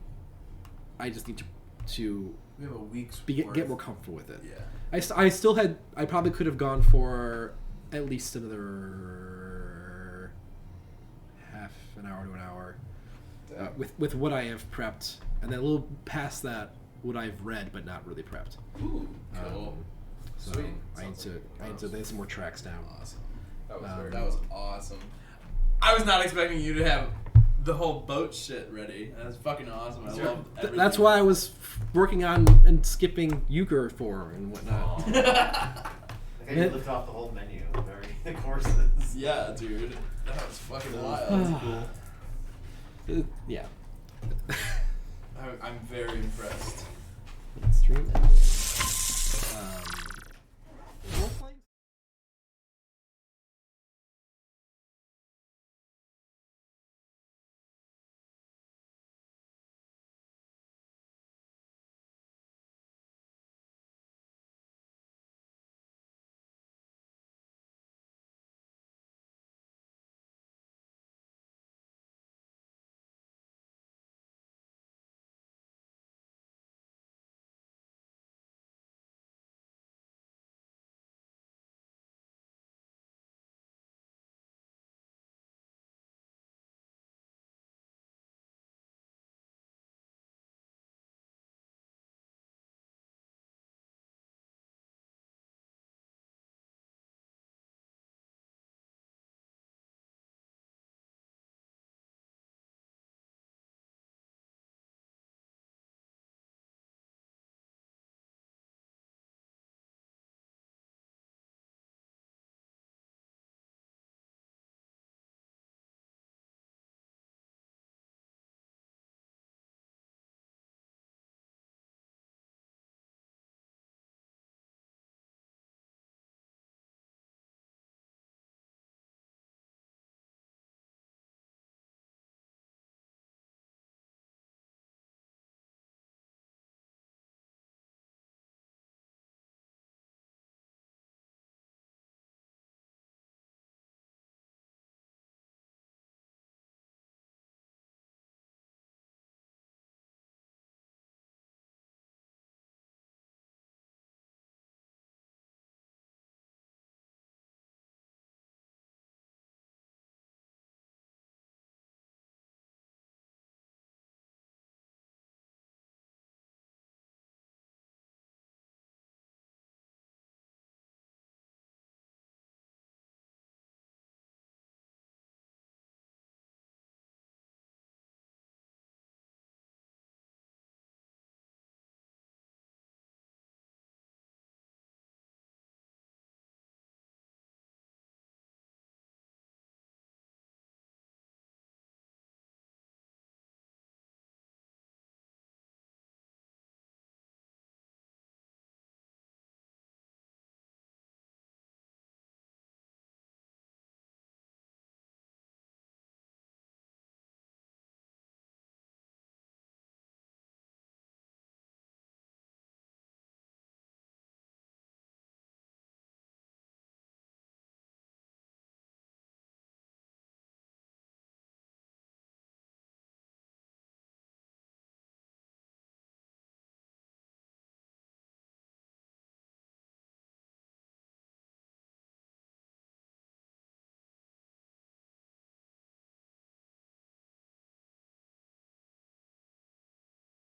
I just need to We have a week's get more comfortable with it. Yeah. I still had. I probably could have gone for at least another half an hour to an hour with what I have prepped, and then a little past that, what I've read but not really prepped. Ooh, cool. So Sweet. I need to lay some more tracks down. Awesome. That was Um, very That was awesome. I was not expecting you to have the whole boat shit ready. That's fucking awesome. I love everything. That's why I was working on and skipping euchre for and whatnot. Like how you lift off the whole menu during the courses. Yeah, dude. That was fucking wild. Yeah. I'm very impressed. Stream.